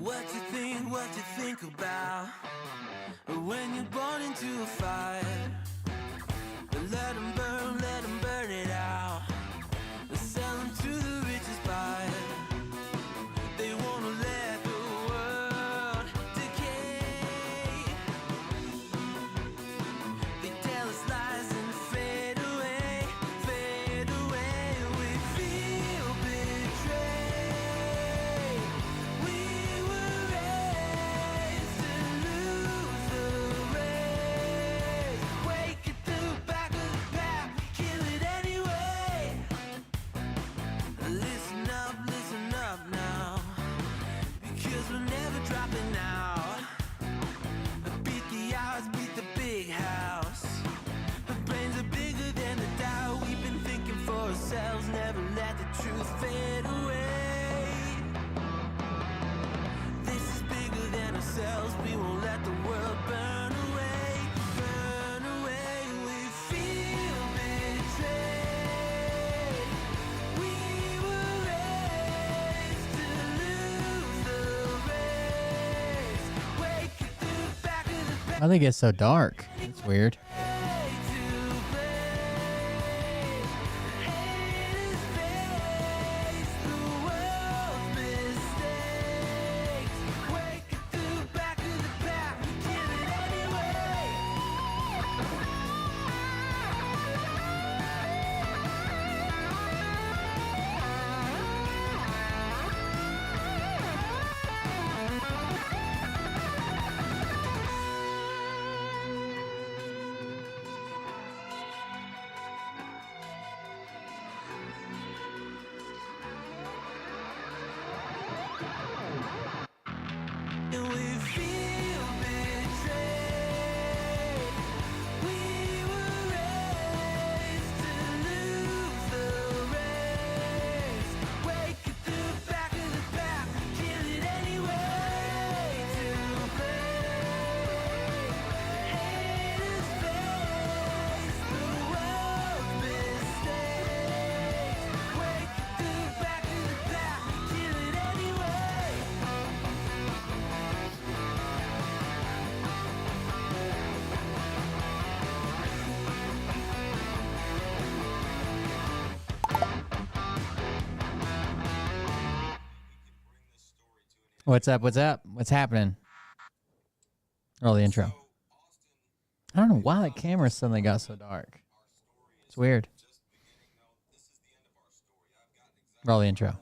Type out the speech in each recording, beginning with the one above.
What you think about when you're born into a fire? Let them burn it out. Sell them to the richest buyer. They wanna let the world decay. They tell us lies and fade away, fade away. We feel betrayed. We were raised to lose the race. Wake at the back of the pack, kill it anyway. Listen up now, because we're never dropping out. Beat the odds, beat the big house. The brains are bigger than the doubt. We've been thinking for ourselves, never let the truth fade away. This is bigger than ourselves, we won't let the world burn away, burn away. We feel betrayed. We were raised to lose the race. Wake at the back of the I think it's so dark. It's weird. What's up? What's up? What's happening? Roll the intro. I don't know why that camera suddenly got so dark. It's weird. Roll the intro.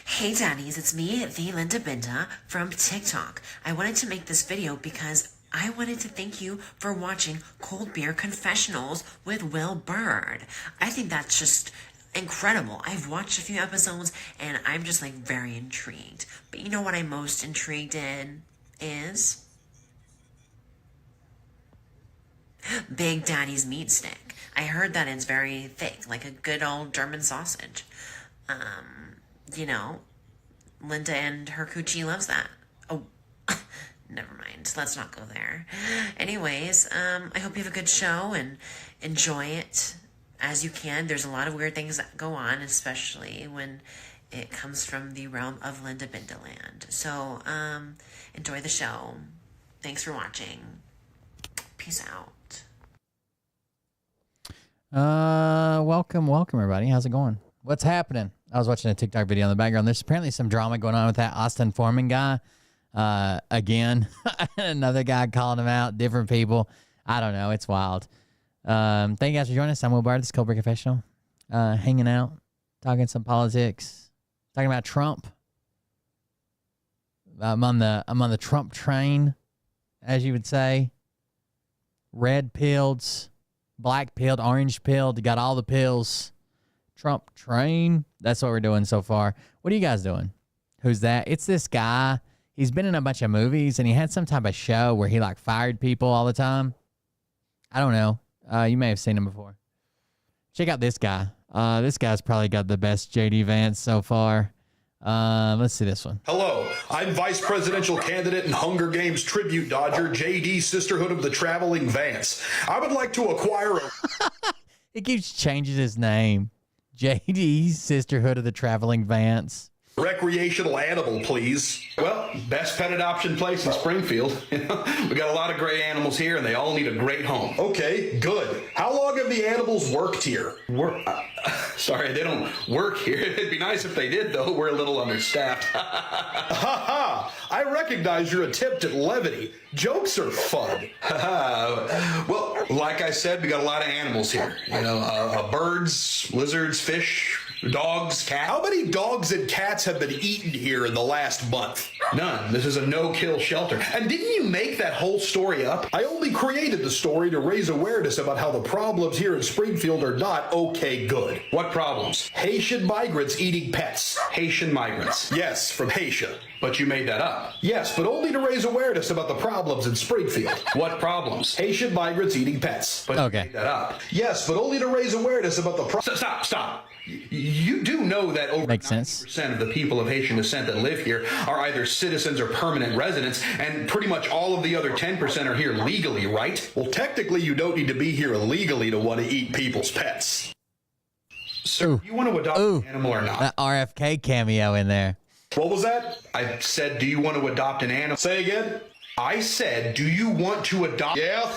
Hey daddies, it's me, the Linda Binda from TikTok. I wanted to make this video because I wanted to thank you for watching Cold Beer Confessionals with Will Bird. I think that's just incredible. I've watched a few episodes and I'm just like very intrigued. But you know what I'm most intrigued in is Big Daddy's meat stick. I heard that it's very thick, like a good old German sausage. You know, Linda and her coochie loves that. Oh, never mind. Let's not go there. Anyways, I hope you have a good show and enjoy it as you can. There's a lot of weird things that go on, especially when it comes from the realm of Linda Bindaland. So, enjoy the show. Thanks for watching. Peace out. Welcome everybody. How's it going? What's happening? I was watching a TikTok video in the background. There's apparently some drama going on with that Austin Foreman guy. Again, another guy calling him out, different people. I don't know. It's wild. Thank you guys for joining us. I'm Will Bard. This is Cold Beer Confessional. Hanging out, talking some politics, talking about Trump. I'm on the Trump train, as you would say. Red pilled, black pilled, orange pilled. You got all the pills. Trump train. That's what we're doing so far. What are you guys doing? Who's that? It's this guy. He's been in a bunch of movies, and he had some type of show where he like fired people all the time. I don't know. You may have seen him before. Check out this guy. This guy's probably got the best JD Vance so far. Let's see this one. Hello, I'm Vice Presidential Candidate and Hunger Games Tribute Dodger, JD Sisterhood of the Traveling Vance. I would like to acquire a... He keeps changing his name. JD Sisterhood of the Traveling Vance. Recreational animal, please. Well, best pet adoption place in Springfield. We got a lot of great animals here, and they all need a great home. Okay, good. How long have the animals worked here? Sorry, they don't work here. It'd be nice if they did, though. We're a little understaffed. Ha ha! I recognize your attempt at levity. Jokes are fun. Well, like I said, we got a lot of animals here. You know, birds, lizards, fish, dogs, cats. How many dogs and cats have been eaten here in the last month? None. This is a no-kill shelter. And didn't you make that whole story up? I only created the story to raise awareness about how the problems here in Springfield are not okay good. What problems? Haitian migrants eating pets. Haitian migrants? Yes, from Haitian. But you made that up. Yes, but only to raise awareness about the problems in Springfield. What problems? Haitian migrants eating pets. But you made that up. Yes, but only to raise awareness about the problems. Stop. You do know that over 90% of the people of Haitian descent that live here are either citizens or permanent residents, and pretty much all of the other 10% are here legally, right? Well, technically, you don't need to be here illegally to want to eat people's pets. Sir, do you want to adopt an animal or not? That RFK cameo in there. What was that? I said, do you want to adopt an animal? Say again? I said, do you want to adopt? Yeah.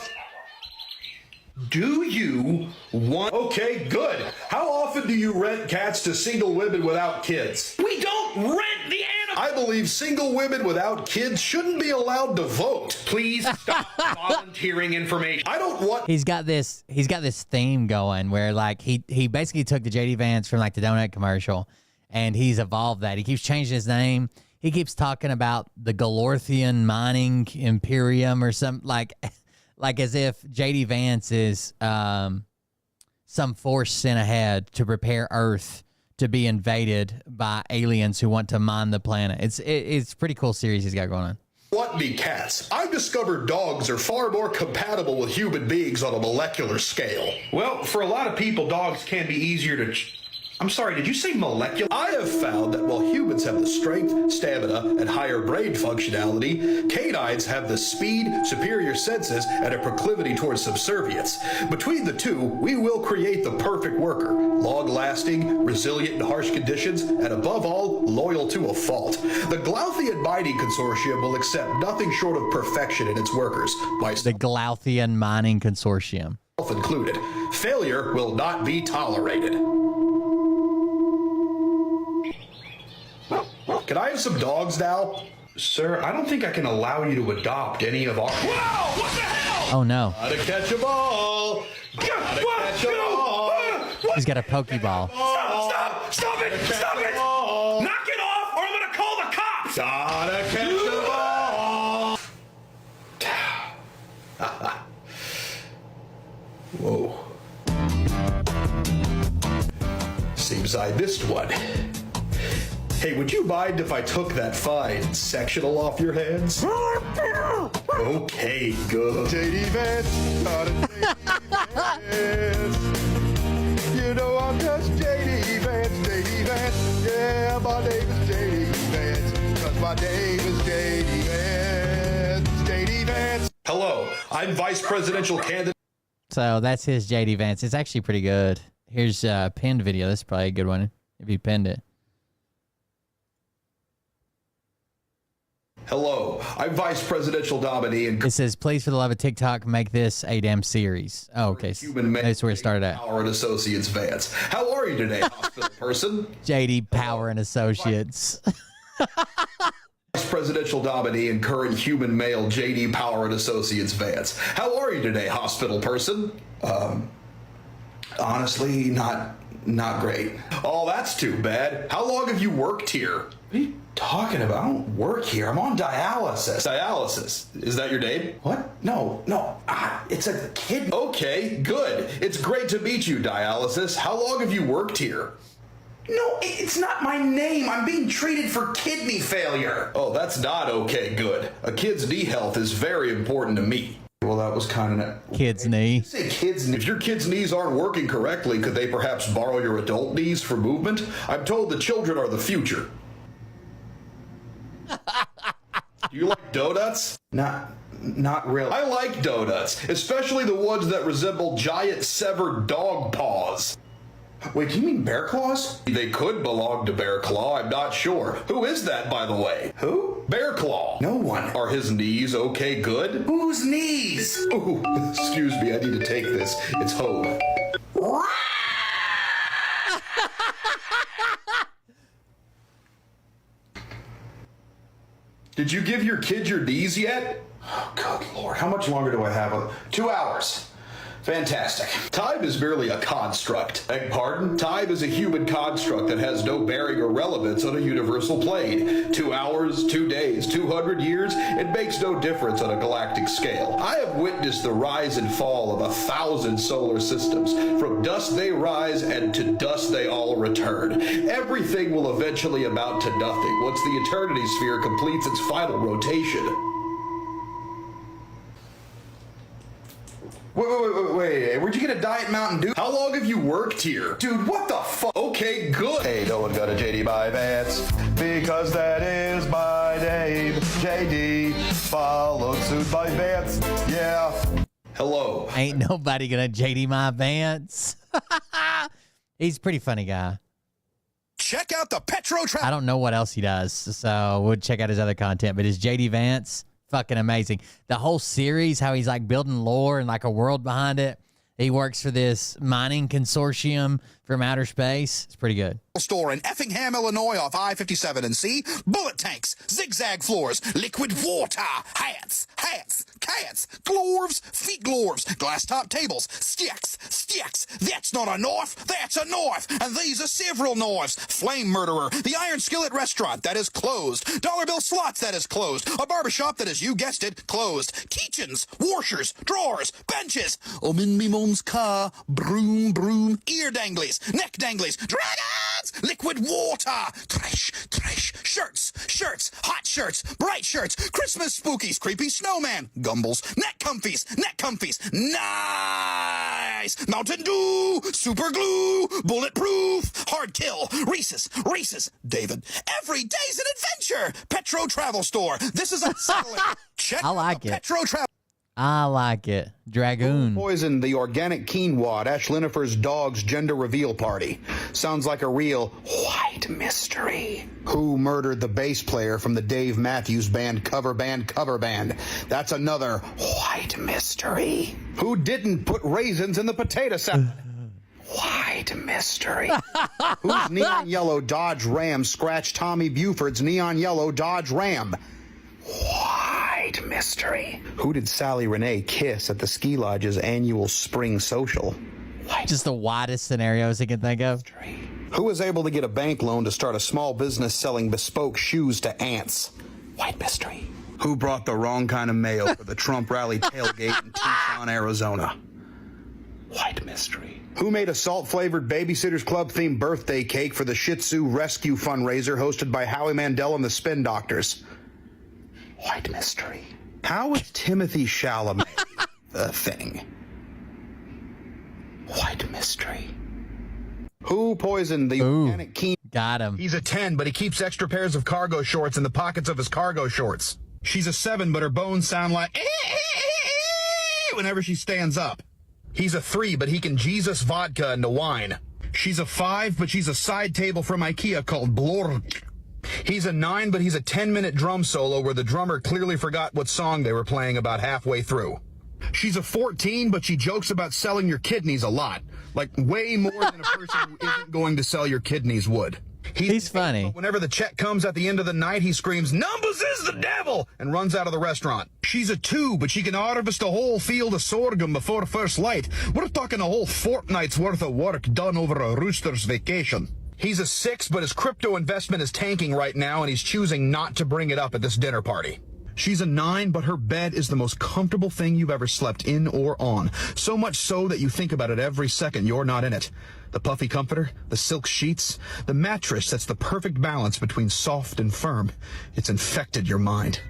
Do you want... Okay, good. How often do you rent cats to single women without kids? We don't rent the animal! I believe single women without kids shouldn't be allowed to vote. Please stop volunteering information. I don't want... He's got this theme going where, like, he basically took the JD Vance from, like, the donut commercial, and he's evolved that. He keeps changing his name. He keeps talking about the Galorthian Mining Imperium or something, like as if JD Vance is some force sent ahead to prepare Earth to be invaded by aliens who want to mine the planet. It's a pretty cool series he's got going on. Want me cats? I've discovered dogs are far more compatible with human beings on a molecular scale. Well, for a lot of people, dogs can be easier to... I'm sorry, did you say molecular? I have found that while humans have the strength, stamina, and higher brain functionality, canines have the speed, superior senses, and a proclivity towards subservience. Between the two, we will create the perfect worker. Long-lasting, resilient in harsh conditions, and above all, loyal to a fault. The Glauthian Mining Consortium will accept nothing short of perfection in its workers. The Glauthian Mining Consortium. Included. Failure will not be tolerated. Can I have some dogs now? Sir, I don't think I can allow you to adopt any of our... Whoa! What the hell? Oh, no. Gotta catch a ball! Gotta catch a ball! He's got a Pokeball. Stop it! Stop it! Knock it off, or I'm gonna call the cops! Gotta catch a ball! Whoa. Seems I missed one. Hey, would you mind if I took that fine sectional off your hands? Okay, good. JD Vance, got it, JD Vance. You know I'm just JD Vance, yeah, my name is JD Vance, cause my name is JD Vance. Hello, I'm Vice Presidential Candidate. So that's his JD Vance. It's actually pretty good. Here's a pinned video. This is probably a good one if you pinned it. Hello, I'm Vice Presidential nominee and... It says, please, for the love of TikTok, make this a damn series. Oh, okay. That's where it started at. Power and Associates Vance. How are you today, hospital person? JD Power and Associates. Vice Presidential nominee and current human male JD Power and Associates Vance. How are you today, hospital person? Honestly, not great. Oh, that's too bad. How long have you worked here? What are you talking about? I don't work here. I'm on dialysis. Dialysis? Is that your name? What? No. It's a kid. Okay, good. It's great to meet you, dialysis. How long have you worked here? No, it's not my name. I'm being treated for kidney failure. Oh, that's not okay, good. A kid's knee health is very important to me. Well, that was kind of... Kid's knee. You say kid's knee. If your kid's knees aren't working correctly, could they perhaps borrow your adult knees for movement? I'm told the children are the future. Do you like donuts? Not really. I like donuts, especially the ones that resemble giant severed dog paws. Wait, do you mean bear claws? They could belong to Bear Claw, I'm not sure. Who is that, by the way? Who? Bear Claw. No one. Are his knees okay good? Whose knees? Ooh, excuse me, I need to take this. It's home. Did you give your kid your knees yet? Oh, good Lord. How much longer do I have? 2 hours. Fantastic. Time is merely a construct. Beg pardon? Time is a human construct that has no bearing or relevance on a universal plane. 2 hours, 2 days, 200 years, it makes no difference on a galactic scale. I have witnessed the rise and fall of 1,000 solar systems. From dust they rise, and to dust they all return. Everything will eventually amount to nothing once the eternity sphere completes its final rotation. Wait, where'd you get a Diet Mountain Dew? How long have you worked here? Dude, what the fuck? Okay, good. Hey, no one got a JD by Vance, because that is my name. JD, followed suit by Vance, yeah. Hello. Ain't nobody gonna JD my Vance. He's a pretty funny guy. Check out the Petro I don't know what else he does, so we'll check out his other content, but his JD Vance, fucking amazing. The whole series, how he's like building lore and like a world behind it. He works for this mining consortium from outer space. It's pretty good. Store in Effingham, Illinois off I-57 and C. Bullet tanks, zigzag floors, liquid water, hats, cats, gloves, feet gloves, glass top tables, sticks. That's not a knife, that's a knife. And these are several knives. Flame murderer, the Iron Skillet restaurant that is closed. Dollar bill slots that is closed. A barbershop that is, you guessed it, closed. Kitchens, washers, drawers, benches. I'm in me mom's car. Broom, ear danglies, neck danglies, dragons, liquid water, trash, shirts, hot shirts, bright shirts, Christmas spookies, creepy snowman, gumbles, neck comfies, nice, Mountain Dew, super glue, bulletproof, hard kill, Reese's, David. Every day's an adventure. Petro Travel Store. This is unsettling. Check I like out the it. Petro Travel. I like it. Dragoon. Poisoned the organic quinoa at Ash Linifer's dog's gender reveal party. Sounds like a real white mystery. Who murdered the bass player from the Dave Matthews Band cover band? That's another white mystery. Who didn't put raisins in the potato salad? White mystery. Whose neon yellow Dodge Ram scratched Tommy Buford's neon yellow Dodge Ram? White mystery. Who did Sally Renee kiss at the ski lodge's annual spring social? White Just the widest scenarios he can think of. mystery. Who was able to get a bank loan to start a small business selling bespoke shoes to ants? White mystery. Who brought the wrong kind of mail for the Trump rally tailgate in Tucson, Arizona? White mystery. Who made a salt-flavored Babysitters Club themed birthday cake for the Shih Tzu rescue fundraiser hosted by Howie Mandel and the Spin Doctors? White mystery. How is Timothy Chalamet the thing? White mystery. Who poisoned the organic quinoa? Got him. He's a 10, but he keeps extra pairs of cargo shorts in the pockets of his cargo shorts. She's a 7, but her bones sound like whenever she stands up. He's a 3, but he can Jesus vodka into wine. She's a 5, but she's a side table from IKEA called Blork. He's a 9, but he's a 10-minute drum solo where the drummer clearly forgot what song they were playing about halfway through. She's a 14, but she jokes about selling your kidneys a lot. Like, way more than a person who isn't going to sell your kidneys would. He's funny. But whenever the check comes at the end of the night, he screams, "Numbers is the devil!" and runs out of the restaurant. She's a 2, but she can harvest a whole field of sorghum before first light. We're talking a whole fortnight's worth of work done over a rooster's vacation. He's a 6, but his crypto investment is tanking right now, and he's choosing not to bring it up at this dinner party. She's a 9, but her bed is the most comfortable thing you've ever slept in or on. So much so that you think about it every second you're not in it. The puffy comforter, the silk sheets, the mattress that's the perfect balance between soft and firm. It's infected your mind.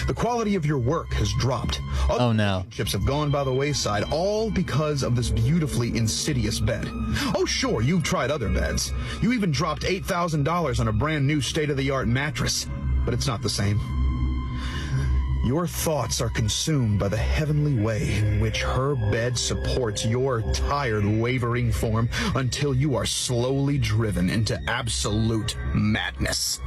The quality of your work has dropped. Oh, no. Relationships have gone by the wayside, all because of this beautifully insidious bed. Oh, sure, you've tried other beds. You even dropped $8,000 on a brand new state-of-the-art mattress. But it's not the same. Your thoughts are consumed by the heavenly way in which her bed supports your tired, wavering form until you are slowly driven into absolute madness.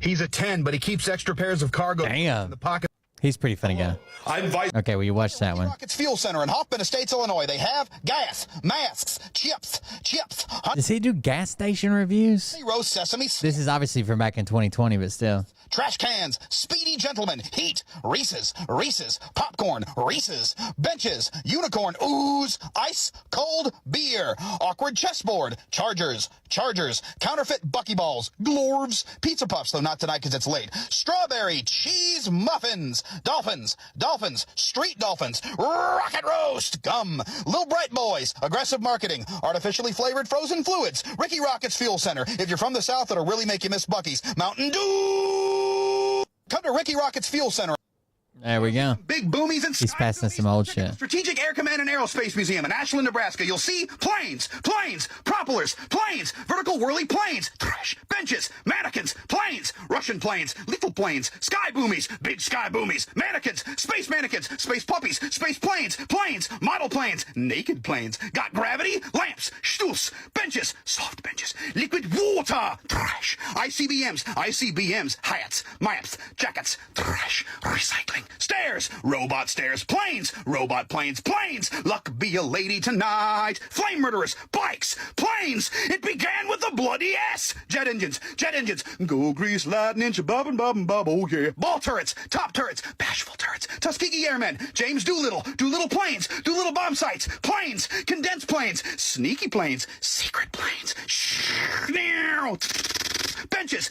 He's a 10, but he keeps extra pairs of cargo in the pocket. He's pretty funny guy. I'm Vice. Okay, well, you watched that one. Rockets Fuel Center in Hoffman Estates, Illinois. They have gas, masks, chips, Does he do gas station reviews? roast sesame, This is obviously from back in 2020, but still. trash cans, speedy gentlemen, heat, Reese's, popcorn, Reese's, benches, unicorn, ooze, ice, cold beer, awkward chessboard, chargers, counterfeit buckyballs, glorves, pizza puffs, though not tonight because it's late, strawberry cheese muffins, dolphins, street dolphins, rocket roast, gum, Little Bright Boys, aggressive marketing, artificially flavored frozen fluids, Ricky Rockets Fuel Center. If you're from the South, it'll really make you miss Buc-ee's. Mountain Dew! Come to Ricky Rockets Fuel Center. There we go. Big boomies and He's passing us some old shit. Strategic Air Command and Aerospace Museum in Ashland, Nebraska. You'll see planes, propellers, planes, vertical whirly planes, thrash, benches, mannequins, planes, Russian planes, lethal planes, sky boomies, big sky boomies, mannequins, space puppies, space planes, model planes, naked planes, got gravity, lamps, stools, benches, soft benches, liquid water, thrash, ICBMs, hats, maps, jackets, thrash, recycling. Stairs, robot stairs, planes, robot planes, luck be a lady tonight, flame murderers, bikes, planes, it began with a bloody S, jet engines, go grease lightning, shabob and bob, oh yeah, ball turrets, top turrets, bashful turrets, Tuskegee Airmen, James Doolittle planes, Doolittle bomb sites, planes, condensed planes, sneaky planes, secret planes, benches,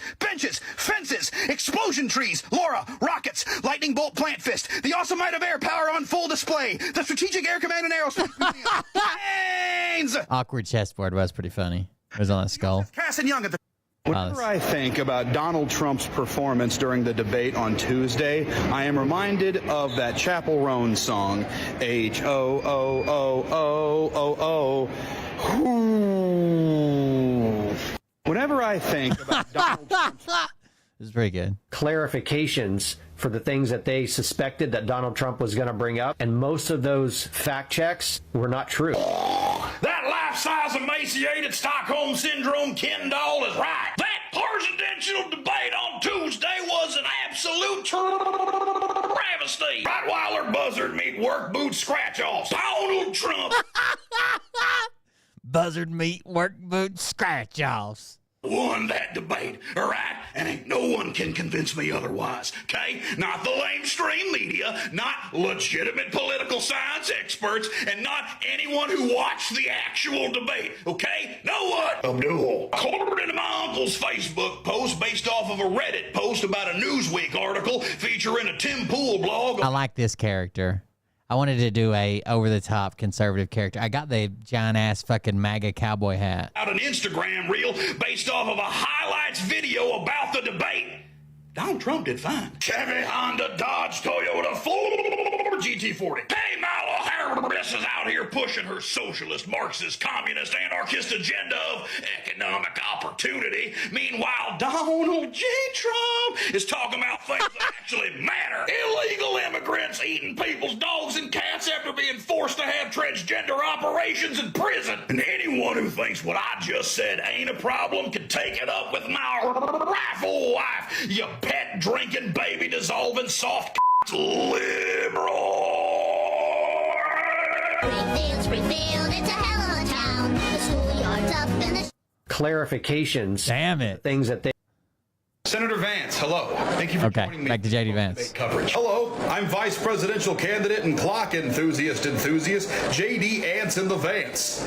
fences, explosion trees, Laura, rockets, lightning bolt plant fist, the awesome might of air power on full display, the Strategic Air Command and Aerospace Museum, planes! Awkward chessboard was pretty funny. It was on a skull. Cass and Young at the... Whenever I think about Donald Trump's performance during the debate on Tuesday, I am reminded of that Chapel Roan song, H-O-O-O-O-O-O. Whenever I think about Donald Trump's... This is pretty good. Clarifications for the things that they suspected that Donald Trump was going to bring up, and most of those fact checks were not true. That life-size emaciated Stockholm Syndrome Ken doll is right. That presidential debate on Tuesday was an absolute travesty. Rottweiler buzzard meat work boot scratch-offs. Donald Trump Buzzard meat work boot scratch offs. won that debate, all right? And ain't no one can convince me otherwise, okay? Not the lamestream media, not legitimate political science experts, and not anyone who watched the actual debate, okay? Know what? Abdul. According to my uncle's Facebook post based off of a Reddit post about a Newsweek article featuring a Tim Pool blog. I like this character. I wanted to do a over-the-top conservative character. I got the giant-ass fucking MAGA cowboy hat. Out an Instagram reel based off of a highlights video about the debate. Donald Trump did fine. Chevy, Honda, Dodge, Toyota, Ford, GT40. Hey, Kamala Harris is out here pushing her socialist, Marxist, communist, anarchist agenda of economic opportunity. Meanwhile, Donald J. Trump is talking about things that actually matter. Illegal immigrants eating people's dogs and cats after being forced to have transgender operations in prison. And anyone who thinks what I just said ain't a problem can take it up with my rifle wife, you pet drinking, baby dissolving, soft liberal. Springfield, it's a hell of a town. The schoolyard's up in the... Clarifications. Damn it. Things that they... Senator Vance, hello. Thank you for joining me. Back to JD Vance. Debate coverage. Hello, I'm Vice Presidential Candidate and Clock Enthusiast, JD Anson the Vance.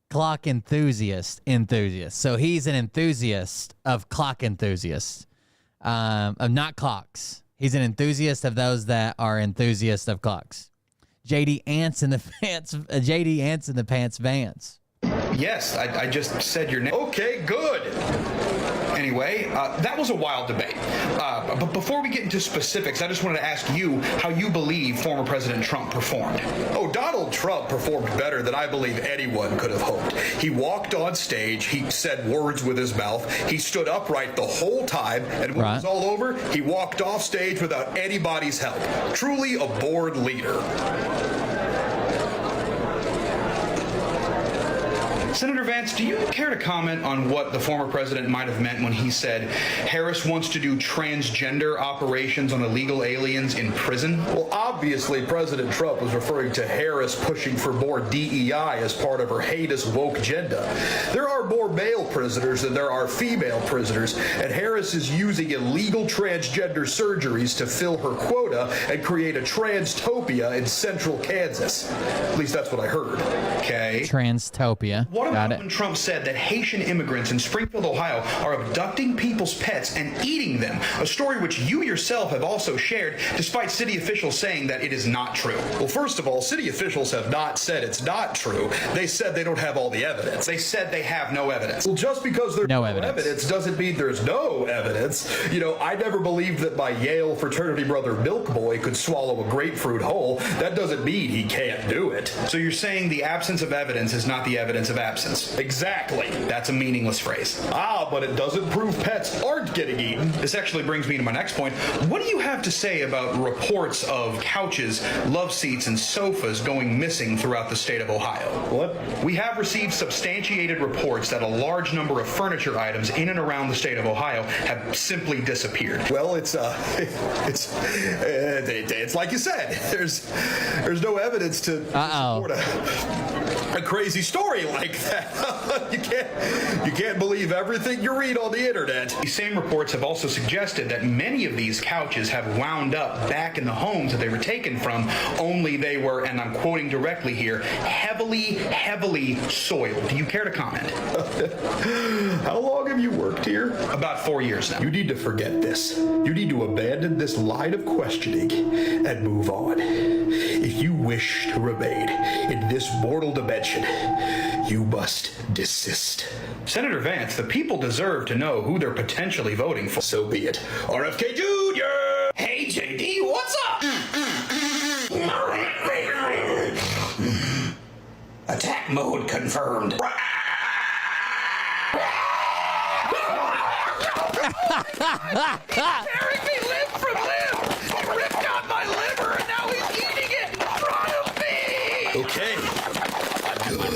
Clock enthusiast. So he's an enthusiast of clock enthusiasts, of not clocks. He's an enthusiast of those that are enthusiasts of clocks. JD Ants in the Pants. JD Ants in the Pants Vance. Yes, I just said your name. Okay, good. Anyway, that was a wild debate. But before we get into specifics, I just wanted to ask you how you believe former President Trump performed. Oh, Donald Trump performed better than I believe anyone could have hoped. He walked on stage, he said words with his mouth, he stood upright the whole time, and when it was all over, he walked off stage without anybody's help. Truly a bored leader. Senator Vance, do you care to comment on what the former president might have meant when he said Harris wants to do transgender operations on illegal aliens in prison? Well, obviously, President Trump was referring to Harris pushing for more DEI as part of her heinous woke agenda. There are more male prisoners than there are female prisoners, and Harris is using illegal transgender surgeries to fill her quota and create a transtopia in central Kansas. At least that's what I heard. Okay. Transtopia. What about when Trump said that Haitian immigrants in Springfield, Ohio are abducting people's pets and eating them, a story which you yourself have also shared, despite city officials saying that it is not true? Well, first of all, city officials have not said it's not true. They said they don't have all the evidence. They said they have no evidence. Well, just because there's no evidence doesn't mean there's no evidence. You know, I never believed that my Yale fraternity brother Milk Boy could swallow a grapefruit whole. That doesn't mean he can't do it. So you're saying the absence of evidence is not the evidence of absence? Exactly. That's a meaningless phrase. Ah, but it doesn't prove pets aren't getting eaten. This actually brings me to my next point. What do you have to say about reports of couches, love seats, and sofas going missing throughout the state of Ohio? What? We have received substantiated reports that a large number of furniture items in and around the state of Ohio have simply disappeared. Well, it's like you said. There's no evidence to support a crazy story like that. You can't believe everything you read on the internet. These same reports have also suggested that many of these couches have wound up back in the homes that they were taken from, only they were, and I'm quoting directly here, heavily soiled. Do you care to comment? How long have you worked here? About 4 years now. You need to forget this. You need to abandon this line of questioning and move on. If you wish to remain in this mortal dimension, you must desist. Senator Vance, the people deserve to know who they're potentially voting for. So be it. RFK Jr. Hey, JD, what's up? Attack mode confirmed. Tearing me limb from limb! He ripped out my liver and now he's eating it in front of me! Okay. Good.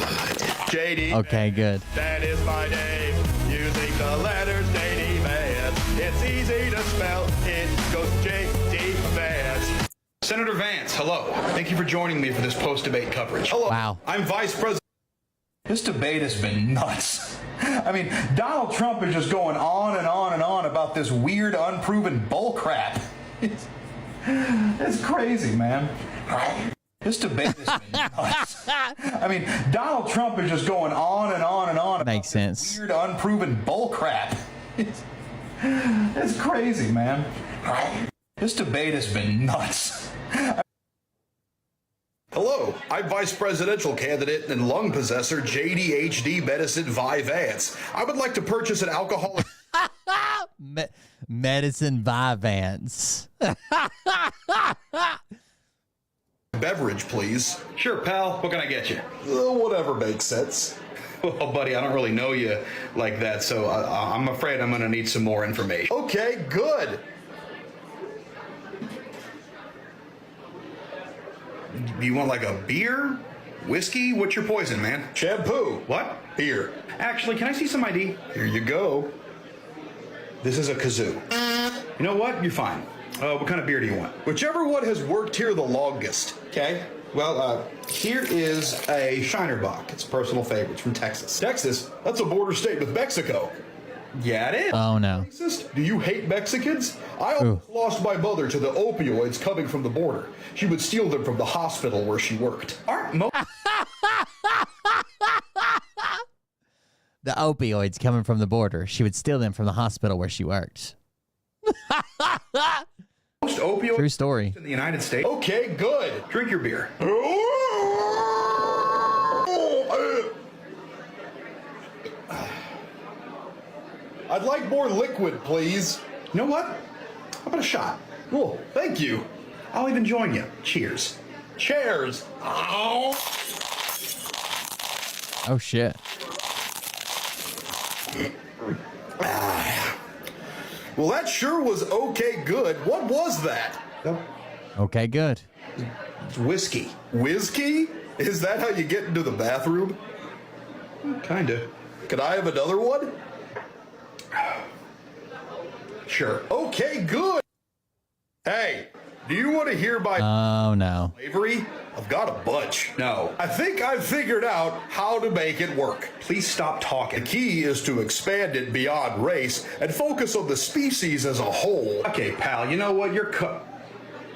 JD. Okay, good. That is my name. Using the letters JD Vance. It's easy to spell. It goes JD Vance. Senator Vance, hello. Thank you for joining me for this post-debate coverage. Hello. Wow. I'm Vice President. This debate has been nuts. I mean, Donald Trump is just going on and on and on about this weird, unproven bullcrap. It's crazy, man. This debate has been nuts. I mean, Donald Trump is just going on and on and on Makes about this sense. weird, unproven bullcrap. It's crazy, man. This debate has been nuts. Hello, I'm Vice Presidential candidate and lung possessor JDHD Medicine Vi Vance. I would like to purchase an alcoholic Medicine Vivance. beverage, please. Sure, pal. What can I get you? Whatever makes sense. Well, buddy, I don't really know you like that, so I'm afraid I'm going to need some more information. Okay, good. Do you want like a beer? Whiskey? What's your poison, man? Shampoo. What? Beer. Actually, can I see some ID? Here you go. This is a kazoo. You know what? You're fine. What kind of beer do you want? Whichever one has worked here the longest. Okay. Well, here is a Shiner Bock. It's a personal favorite. It's from Texas. Texas? That's a border state with Mexico. Yeah, it is. Oh, no. Do you hate Mexicans? I almost lost my mother to the opioids coming from the border. She would steal them from the hospital where she worked. The opioids coming from the border. She would steal them from the hospital where she worked. Most opioids True story. in the United States. Okay, good. Drink your beer. I'd like more liquid, please. You know what? How about a shot? Cool, thank you. I'll even join you. Cheers. Chairs. Oh. Oh shit. Well, that sure was okay good. What was that? Okay, good. It's whiskey. Whiskey? Is that how you get into the bathroom? Kinda. Could I have another one? Sure. Okay, good. Hey, do you want to hear my Oh no. slavery? I've got a bunch. No. I think I've figured out how to make it work. Please stop talking. The key is to expand it beyond race and focus on the species as a whole. Okay, pal, you know what?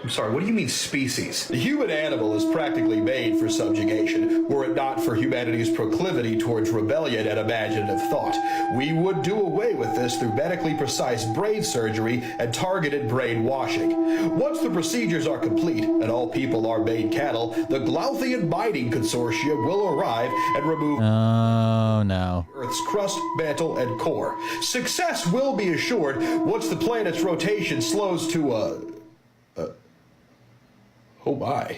I'm sorry, what do you mean species? The human animal is practically made for subjugation, were it not for humanity's proclivity towards rebellion and imaginative thought. We would do away with this through medically precise brain surgery and targeted brainwashing. Once the procedures are complete and all people are made cattle, the Glouthian Mining Consortium will arrive and remove Oh no. Earth's crust, mantle, and core. Success will be assured once the planet's rotation slows to oh my.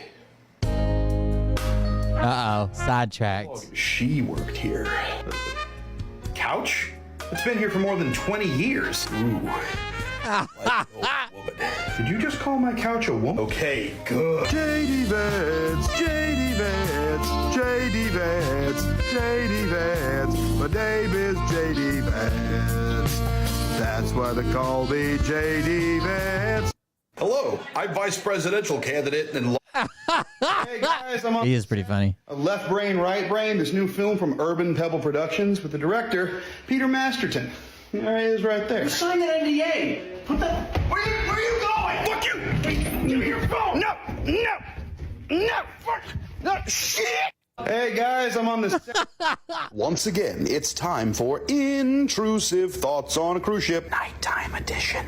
Uh-oh. Sidetracked. She worked here. Couch? It's been here for more than 20 years. Ooh. Like an old woman. Did you just call my couch a woman? Okay, good. JD Vance, JD Vance, JD Vance, JD Vance. My name is JD Vance. That's why they call me JD Vance. Hello, I'm vice presidential candidate in Hey guys, I'm on He is pretty funny. Left Brain, Right Brain, this new film from Urban Pebble Productions with the director, Peter Masterton. There he is right there. Sign that NDA. Put that. Where are you going? Fuck you! Give me your phone. No! Fuck! No! Shit! Hey guys, I'm on this. Once again, it's time for Intrusive Thoughts on a Cruise Ship. Nighttime edition.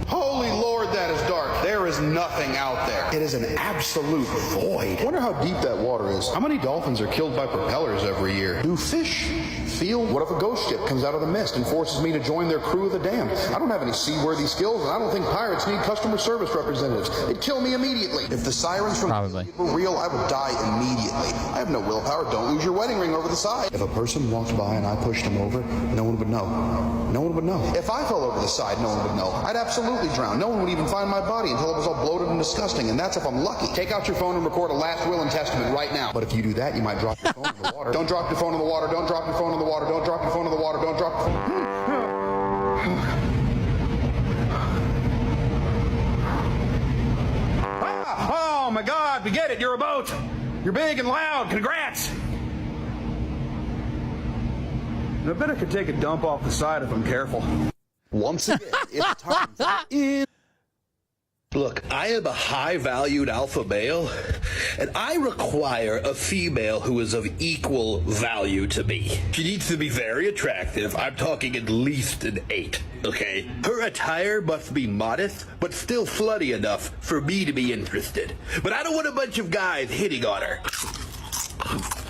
Holy Lord, that is dark. There is nothing out there. It is an absolute void. Wonder how deep that water is. How many dolphins are killed by propellers every year? Do fish feel? What if a ghost ship comes out of the mist and forces me to join their crew of the damned? I don't have any seaworthy skills, and I don't think pirates need customer service representatives. They'd kill me immediately. If the sirens from Probably. were real, I would die immediately. I have no willpower. Don't lose your wedding ring over the side. If a person walked by and I pushed him over, no one would know. No one would know. If I fell over the side, no one would know. I'd absolutely drown. No one would even find my body until it was all bloated and disgusting, and that's if I'm lucky. Take out your phone and record a last will and testament right now. But if you do that, you might drop your phone in the water. Don't drop your phone in the water. Don't drop your phone in the water. Don't drop your phone in the water. Don't drop your phone. Oh my God, we get it. You're a boat. You're big and loud. Congrats. I bet I could take a dump off the side if I'm careful. Once again, it's time for Look, I am a high-valued alpha male, and I require a female who is of equal value to me. She needs to be very attractive. I'm talking at least an 8, okay? Her attire must be modest, but still slutty enough for me to be interested. But I don't want a bunch of guys hitting on her.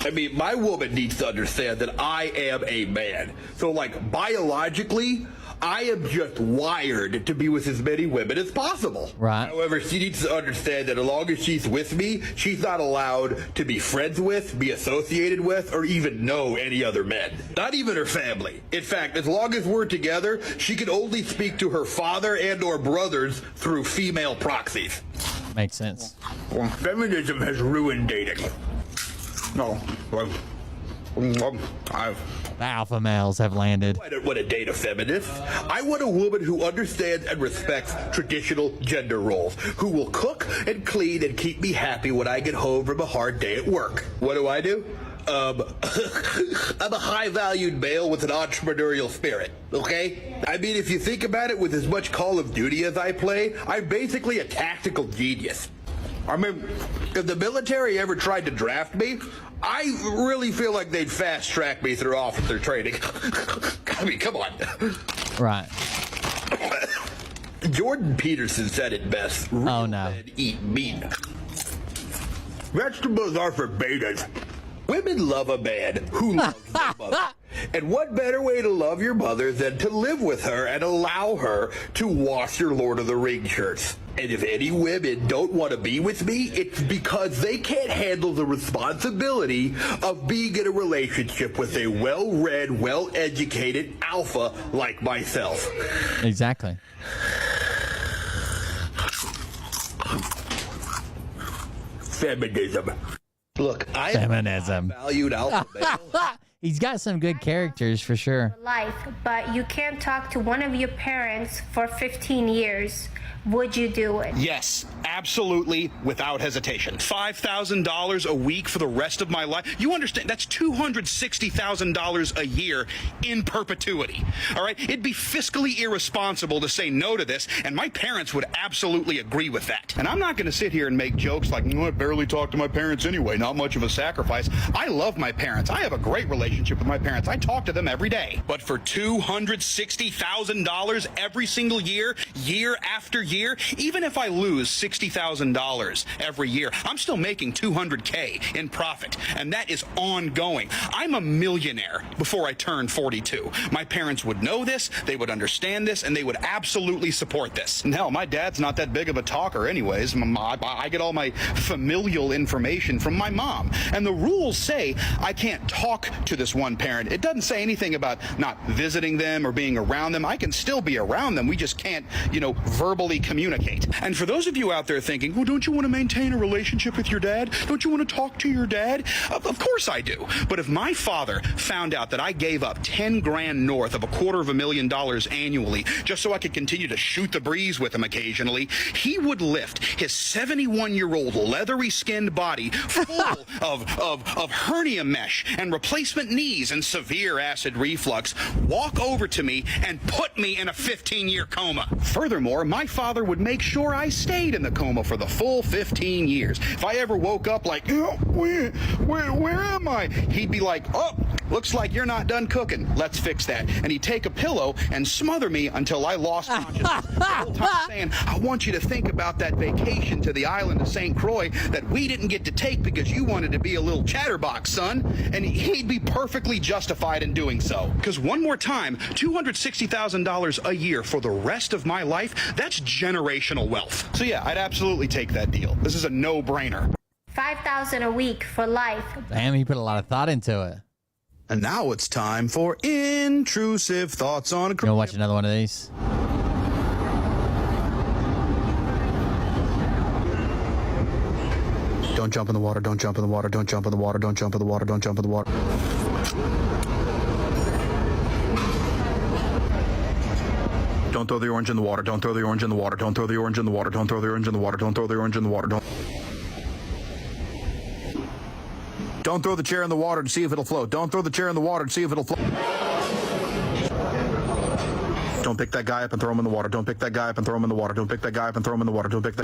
I mean, my woman needs to understand that I am a man. So, like, biologically, I am just wired to be with as many women as possible. Right. However, she needs to understand that as long as she's with me, she's not allowed to be friends with, be associated with, or even know any other men. Not even her family. In fact, as long as we're together, she can only speak to her father and or brothers through female proxies. Makes sense. Well, feminism has ruined dating. No. Well, The alpha males have landed. I don't want to date a feminist. I want a woman who understands and respects traditional gender roles, who will cook and clean and keep me happy when I get home from a hard day at work. What do? I'm a high-valued male with an entrepreneurial spirit, okay? I mean, if you think about it, with as much Call of Duty as I play, I'm basically a tactical genius. I mean, if the military ever tried to draft me, I really feel like they'd fast-track me through officer training. I mean, come on. Right. Jordan Peterson said it best. Real Oh, no. men eat meat. Vegetables are for betas. Women love a man who loves their mother. And what better way to love your mother than to live with her and allow her to wash your Lord of the Rings shirts? And if any women don't want to be with me, it's because they can't handle the responsibility of being in a relationship with a well-read, well-educated alpha like myself. Exactly. Feminism. Look, I Feminism. valued alpha male. He's got some good characters for sure. Life, but you can't talk to one of your parents for 15 years. Would you do it? Yes, absolutely, without hesitation. $5,000 a week for the rest of my life. You understand, that's $260,000 a year in perpetuity. All right? It'd be fiscally irresponsible to say no to this, and my parents would absolutely agree with that. And I'm not going to sit here and make jokes like, I barely talk to my parents anyway, not much of a sacrifice. I love my parents. I have a great relationship with my parents. I talk to them every day. But for $260,000 every single year, year after year, even if I lose $60,000 every year, I'm still making $200K in profit, and that is ongoing. I'm a millionaire before I turn 42. My parents would know this, they would understand this, and they would absolutely support this. And hell, my dad's not that big of a talker anyways. I get all my familial information from my mom, and the rules say I can't talk to this one parent. It doesn't say anything about not visiting them or being around them. I can still be around them. We just can't, verbally communicate. And for those of you out there thinking, well, don't you want to maintain a relationship with your dad? Don't you want to talk to your dad? Of course I do. But if my father found out that I gave up 10 grand north of $250,000 annually just so I could continue to shoot the breeze with him occasionally, he would lift his 71-year-old leathery skinned body full of hernia mesh and replacement knees and severe acid reflux, walk over to me and put me in a 15-year coma. Furthermore, my father would make sure I stayed in the coma for the full 15 years. If I ever woke up like, where am I? He'd be like, oh, looks like you're not done cooking. Let's fix that. And he'd take a pillow and smother me until I lost consciousness. The whole time saying, I want you to think about that vacation to the island of St. Croix that we didn't get to take because you wanted to be a little chatterbox, son. And he'd be perfectly justified in doing so. Because one more time, $260,000 a year for the rest of my life, that's generational wealth. So yeah, I'd absolutely take that deal. This is a no-brainer. $5,000 a week for life. Damn, he put a lot of thought into it. And now it's time for intrusive thoughts on a You want to watch another one of these? Don't jump in the water, don't jump in the water, don't jump in the water, don't jump in the water, don't jump in the water. Don't throw the orange in the water, don't throw the orange in the water, don't throw the orange in the water, don't throw the orange in the water, don't throw the orange in the water, don't throw the chair in the water and see if it'll float. Don't throw the chair in the water and see if it'll float. Don't pick that guy up and throw him in the water. Don't pick that guy up and throw him in the water. Don't pick that guy up and throw him in the water. Don't pick that.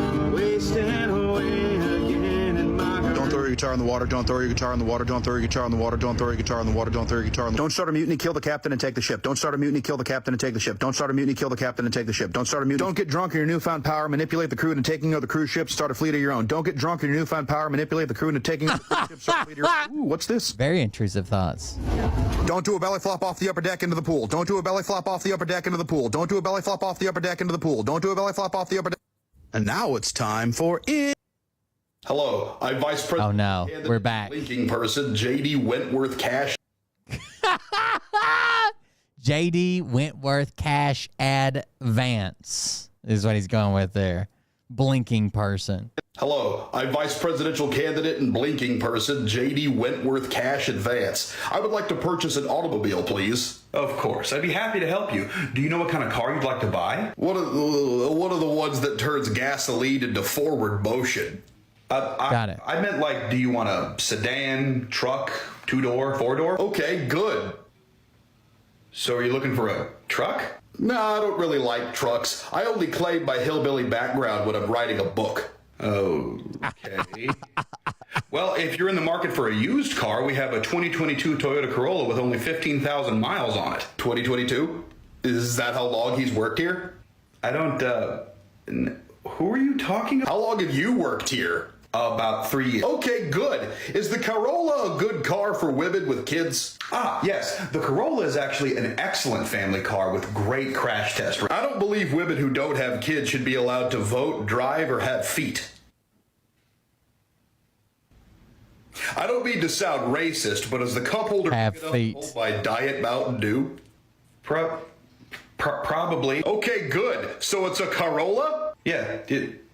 Don't throw your guitar in the water. Don't throw your guitar in the water. Don't throw your guitar in the water. Don't throw your guitar in the water. Don't throw your guitar in the water. Don't start a mutiny, kill the captain and take the ship. Don't start a mutiny, kill the captain and take the ship. Don't start a mutiny, kill the captain and take the ship. Don't start a mutiny. Don't get drunk in your newfound power, manipulate the crew into taking of the cruise ship, start a fleet of your own. Don't get drunk in your newfound power, manipulate the crew into taking of the cruise ship, start a fleet of your own. Ooh, what's this? Very intrusive thoughts. Don't do a belly flop off the upper deck into the pool. Don't do a belly flop off the upper deck into the pool. Don't do a belly flop off the upper deck into the pool. Don't do a belly flop off the upper deck. And now it's time for Hello, I'm Vice President. Oh no, we're back. Blinking person, J.D. Wentworth Cash. J.D. Wentworth Cash Advance is what he's going with there. Blinking person. Hello, I'm Vice Presidential Candidate and Blinking Person, J.D. Wentworth Cash Advance. I would like to purchase an automobile, please. Of course, I'd be happy to help you. Do you know what kind of car you'd like to buy? One of the ones that turns gasoline into forward motion. Got it. I meant like, do you want a sedan, truck, 2-door, 4-door? Okay, good. So are you looking for a truck? No, I don't really like trucks. I only claim my hillbilly background when I'm writing a book. Okay. Well, if you're in the market for a used car, we have a 2022 Toyota Corolla with only 15,000 miles on it. 2022? Is that how long he's worked here? I don't, who are you talking about? How long have you worked here? About 3 years. Okay, good. Is the Corolla a good car for women with kids? Ah, yes. The Corolla is actually an excellent family car with great crash test. I don't believe women who don't have kids should be allowed to vote, drive, or have feet. I don't mean to sound racist, but is the cup holder Have big enough feet. to hold my Diet Mountain Dew? Probably. Okay, good. So it's a Corolla? Yeah,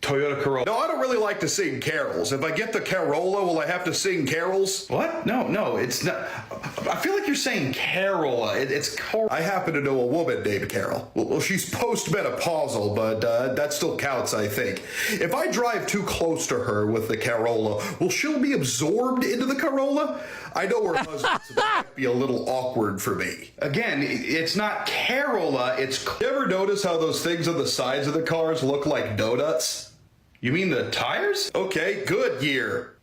Toyota Corolla. No, I don't really like to sing carols. If I get the Corolla, will I have to sing carols? What? No, it's not. I feel like you're saying Carola. It's I happen to know a woman named Carol. Well, she's postmenopausal, but that still counts, I think. If I drive too close to her with the Corolla, will she be absorbed into the Corolla? I know her husband, so that might be a little awkward for me. Again, it's not Carola, it's... You ever notice how those things on the sides of the cars look like donuts? You mean the tires? Okay, good year.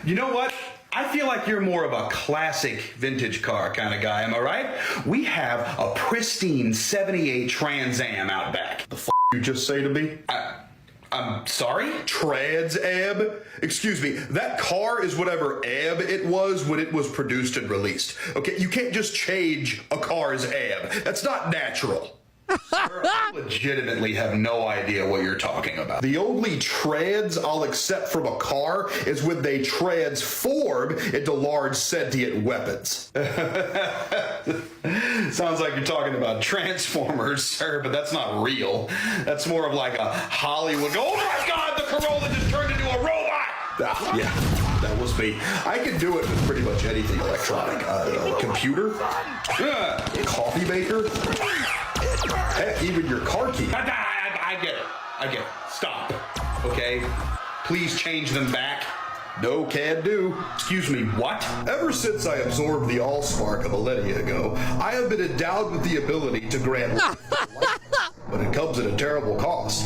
You know what? I feel like you're more of a classic vintage car kind of guy, am I right? We have a pristine 78 Trans Am out back. The f*** you just say to me? I'm sorry? Trans Am? Excuse me, that car is whatever Am it was when it was produced and released. Okay, you can't just change a car's Am. That's not natural. Sir, I legitimately have no idea what you're talking about. The only trans I'll accept from a car is when they transform into large sentient weapons. Sounds like you're talking about Transformers, sir, but that's not real. That's more of like a Hollywood, oh my God, the Corolla just turned into a robot! Yeah, that was me. I can do it with pretty much anything electronic. Computer, coffee maker, heck, even your car key. I get it. Stop. Okay? Please change them back. No can do. Excuse me, what? Ever since I absorbed the Allspark a millennia ago, I have been endowed with the ability to grant life, but it comes at a terrible cost.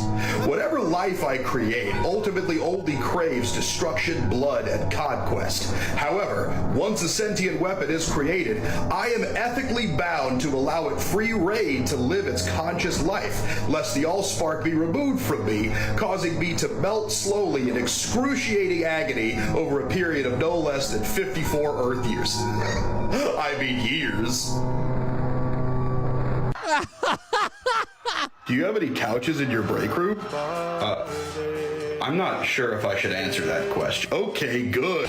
Whatever life I create ultimately only craves destruction, blood, and conquest. However, once a sentient weapon is created, I am ethically bound to allow it free rein to live its conscious life, lest the Allspark be removed from me, causing me to melt slowly in excruciating agony over a period of no less than 54 Earth years. I mean years. Do you have any couches in your break room? I'm not sure if I should answer that question. Okay, good.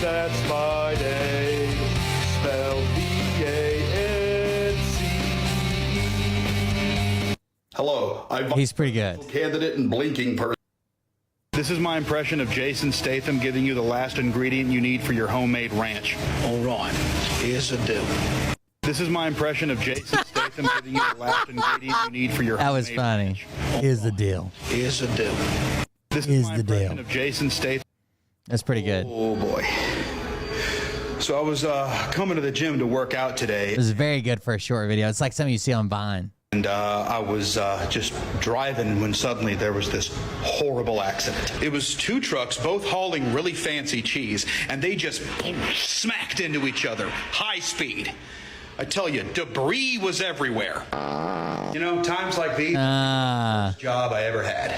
That's my name, spelled V-A-N-C-E. Hello, He's pretty good. Candidate and blinking person. This is my impression of Jason Statham giving you the last ingredient you need for your homemade ranch. All right, here's the deal. This is my impression of Jason Statham giving you the last ingredient you need for your That was homemade funny. ranch. Here's the deal. Here's the deal. This Is is my the deal. impression of Jason Statham. That's pretty good. Oh boy. So I was coming to the gym to work out today. It was very good for a short video. It's like something you see on Vine. And I was just driving when suddenly there was this horrible accident. It was two trucks, both hauling really fancy cheese, and they just smacked into each other, high speed. I tell you, debris was everywhere. You know, times like these, job I ever had.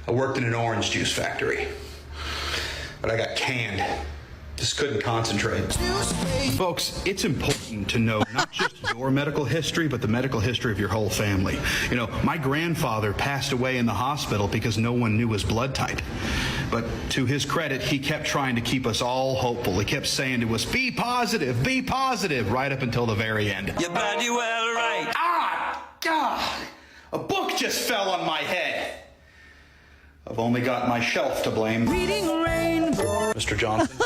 I worked in an orange juice factory, but I got canned. Just couldn't concentrate. Folks, it's important to know not just your medical history, but the medical history of your whole family. You know, my grandfather passed away in the hospital because no one knew his blood type. But to his credit, he kept trying to keep us all hopeful. He kept saying to us, be positive, right up until the very end. Your body well right. God! A book just fell on my head. I've only got my shelf to blame. Reading rainbow. Mr. Johnson,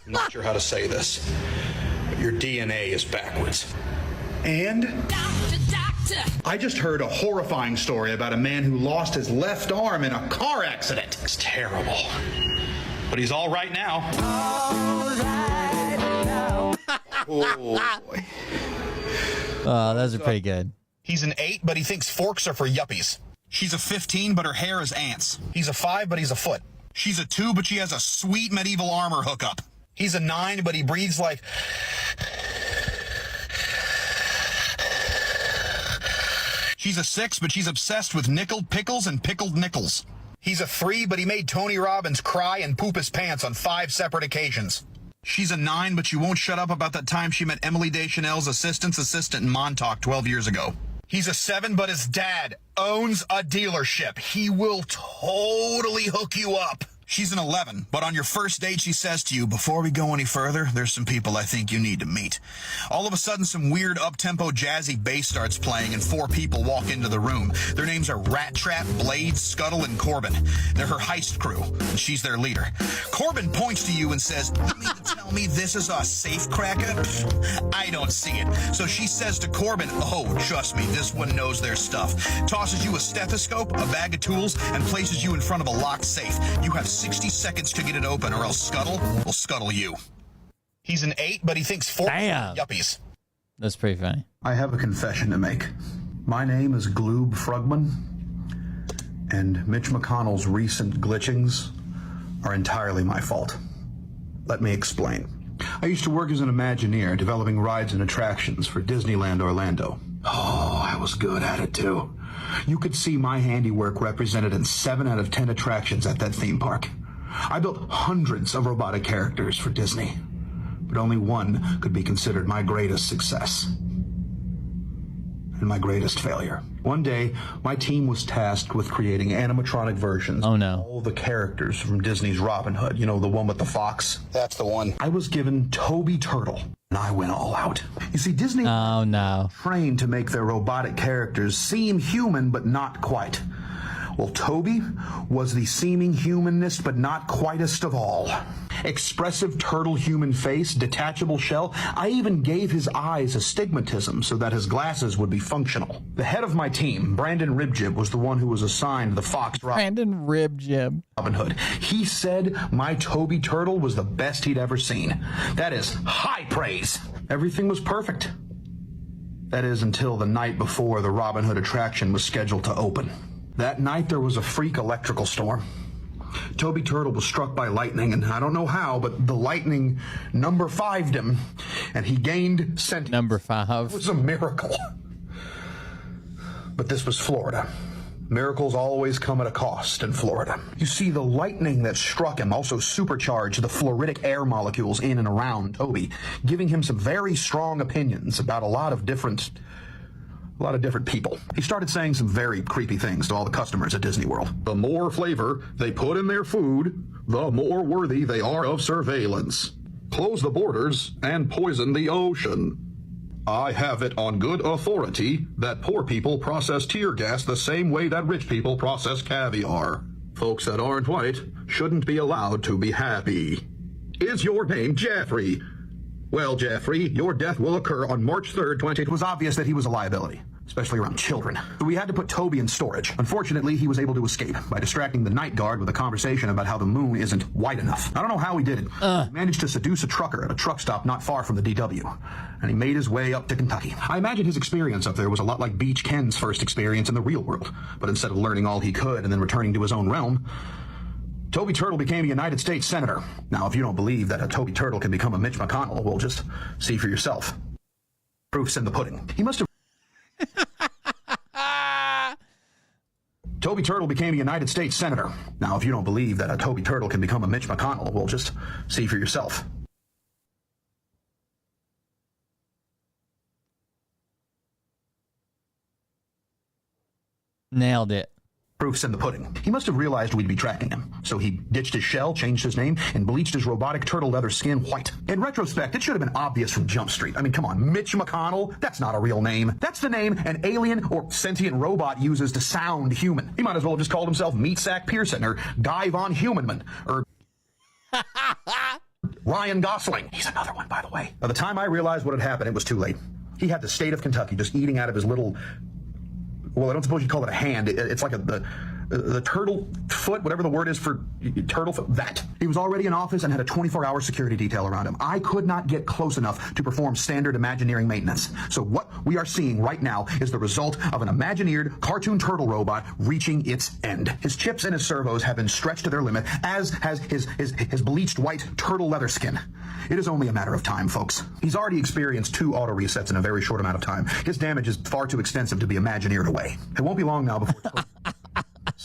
I'm not sure how to say this, but your DNA is backwards. And I just heard a horrifying story about a man who lost his left arm in a car accident. It's terrible. But he's all right now. Oh, boy. Oh, those are pretty good. He's an 8, but he thinks forks are for yuppies. She's a 15, but her hair is ants. He's a 5, but he's a foot. She's a 2, but she has a sweet medieval armor hookup. He's a 9, but he breathes like... She's a 6, but she's obsessed with nickeled pickles and pickled nickels. He's a 3, but he made Tony Robbins cry and poop his pants on 5 separate occasions. She's a 9, but she won't shut up about that time she met Emily Deschanel's assistant in Montauk 12 years ago. He's a 7, but his dad owns a dealership. He will totally hook you up. She's an 11, but on your first date, she says to you, before we go any further, there's some people I think you need to meet. All of a sudden, some weird up-tempo jazzy bass starts playing and 4 people walk into the room. Their names are Rat Trap, Blade, Scuttle, and Corbin. They're her heist crew, and she's their leader. Corbin points to you and says, you mean to tell me this is a safe cracker? I don't see it. So she says to Corbin, oh, trust me, this one knows their stuff. Tosses you a stethoscope, a bag of tools, and places you in front of a locked safe. You have 60 seconds to get it open, or else Scuttle will scuttle you. He's an 8, but he thinks 4 yuppies. That's pretty funny. I have a confession to make. My name is Gloob Frugman, and Mitch McConnell's recent glitchings are entirely my fault. Let me explain. I used to work as an Imagineer, developing rides and attractions for Disneyland Orlando. Oh, I was good at it, too. You could see my handiwork represented in 7 out of 10 attractions at that theme park. I built hundreds of robotic characters for Disney, but only one could be considered my greatest success and my greatest failure. One day, my team was tasked with creating animatronic versions of all the characters from Disney's Robin Hood. You know, the one with the fox? That's the one. I was given Toby Turtle, and I went all out. You see, Disney trained to make their robotic characters seem human, but not quite. Well, Toby was the seeming humanest, but not quitest of all. Expressive turtle human face, detachable shell. I even gave his eyes astigmatism so that his glasses would be functional. The head of my team, Brandon Ribjib, was the one who was assigned the Fox Robin Hood. He said my Toby Turtle was the best he'd ever seen. That is high praise. Everything was perfect. That is, until the night before the Robin Hood attraction was scheduled to open. That night there was a freak electrical storm. Toby Turtle was struck by lightning, and I don't know how, but the lightning number 5'd him, and he gained sentience. Number 5. It was a miracle. But this was Florida. Miracles always come at a cost in Florida. You see, the lightning that struck him also supercharged the fluoridic air molecules in and around Toby, giving him some very strong opinions about a lot of different people. He started saying some very creepy things to all the customers at Disney World. The more flavor they put in their food, the more worthy they are of surveillance. Close the borders and poison the ocean. I have it on good authority that poor people process tear gas the same way that rich people process caviar. Folks that aren't white shouldn't be allowed to be happy. Is your name Jeffrey? Well, Jeffrey, your death will occur on March 3rd, 20... It was obvious that he was a liability, especially around children. So we had to put Toby in storage. Unfortunately, he was able to escape by distracting the night guard with a conversation about how the moon isn't wide enough. I don't know how he did it. He managed to seduce a trucker at a truck stop not far from the DW, and he made his way up to Kentucky. I imagine his experience up there was a lot like Beach Ken's first experience in the real world, but instead of learning all he could and then returning to his own realm, Toby Turtle became a United States Senator. Now, if you don't believe that a Toby Turtle can become a Mitch McConnell, well, just see for yourself. Proof's in the pudding. He must have... Toby Turtle became a United States Senator. Now, if you don't believe that a Toby Turtle can become a Mitch McConnell, well, just see for yourself. Nailed it. Proof's in the pudding. He must have realized we'd be tracking him. So he ditched his shell, changed his name, and bleached his robotic turtle leather skin white. In retrospect, it should have been obvious from Jump Street. I mean, come on, Mitch McConnell? That's not a real name. That's the name an alien or sentient robot uses to sound human. He might as well have just called himself Meatsack Pearson or Guy Von Humanman or Ryan Gosling. He's another one, by the way. By the time I realized what had happened, it was too late. He had the state of Kentucky just eating out of his little... Well, I don't suppose you'd call it a hand. It's like the turtle foot, whatever the word is for turtle foot, that. He was already in office and had a 24-hour security detail around him. I could not get close enough to perform standard Imagineering maintenance. So what we are seeing right now is the result of an Imagineered cartoon turtle robot reaching its end. His chips and his servos have been stretched to their limit, as has his bleached white turtle leather skin. It is only a matter of time, folks. He's already experienced 2 auto resets in a very short amount of time. His damage is far too extensive to be Imagineered away. It won't be long now before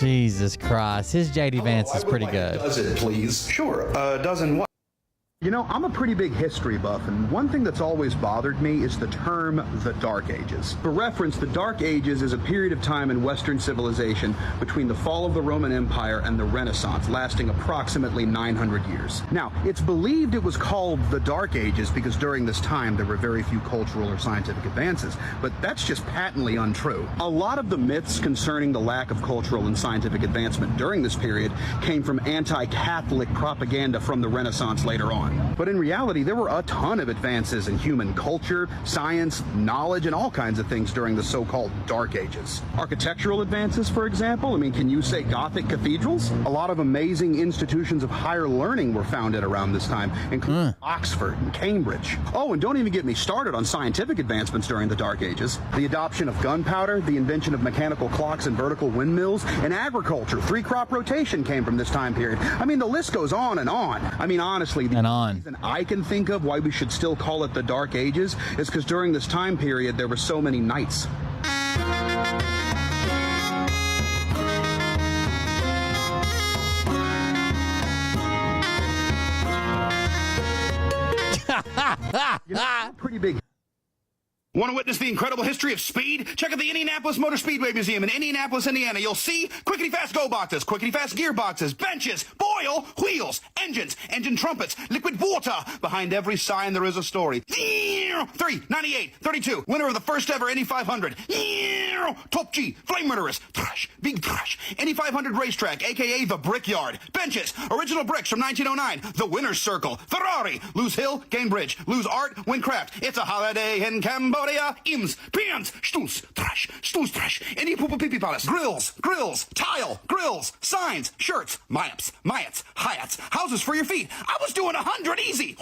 Jesus Christ. His JD Vance is pretty good. Does it, please? Sure. Dozen what? You know, I'm a pretty big history buff, and one thing that's always bothered me is the term the Dark Ages. For reference, the Dark Ages is a period of time in Western civilization between the fall of the Roman Empire and the Renaissance, lasting approximately 900 years. Now, it's believed it was called the Dark Ages because during this time there were very few cultural or scientific advances, but that's just patently untrue. A lot of the myths concerning the lack of cultural and scientific advancement during this period came from anti-Catholic propaganda from the Renaissance later on. But in reality, there were a ton of advances in human culture, science, knowledge, and all kinds of things during the so-called Dark Ages. Architectural advances, for example, I mean, can you say Gothic cathedrals? A lot of amazing institutions of higher learning were founded around this time, including Oxford and Cambridge. Oh, and don't even get me started on scientific advancements during the Dark Ages. The adoption of gunpowder, the invention of mechanical clocks and vertical windmills, and agriculture, 3-crop rotation came from this time period. I mean, the list goes on and on. I mean, honestly, the reason I can think of why we should still call it the Dark Ages is because during this time period there were so many knights. Pretty big. Want to witness the incredible history of speed? Check out the Indianapolis Motor Speedway Museum in Indianapolis, Indiana. You'll see quickety-fast go boxes, quickety-fast gearboxes, benches, oil, wheels, engines, engine trumpets, liquid water. Behind every sign there is a story. 398, 32, winner of the first ever Indy 500. Top G, flame murderers, thrash, big thrash. Indy 500 racetrack, aka the Brickyard. Benches, original bricks from 1909. The winner's circle. Ferrari, lose hill, gain bridge. Lose art, win craft. It's a holiday in Cambodia. Ims, pans, stools, trash, Indy Poopa Pee Pee Palace, grills, tile, grills, signs, shirts, Mayats, Hyats, houses for your feet. I was doing 100 easy.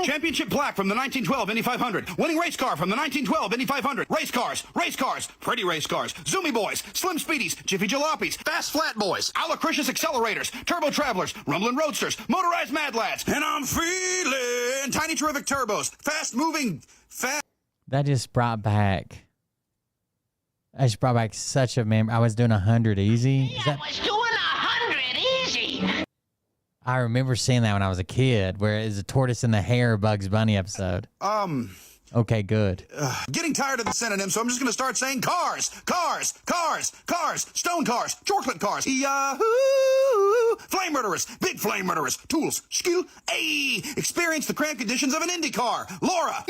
Championship plaque from the 1912 Indy 500. Winning race car from the 1912 Indy 500. Race cars, pretty race cars, Zoomy Boys, Slim Speedies, Jiffy Jalopies, Fast Flat Boys, Alacricious Accelerators, Turbo Travelers, Rumblin' Roadsters, Motorized Mad Lads, and I'm feeling Tiny Terrific Turbos, fast moving. That just brought back such a memory. I was doing 100 easy. I was doing 100 easy. I remember seeing that when I was a kid, where it's a tortoise and the hare Bugs Bunny episode. Okay, good. Getting tired of the synonyms, so I'm just going to start saying cars, stone cars, chocolate cars, yahoo, flame murderers, big flame murderers, tools, skill, experience the cramped conditions of an Indy car, Laura,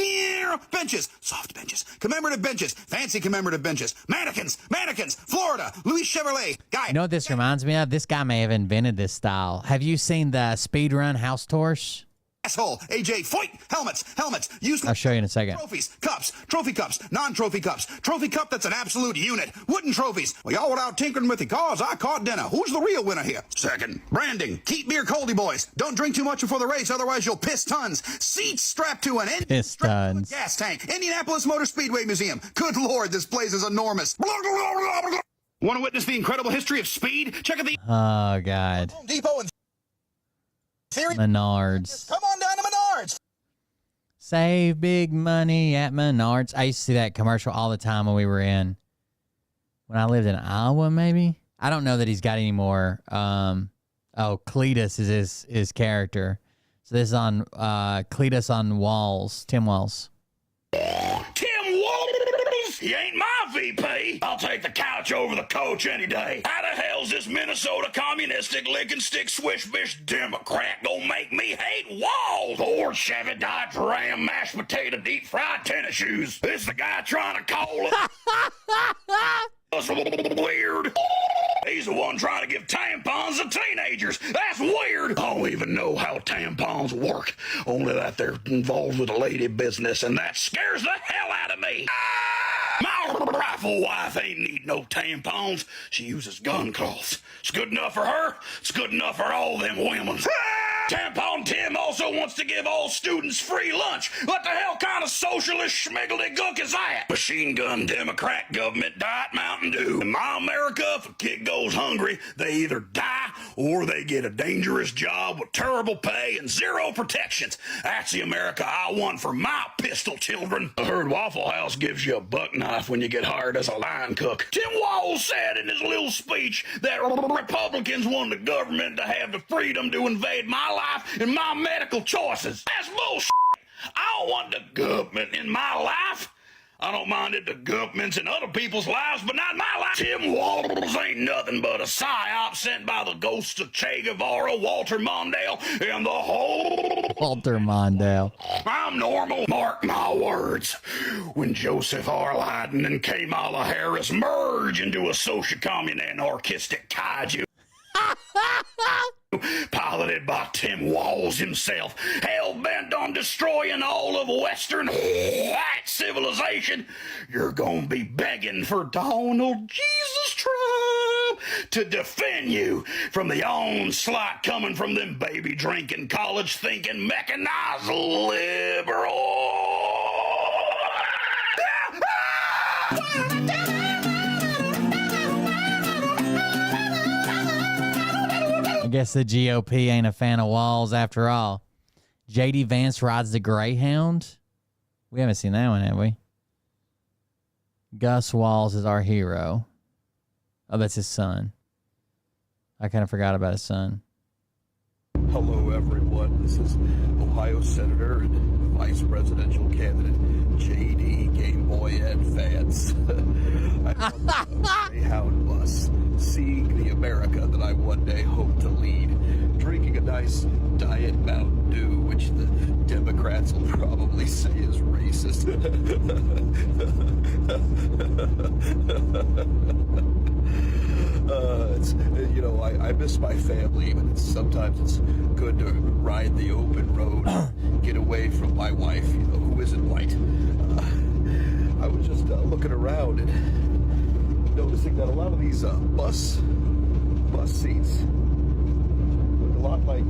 benches, soft benches, commemorative benches, fancy commemorative benches, mannequins, Florida, Louis Chevrolet, guy. You know what this reminds me of? This guy may have invented this style. Have you seen the speed run house tours? Asshole, AJ, fight, helmets, use. I'll show you in a second. Trophies, cups, trophy cups, non-trophy cups, trophy cup that's an absolute unit, wooden trophies. Well, y'all were out tinkering with the cars, I caught dinner. Who's the real winner here? Second, branding, keep beer coldy boys. Don't drink too much before the race, otherwise you'll piss tons. Seats strapped to an engine, strapped to a gas tank. Indianapolis Motor Speedway Museum. Good Lord, this place is enormous. Want to witness the incredible history of speed? Check out the Oh, God. Home Depot and Menards. come on down to Menards. Save big money at Menards. I used to see that commercial all the time when I lived in Iowa, maybe. I don't know that he's got any more. Cletus is his character. So this is on Cletus on Walls, Tim Walls. Tim Walls? He ain't my VP. I'll take the couch over the coach any day. How the hell's this Minnesota communistic licking stick swish-bish Democrat gonna make me hate Walls? Ford, Chevy, Dodge, Ram, mashed potato, deep fried tennis shoes. This the guy trying to call it. That's weird. He's the one trying to give tampons to teenagers. That's weird. I don't even know how tampons work. Only that they're involved with a lady business, and that scares the hell out of me. My rifle wife ain't need no tampons. She uses gun cloths. It's good enough for her. It's good enough for all them women. Tampon Tim also wants to give all students free lunch. What the hell kind of socialist schmiggledy-gook is that? Machine gun Democrat government diet Mountain Dew. In my America, if a kid goes hungry, they either die or they get a dangerous job with terrible pay and zero protections. That's the America I want for my pistol children. I heard Waffle House gives you a buck knife when you get hired as a line cook. Tim Walz said in his little speech that Republicans want the government to have the freedom to invade my life and my medical choices. That's bullshit. I don't want the government in my life. I don't mind it the government's in other people's lives, but not my life. Tim Walz ain't nothing but a psyop sent by the ghosts of Che Guevara, Walter Mondale, and the whole... Walter Mondale. I'm normal. Mark my words. When Joseph R. Biden and Kamala Harris merge into a social-communist anarchistic kaiju... piloted by Tim Walz himself, hell-bent on destroying all of Western white civilization, you're gonna be begging for Donald Jesus Trump to defend you from the onslaught coming from them baby-drinking, college-thinking, mechanized liberals. I guess the GOP ain't a fan of Walz after all. J.D. Vance rides the Greyhound. We haven't seen that one, have we? Gus Walz is our hero. Oh, that's his son. I kind of forgot about his son. Hello, everyone. This is Ohio Senator and Vice Presidential Candidate J.D. Game Boy Advance. I'm on the Greyhound bus, seeing the America that I one day hope to lead, drinking a nice Diet Mountain Dew, which the Democrats will probably say is racist. I miss my family, but sometimes it's good to ride the open road, get away from my wife, who isn't white. I was just looking around and noticing that a lot of these bus seats look a lot like...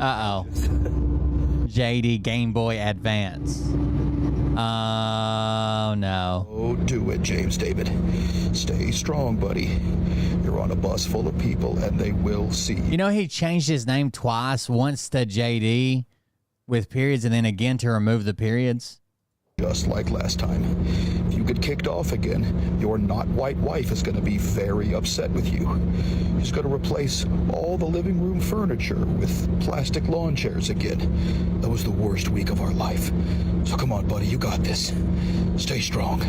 Uh-oh. JD Game Boy Advance. Oh, no. Oh, do it, James David. Stay strong, buddy. You're on a bus full of people, and they will see you. You know, he changed his name twice, once to JD with periods and then again to remove the periods. Just like last time. If you get kicked off again, your not white wife is going to be very upset with you. She's going to replace all the living room furniture with plastic lawn chairs again. That was the worst week of our life. So come on, buddy, you got this. Stay strong.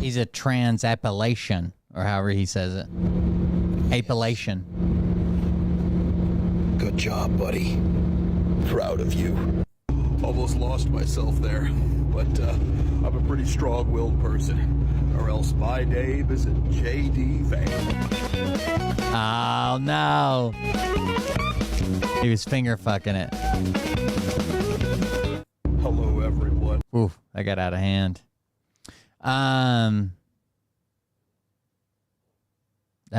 He's a trans Appalachian, or however he says it. Appalachian. Good job, buddy. Proud of you. Almost lost myself there, but I'm a pretty strong-willed person, or else my name isn't J.D. Vance. Oh, no. He was finger fucking it. Hello, everyone. Oof, that got out of hand. That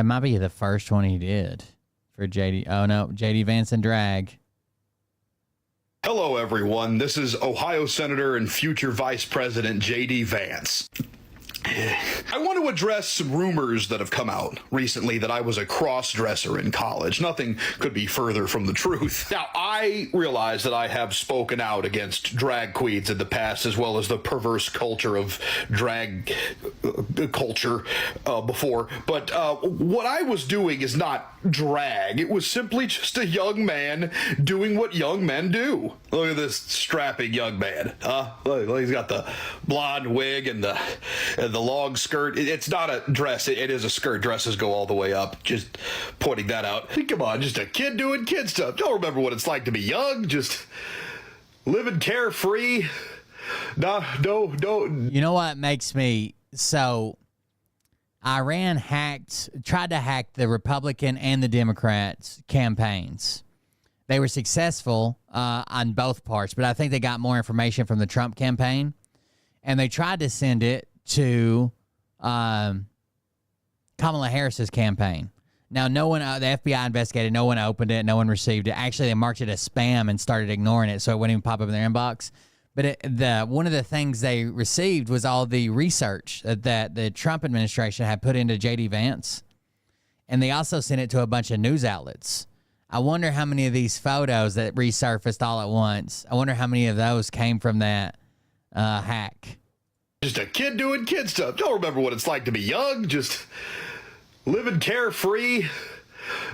might be the first one he did for JD. Oh, no, JD Vance and drag. Hello, everyone. This is Ohio Senator and future Vice President J.D. Vance. I want to address some rumors that have come out recently that I was a cross-dresser in college. Nothing could be further from the truth. Now, I realize that I have spoken out against drag queens in the past, as well as the perverse culture of drag culture before. But what I was doing is not drag. It was simply just a young man doing what young men do. Look at this strapping young man. Look, he's got the blonde wig and the long skirt. It's not a dress. It is a skirt. Dresses go all the way up. Just pointing that out. Come on, just a kid doing kid stuff. Don't remember what it's like to be young. Just living carefree. No. You know what makes me so... Iran tried to hack the Republican and the Democrats' campaigns. They were successful on both parts, but I think they got more information from the Trump campaign, and they tried to send it to Kamala Harris's campaign. Now, no one, the FBI investigated, no one opened it, no one received it. Actually, they marked it as spam and started ignoring it, so it wouldn't even pop up in their inbox. But one of the things they received was all the research that the Trump administration had put into J.D. Vance. And they also sent it to a bunch of news outlets. I wonder how many of these photos that resurfaced all at once, I wonder how many of those came from that hack. Just a kid doing kid stuff. Don't remember what it's like to be young, just living carefree.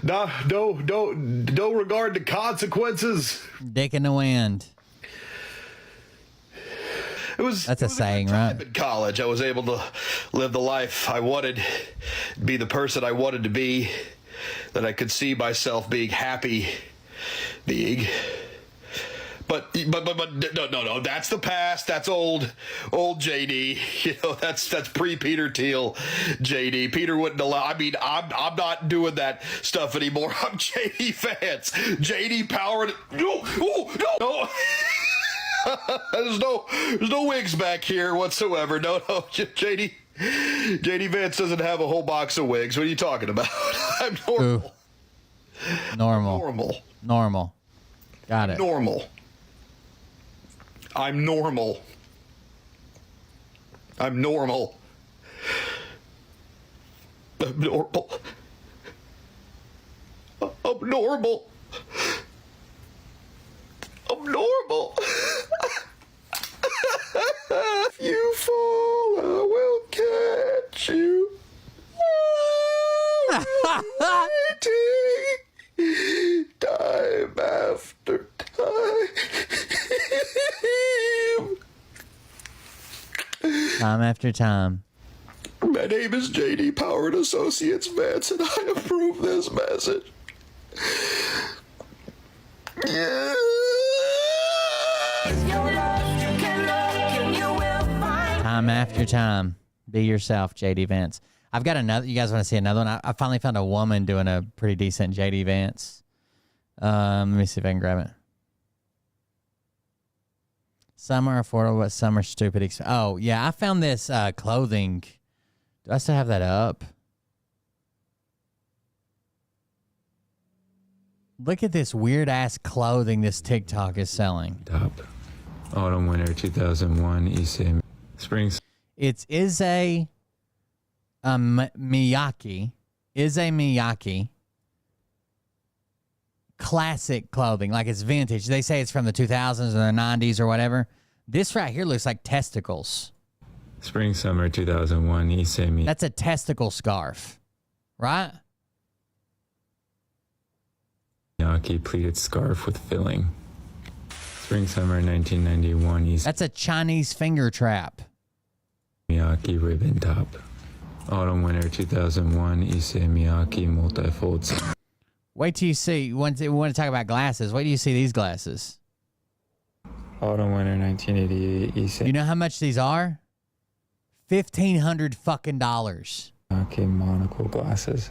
No regard to consequences. Dick in the wind. That's a saying, right? In college, I was able to live the life I wanted, be the person I wanted to be, that I could see myself being happy being. But no, that's the past. That's old JD. You know, that's pre-Peter Thiel JD. Peter wouldn't allow. I mean, I'm not doing that stuff anymore. I'm JD Vance. JD powered. No. There's no wigs back here whatsoever. No, JD Vance doesn't have a whole box of wigs. What are you talking about? I'm normal. Normal. Got it. Normal. I'm normal. Abnormal. If you fall, I will catch you. Waiting, time after time. Time after time. My name is J.D. Power and Associates Vance, and I approve this message. Yeah. Time after time. Be yourself, JD Vance. I've got another. You guys want to see another one? I finally found a woman doing a pretty decent JD Vance. Let me see if I can grab it. Some are affordable, but some are stupid. Oh, yeah. I found this clothing. Do I still have that up? Look at this weird-ass clothing this TikTok is selling. Top. Autumn, winter 2001, Issei. Springs. It's Issei Miyake. Issei Miyake. Classic clothing. Like it's vintage. They say it's from the 2000s or the 90s or whatever. This right here looks like testicles. Spring, summer 2001, Issei Miyake. That's a testicle scarf. Right? Miyake pleated scarf with filling. Spring, summer 1991, Issei. That's a Chinese finger trap. Miyake ribbon top. Autumn, winter 2001, Issei Miyake multifold. Wait till you see. We want to talk about glasses. Wait till you see these glasses. Autumn, winter 1988, Issei. You know how much these are? $1,500 fucking dollars. Miyake monocle glasses.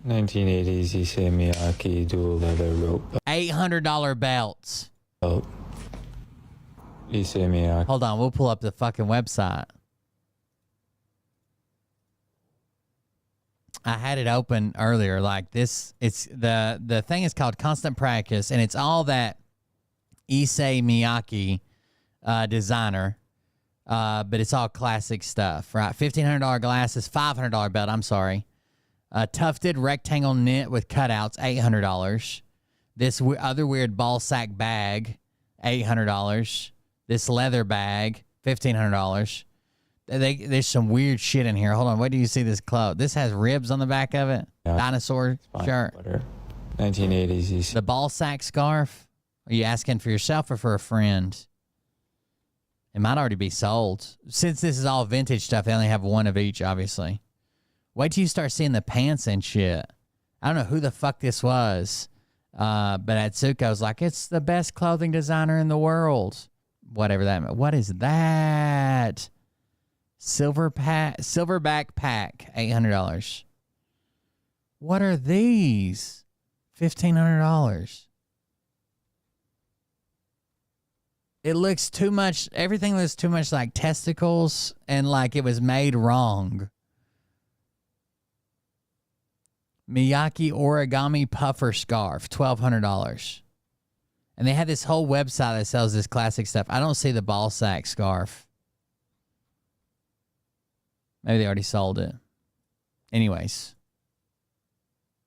1980s Issei Miyake dual leather rope belt. $800 belts. Issei Miyake. Hold on, we'll pull up the fucking website. I had it open earlier. Like this, it's the thing is called Constant Practice, and it's all that Issei Miyake designer, but it's all classic stuff, right? $1,500 glasses, $500 belt. I'm sorry. Tufted rectangle knit with cutouts, $800. This other weird ball sack bag, $800. This leather bag, $1,500. There's some weird shit in here. Hold on. Where do you see this cloth? This has ribs on the back of it. Yeah. Dinosaur shirt. 1980s. The ball sack scarf. Are you asking for yourself or for a friend? It might already be sold. Since this is all vintage stuff, they only have one of each, obviously. Wait till you start seeing the pants and shit. I don't know who the fuck this was. But Atsuko's like, it's the best clothing designer in the world. Whatever that meant. What is that? Silverback pack, $800. What are these? $1,500. It looks too much. Everything looks too much like testicles and like it was made wrong. Miyake origami puffer scarf, $1,200. And they had this whole website that sells this classic stuff. I don't see the ball sack scarf. Maybe they already sold it. Anyways.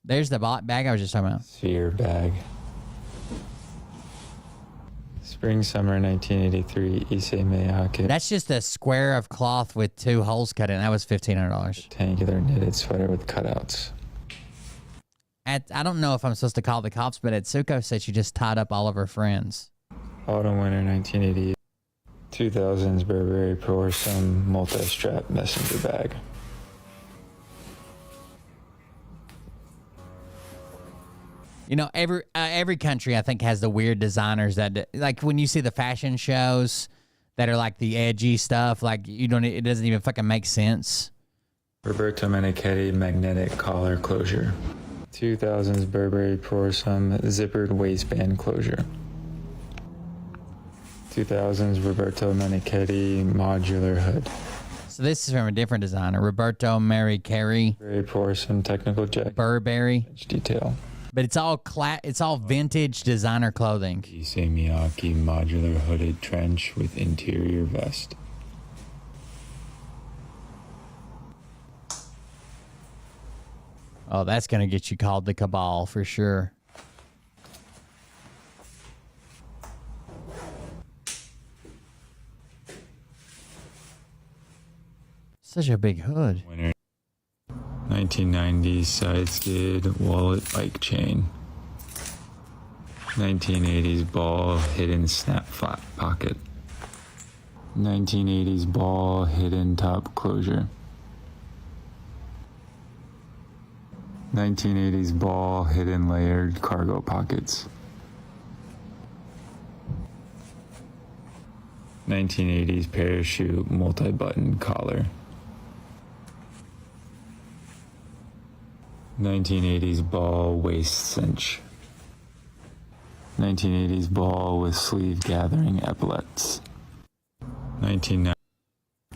There's the bag I was just talking about. Sphere bag. Spring, summer 1983, Issei Miyake. That's just a square of cloth with 2 holes cut in. That was $1,500. Rectangular knitted sweater with cutouts. I don't know if I'm supposed to call the cops, but Atsuko said she just tied up all of her friends. Autumn, winter 1988. 2000s Burberry Prorsum multi-strap messenger bag. You know, every country I think has the weird designers that, like, when you see the fashion shows that are like the edgy stuff, like it doesn't even fucking make sense. Roberto Menichetti magnetic collar closure. 2000s Burberry Prorsum zippered waistband closure. 2000s Roberto Menichetti modular hood. So this is from a different designer, Roberto Menichetti. Burberry Prorsum technical jacket. Burberry. Detail. But it's all vintage designer clothing. Issei Miyake modular hooded trench with interior vest. Oh, that's going to get you called the cabal for sure. Such a big hood. Winter 1990s side skid wallet bike chain. 1980s ball hidden snap flap pocket. 1980s ball hidden top closure. 1980s ball hidden layered cargo pockets. 1980s parachute multi-button collar. 1980s ball waist cinch. 1980s ball with sleeve gathering epaulets. 1990.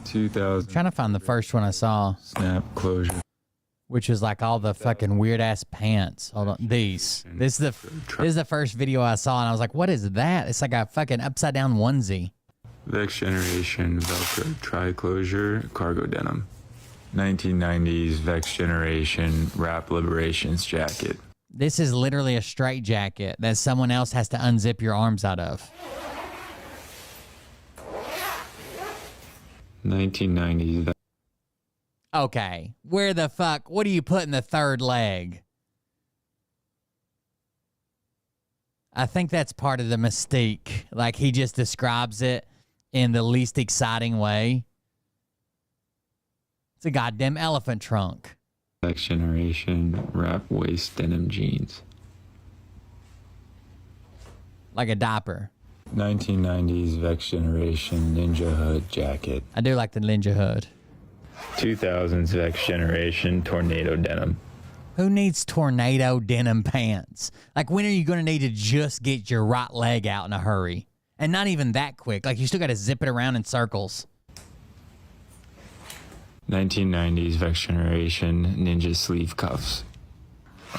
2000. Trying to find the first one I saw. Snap closure. Which was like all the fucking weird ass pants. Hold on, these. This is the first video I saw, and I was like, "What is that?" It's like a fucking upside down onesie. Vex Generation Velcro tri closure cargo denim. 1990s Vex Generation Wrap Liberations jacket. This is literally a straight jacket that someone else has to unzip your arms out of. 1990s. Okay, where the fuck? What do you put in the third leg? I think that's part of the mystique. Like, he just describes it in the least exciting way. It's a goddamn elephant trunk. Vex Generation Wrap Waist Denim Jeans. Like a diaper. 1990s Vex Generation Ninja Hood jacket. I do like the ninja hood. 2000s Vex Generation Tornado Denim. Who needs tornado denim pants? Like, when are you going to need to just get your right leg out in a hurry? And not even that quick. Like, you still got to zip it around in circles. 1990s Vex Generation Ninja Sleeve Cuffs.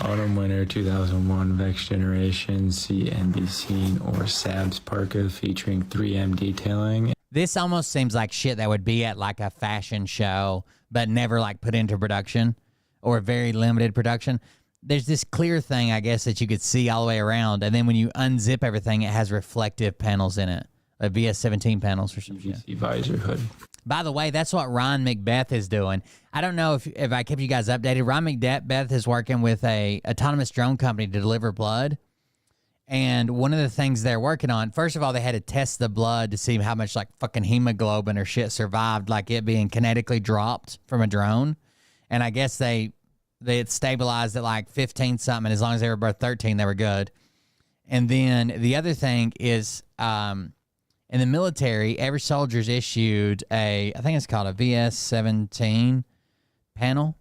Autumn Winter 2001 Vex Generation CNBC or Sabs Parka featuring 3M detailing. This almost seems like shit that would be at like a fashion show, but never like put into production or very limited production. There's this clear thing, I guess, that you could see all the way around. And then when you unzip everything, it has reflective panels in it. VS17 panels or something. Visor hood. By the way, that's what Ryan McBeth is doing. I don't know if I kept you guys updated. Ryan McBeth is working with a autonomous drone company to deliver blood. And one of the things they're working on, first of all, they had to test the blood to see how much like fucking hemoglobin or shit survived, like it being kinetically dropped from a drone. And I guess they had stabilized at like 15 something. As long as they were above 13, they were good. And then the other thing is, in the military, every soldier's issued I think it's called a VS17 panel.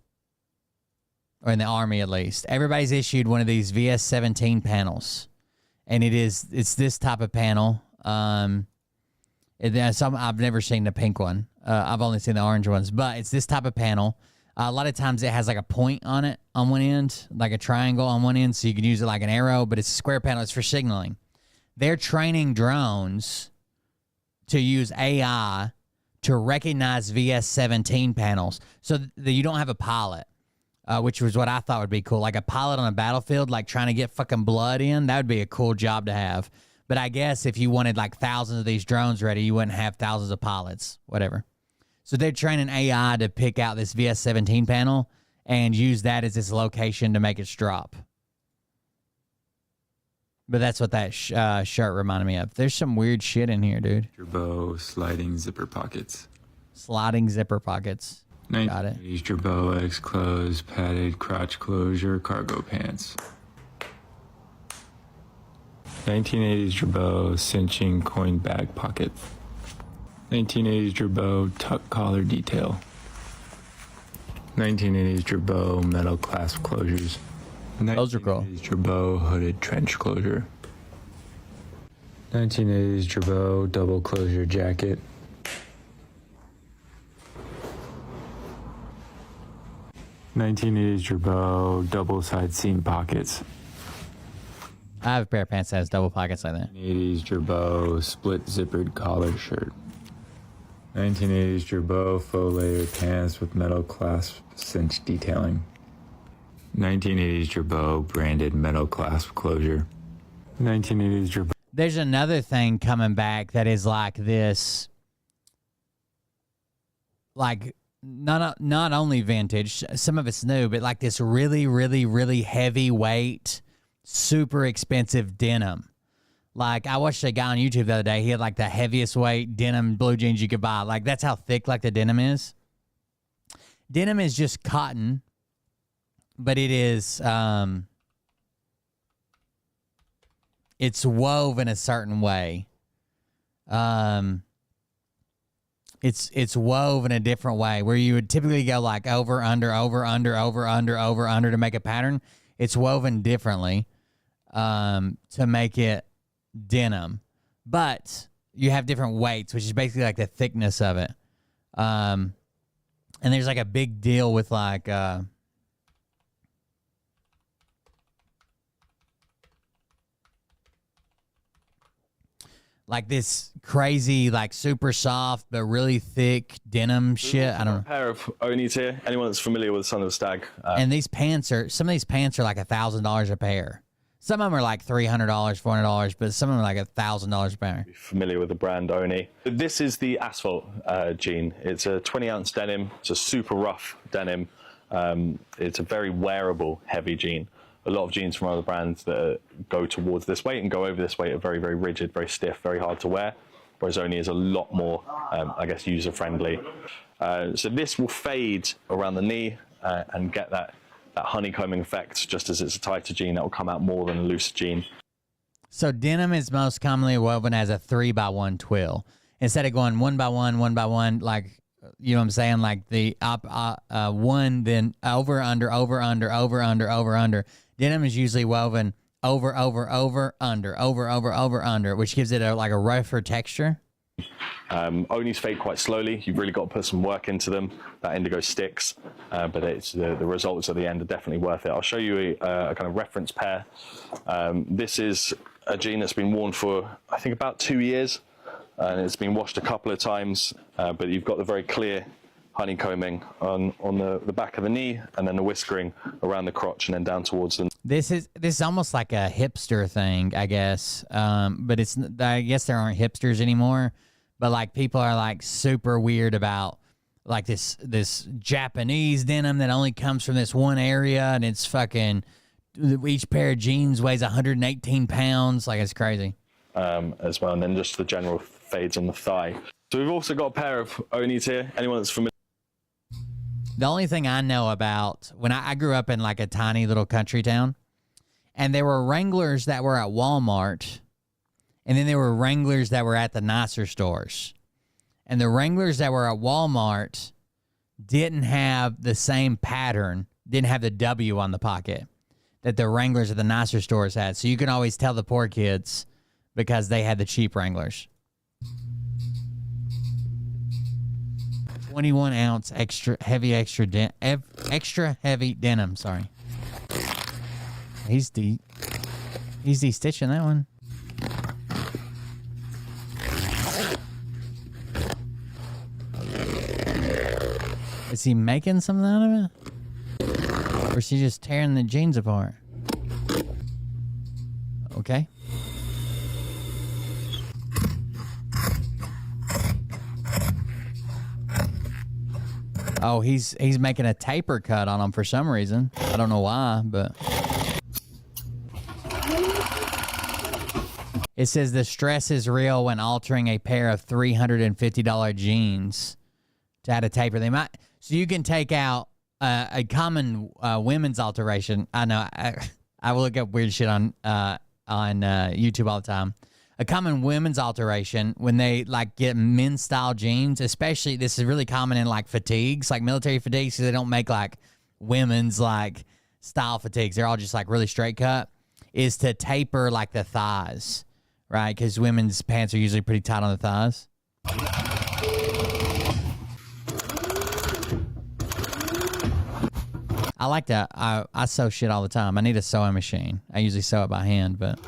Or in the Army, at least. Everybody's issued one of these VS17 panels. And it's this type of panel. I've never seen the pink one. I've only seen the orange ones. But it's this type of panel. A lot of times it has like a point on it on one end, like a triangle on one end, so you can use it like an arrow, but it's a square panel. It's for signaling. they're training drones to use AI to recognize VS-17 panels, so that you don't have a pilot, which was what I thought would be cool. Like a pilot on a battlefield, like trying to get fucking blood in. That would be a cool job to have. But I guess if you wanted like thousands of these drones ready, you wouldn't have thousands of pilots, whatever. So they're training AI to pick out this VS-17 panel and use that as its location to make its drop. But that's what that shirt reminded me of. There's some weird shit in here, dude. Gerbeau sliding zipper pockets. Sliding zipper pockets. Got it. 1980s Gerbeau X closed padded crotch closure cargo pants. 1980s Gerbeau cinching coin bag pocket. 1980s Gerbeau tuck collar detail. 1980s Gerbeau metal clasp closures. Those are cool. 1980s Gerbeau hooded trench closure. 1980s Gerbeau double closure jacket. 1980s Gerbeau double side seam pockets. I have a pair of pants that has double pockets like that. 1980s Gerbeau split zippered collar shirt. 1980s Gerbeau faux layer pants with metal clasp cinch detailing. 1980s Gerbeau branded metal clasp closure. 1980s Gerbeau. There's another thing coming back that is like this, like not only vintage, some of it's new, but like this really, really, really heavyweight, super expensive denim. Like I watched a guy on YouTube the other day. He had like the heaviest weight denim blue jeans you could buy. Like that's how thick like the denim is. Denim is just cotton, but it is it's woven a certain way. It's woven a different way where you would typically go like over, under, over, under, over, under, over, under to make a pattern. It's woven differently to make it denim, but you have different weights, which is basically like the thickness of it. And there's like a big deal with like this crazy, like super soft but really thick denim shit. I don't know. A pair of Onis here. Anyone that's familiar with Son of the Stag. And these pants are, some of these pants are like $1,000 a pair. Some of them are like $300, $400, but some of them are like $1,000 a pair. Familiar with the brand Oni. This is the Asphalt jean. It's a 20-ounce denim. It's a super rough denim. It's a very wearable, heavy jean. A lot of jeans from other brands that go towards this weight and go over this weight are very, very rigid, very stiff, very hard to wear, whereas Oni is a lot more, I guess, user-friendly. So this will fade around the knee and get that honeycombing effect, just as it's a tighter jean that will come out more than a loose jean. So denim is most commonly woven as a 3x1 twill. Instead of going 1x1, like, you know what I'm saying? Like the one, then over, under, over, under, over, under, over, under. Denim is usually woven over, under, over, under, which gives it like a rougher texture. Onis fade quite slowly. You've really got to put some work into them. That indigo sticks, but it's the results at the end are definitely worth it. I'll show you a kind of reference pair. This is a jean that's been worn for, I think, about 2 years, and it's been washed a couple of times, but you've got the very clear honeycombing on the back of the knee, and then the whiskering around the crotch and then down towards the. This is almost like a hipster thing, I guess. But I guess there aren't hipsters anymore. But like people are like super weird about like this Japanese denim that only comes from this one area, and it's fucking, each pair of jeans weighs 118 pounds. Like it's crazy. As well, and then just the general fades on the thigh. So we've also got a pair of Onis here. Anyone that's familiar. The only thing I know about, when I grew up in like a tiny little country town, and there were Wranglers that were at Walmart, and then there were Wranglers that were at the nicer stores. And the Wranglers that were at Walmart didn't have the same pattern, didn't have the W on the pocket that the Wranglers at the nicer stores had. So you can always tell the poor kids because they had the cheap Wranglers. 21 ounce extra heavy denim. Sorry, he's de-stitching that one. Is he making something out of it? Or is he just tearing the jeans apart? Okay. Oh, he's making a taper cut on them for some reason. I don't know why, but it says the stress is real when altering a pair of $350 jeans to add a taper. They might, so you can take out a common women's alteration. I know I will look up weird shit on YouTube all the time. A common women's alteration when they like get men's style jeans, especially this is really common in like fatigues, like military fatigues, because they don't make like women's like style fatigues. They're all just like really straight cut. Is to taper like the thighs, right? Because women's pants are usually pretty tight on the thighs. I like to, I sew shit all the time. I need a sewing machine. I usually sew it by hand, but.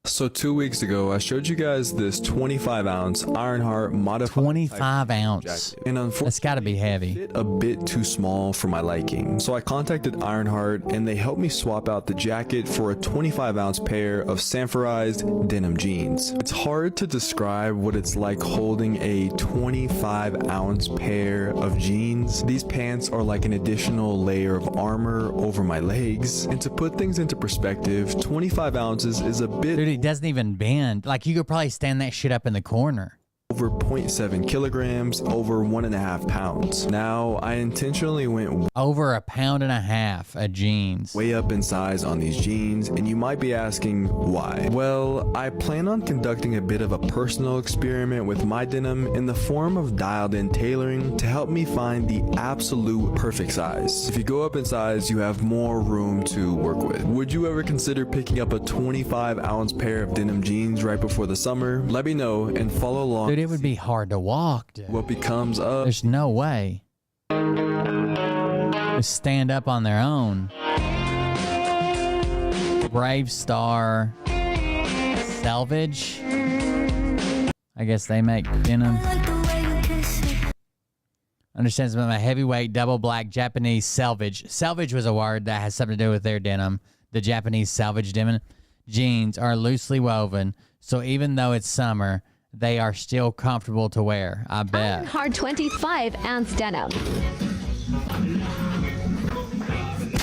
So 2 weeks ago, I showed you guys this 25-ounce Ironheart modified 25-ounce. jacket, and unfortunately, that's got to be heavy. It a bit too small for my liking. So I contacted Ironheart, and they helped me swap out the jacket for a 25-ounce pair of sanforized denim jeans. It's hard to describe what it's like holding a 25-ounce pair of jeans. These pants are like an additional layer of armor over my legs. And to put things into perspective, 25 ounces is a bit... Dude, it doesn't even bend. Like, you could probably stand that shit up in the corner. Over 0.7 kilograms, over 1.5 pounds. Now, I intentionally went over 1.5 pounds of jeans. Way up in size on these jeans, and you might be asking why. Well, I plan on conducting a bit of a personal experiment with my denim in the form of dialed-in tailoring to help me find the absolute perfect size. If you go up in size, you have more room to work with. Would you ever consider picking up a 25-ounce pair of denim jeans right before the summer? Let me know and follow along. Dude, it would be hard to walk, dude. What becomes of... There's no way. Just stand up on their own. Brave Star Selvage. I guess they make denim. Understands about my heavyweight double black Japanese selvage. Selvage was a word that has something to do with their denim. The Japanese selvage denim jeans are loosely woven, so even though it's summer, they are still comfortable to wear, I bet. Hard 25-ounce denim.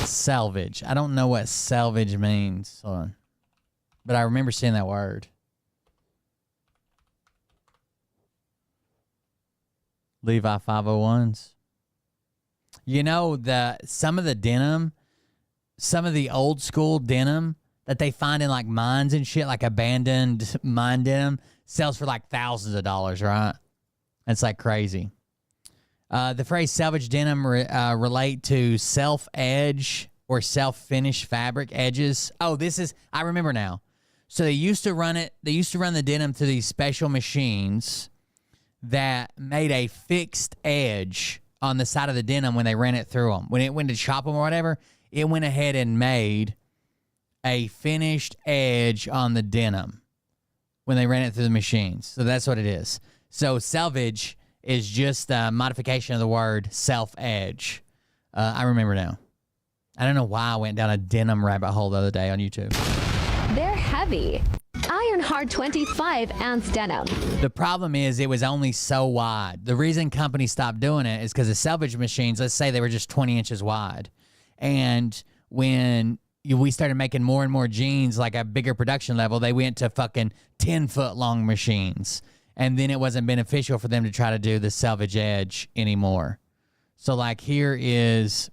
Selvage. I don't know what selvage means, but I remember seeing that word. Levi 501s. You know, some of the denim, some of the old school denim that they find in like mines and shit, like abandoned mine denim, sells for like thousands of dollars, right? That's like crazy. The phrase salvage denim relate to self-edge or self-finish fabric edges. Oh, I remember now. So they used to run the denim through these special machines that made a fixed edge on the side of the denim when they ran it through them. When it went to chop them or whatever, it went ahead and made a finished edge on the denim when they ran it through the machines. So that's what it is. So salvage is just a modification of the word self-edge. I remember now. I don't know why I went down a denim rabbit hole the other day on YouTube. They're heavy. Ironheart 25-ounce denim. The problem is it was only so wide. The reason companies stopped doing it is because the salvage machines, let's say they were just 20 inches wide. And when we started making more and more jeans, like a bigger production level, they went to fucking 10-foot long machines. And then it wasn't beneficial for them to try to do the salvage edge anymore. So like here is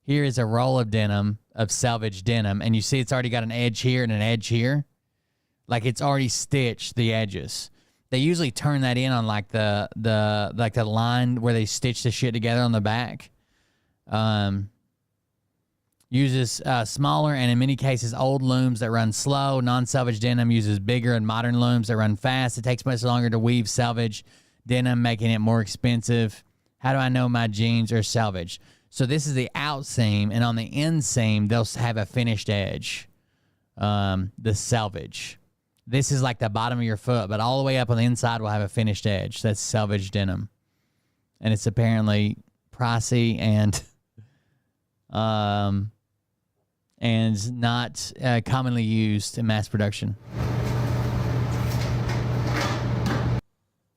a roll of denim, of salvage denim, and you see it's already got an edge here and an edge here. Like it's already stitched the edges. They usually turn that in on like the line where they stitch the shit together on the back. Uses smaller and in many cases old looms that run slow. Non-salvage denim uses bigger and modern looms that run fast. It takes much longer to weave salvage denim, making it more expensive. How do I know my jeans are salvage? So this is the out seam, and on the inseam, they'll have a finished edge. The salvage. This is like the bottom of your foot, but all the way up on the inside will have a finished edge. That's salvage denim. And it's apparently pricey and not commonly used in mass production.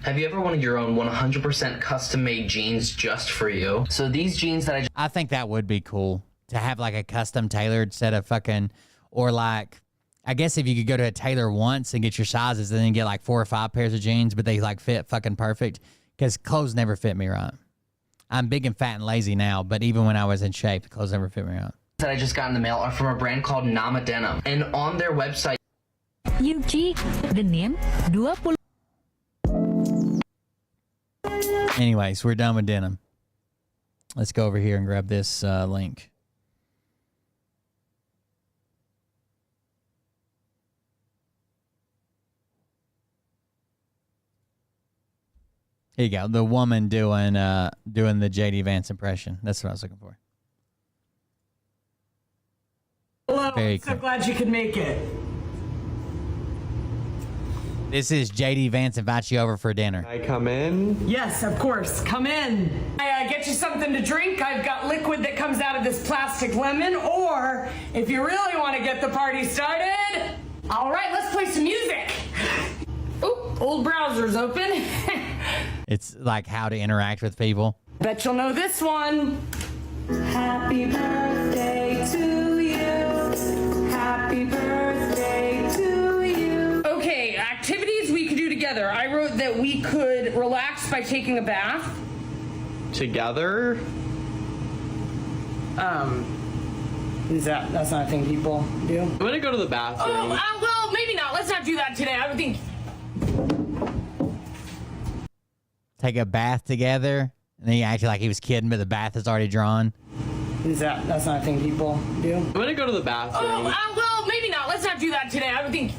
Have you ever wanted your own 100% custom-made jeans just for you? So these jeans that I think that would be cool to have like a custom tailored set of fucking, or like, I guess if you could go to a tailor once and get your sizes and then get like 4 or 5 pairs of jeans, but they like fit fucking perfect, because clothes never fit me right. I'm big and fat and lazy now, but even when I was in shape, the clothes never fit me right. that I just got in the mail are from a brand called Nama Denim. And on their website... Yuji, denim, 20... Anyways, we're done with denim. Let's go over here and grab this link. Here you go. The woman doing the JD Vance impression. That's what I was looking for. Hello. Very So glad you could make it. This is JD Vance invites you over for dinner. Can I come in? Yes, of course. Come in. I get you something to drink. I've got liquid that comes out of this plastic lemon. Or if you really want to get the party started, all right, let's play some music. Oop, old browser's open. It's like how to interact with people. Bet you'll know this one. Happy birthday to you. Happy birthday to you. Okay, activities we could do together. I wrote that we could relax by taking a bath. Together? That's not a thing people do. I'm gonna go to the bathroom. Well, maybe not. Let's not do that today. I would think. Take a bath together, and then he acted like he was kidding, but the bath is already drawn. That's not a thing people do. I'm gonna go to the bathroom. Well, maybe not. Let's not do that today. I would think.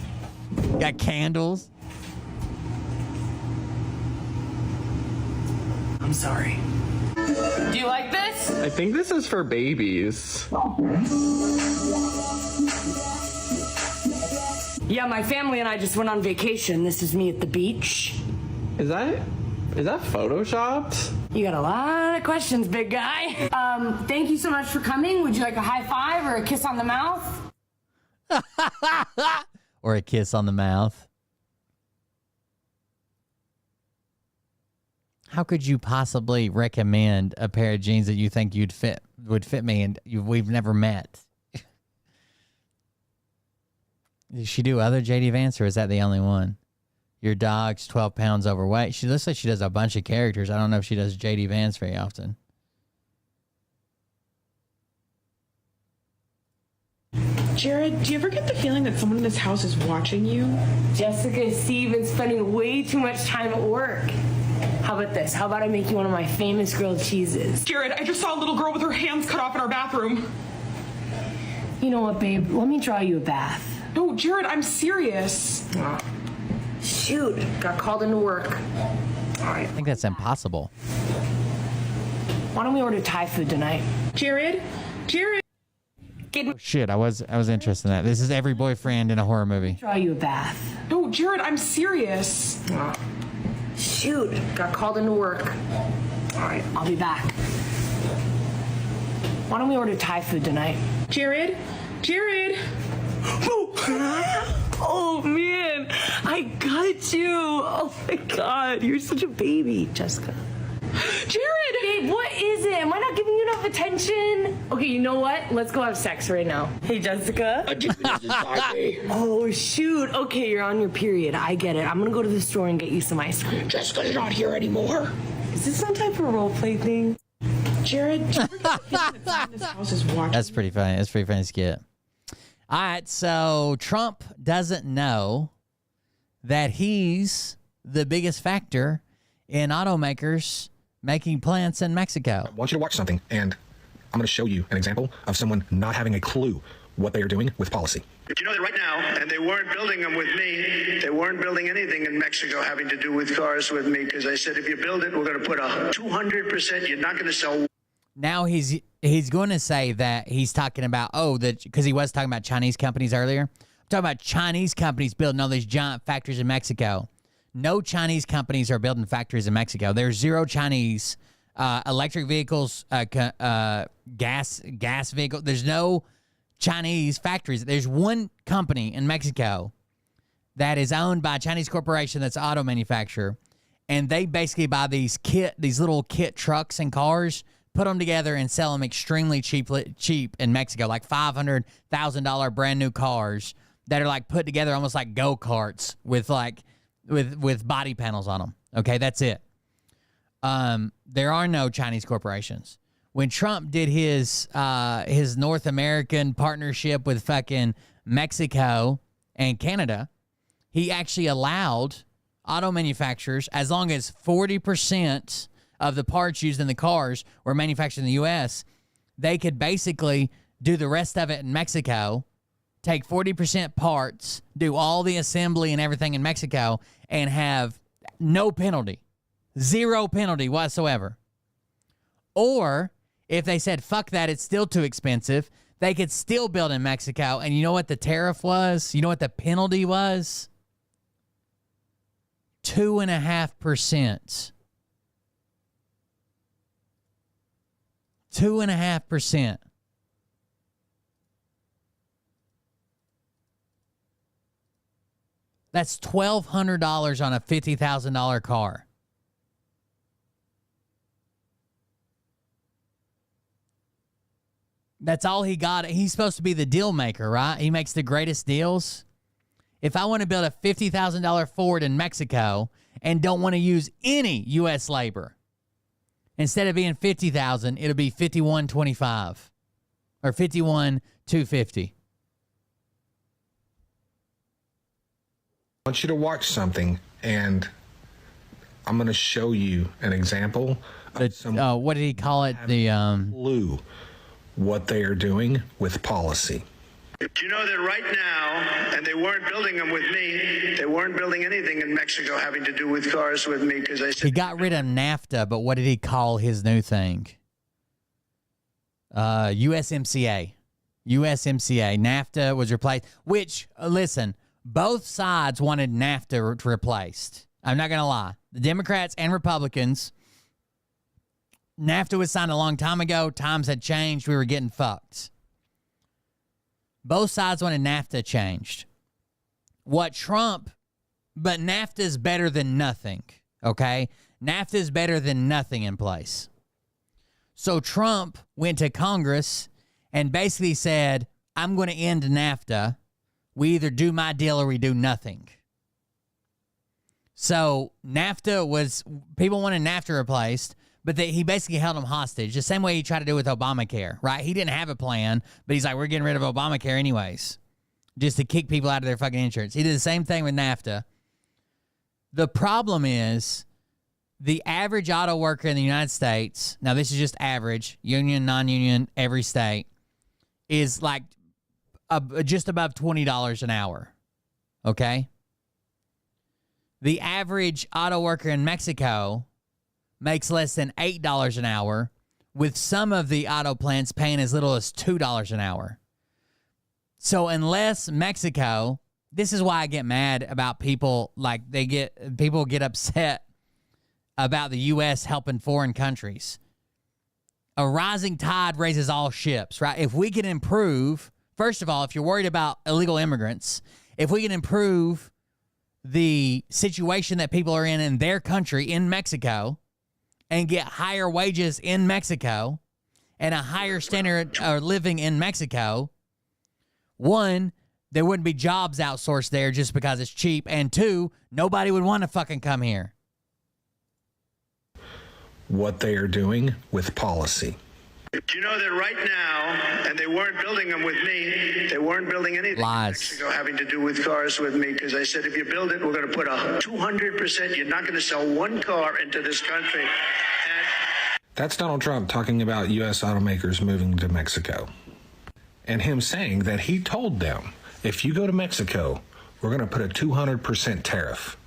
Got candles. I'm sorry. Do you like this? I think this is for babies. Yeah, my family and I just went on vacation. This is me at the beach. Is that photoshopped? You got a lot of questions, big guy. Thank you so much for coming. Would you like a high five or a kiss on the mouth? Or a kiss on the mouth. How could you possibly recommend a pair of jeans that you think would fit me, and we've never met? Does she do other JD Vance, or is that the only one? Your dog's 12 pounds overweight. She looks like she does a bunch of characters. I don't know if she does JD Vance very often. Jared, do you ever get the feeling that someone in this house is watching you? Jessica is Steve and spending way too much time at work. How about this? How about I make you one of my famous grilled cheeses? Jared, I just saw a little girl with her hands cut off in our bathroom. You know what, babe? Let me draw you a bath. No, Jared, I'm serious. Shoot, got called into work. All right. I think that's impossible. Why don't we order Thai food tonight? Jared? Oh, shit, I was interested in that. This is every boyfriend in a horror movie. Draw you a bath. No, Jared, I'm serious. Shoot, got called into work. All right, I'll be back. Why don't we order Thai food tonight? Jared? Oh, man, I got you. Oh, my God, you're such a baby, Jessica. Jared! Babe, what is it? Am I not giving you enough attention? Okay, you know what? Let's go have sex right now. Hey, Jessica. Oh, shoot. Okay, you're on your period. I get it. I'm gonna go to the store and get you some ice cream. Jessica's not here anymore. Is this some type of role play thing? Jared, do you ever get the feeling that someone in this house is watching? That's pretty funny. That's pretty funny skit. All right, so Trump doesn't know that he's the biggest factor in automakers making plants in Mexico. I want you to watch something, and I'm going to show you an example of someone not having a clue what they are doing with policy. But you know that right now, and they weren't building them with me, they weren't building anything in Mexico having to do with cars with me, because I said, if you build it, we're going to put 200%, you're not going to sell. Now he's going to say that he's talking about, because he was talking about Chinese companies earlier. I'm talking about Chinese companies building all these giant factories in Mexico. No Chinese companies are building factories in Mexico. There's zero Chinese electric vehicles, gas vehicles. There's no Chinese factories. There's one company in Mexico that is owned by a Chinese corporation that's an auto manufacturer, and they basically buy these little kit trucks and cars, put them together, and sell them extremely cheap in Mexico, like $500,000 brand new cars that are like put together almost like go-karts with body panels on them. Okay, that's it. There are no Chinese corporations. When Trump did his North American partnership with fucking Mexico and Canada, he actually allowed auto manufacturers, as long as 40% of the parts used in the cars were manufactured in the U.S., they could basically do the rest of it in Mexico, take 40% parts, do all the assembly and everything in Mexico, and have no penalty, zero penalty whatsoever. Or if they said, fuck that, it's still too expensive, they could still build in Mexico. And you know what the tariff was? You know what the penalty was? 2.5%. 2.5%. That's $1,200 on a $50,000 car. That's all he got. He's supposed to be the deal maker, right? He makes the greatest deals. If I want to build a $50,000 Ford in Mexico and don't want to use any U.S. labor, instead of being $50,000, it'll be $51,250 or $51,250. I want you to watch something, and I'm going to show you an example. What did he call it? Clue what they are doing with policy. Do you know that right now, and they weren't building them with me, they weren't building anything in Mexico having to do with cars with me, because I said... He got rid of NAFTA, but what did he call his new thing? USMCA. USMCA. NAFTA was replaced, which, listen, both sides wanted NAFTA replaced. I'm not going to lie. The Democrats and Republicans... NAFTA was signed a long time ago. Times had changed. We were getting fucked. Both sides wanted NAFTA changed. But NAFTA is better than nothing, okay? NAFTA is better than nothing in place. So Trump went to Congress and basically said, I'm going to end NAFTA. We either do my deal or we do nothing. So NAFTA was, people wanted NAFTA replaced, but he basically held them hostage, the same way he tried to do with Obamacare, right? He didn't have a plan, but he's like, we're getting rid of Obamacare anyways, just to kick people out of their fucking insurance. He did the same thing with NAFTA. The problem is the average auto worker in the United States, now this is just average, union, non-union, every state, is like just above $20 an hour, okay? The average auto worker in Mexico makes less than $8 an hour, with some of the auto plants paying as little as $2 an hour. So unless Mexico, this is why I get mad about people, people get upset about the U.S. helping foreign countries. A rising tide raises all ships, right? If we can improve, first of all, if you're worried about illegal immigrants, if we can improve the situation that people are in their country, in Mexico, and get higher wages in Mexico and a higher standard of living in Mexico, one, there wouldn't be jobs outsourced there just because it's cheap, and two, nobody would want to fucking come here. What they are doing with policy. Do you know that right now, and they weren't building them with me, they weren't building anything in Mexico having to do with cars with me, because I said, if you build it, we're going to put 200%, you're not going to sell one car into this country. That's Donald Trump talking about U.S. automakers moving to Mexico. and him saying that he told them, if you go to Mexico, we're going to put a 200% tariff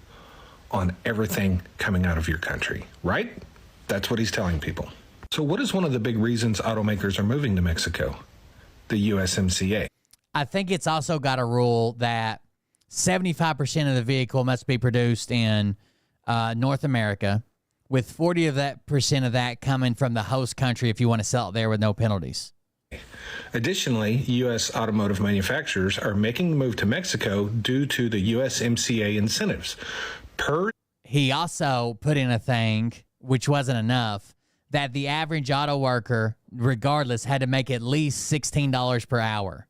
on everything coming out of your country, right? That's what he's telling people. So what is one of the big reasons automakers are moving to Mexico? The USMCA. I think it's also got a rule that 75% of the vehicle must be produced in North America, with 40% of that coming from the host country if you want to sell it there with no penalties. Additionally, U.S. automotive manufacturers are making the move to Mexico due to the USMCA incentives. He also put in a thing, which wasn't enough, that the average auto worker, regardless, had to make at least $16 per hour.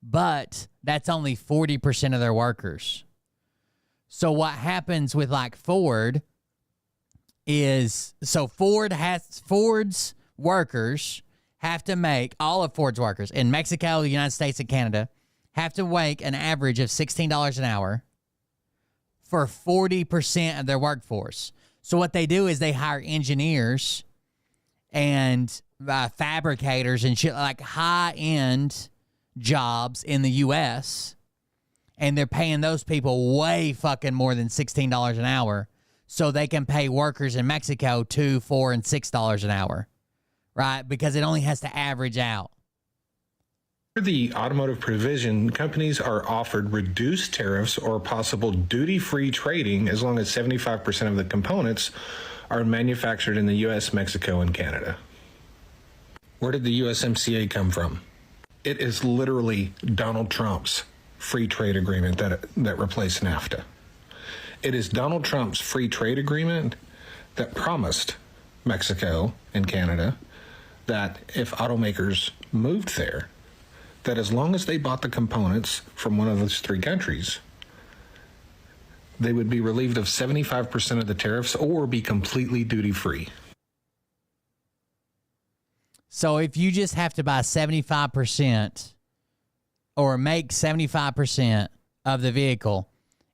But that's only 40% of their workers. So what happens with like Ford is, so Ford's workers have to make, all of Ford's workers in Mexico, the United States, and Canada have to make an average of $16 an hour for 40% of their workforce. So what they do is they hire engineers and fabricators and shit, like high-end jobs in the U.S., and they're paying those people way fucking more than $16 an hour so they can pay workers in Mexico $2, $4, and $6 an hour, right? Because it only has to average out. The automotive provision, companies are offered reduced tariffs or possible duty-free trading as long as 75% of the components are manufactured in the U.S., Mexico, and Canada. Where did the USMCA come from? It is literally Donald Trump's free trade agreement that replaced NAFTA. It is Donald Trump's free trade agreement that promised Mexico and Canada that if automakers moved there, that as long as they bought the components from one of those three countries, they would be relieved of 75% of the tariffs or be completely duty-free. So if you just have to buy 75% or make 75% of the vehicle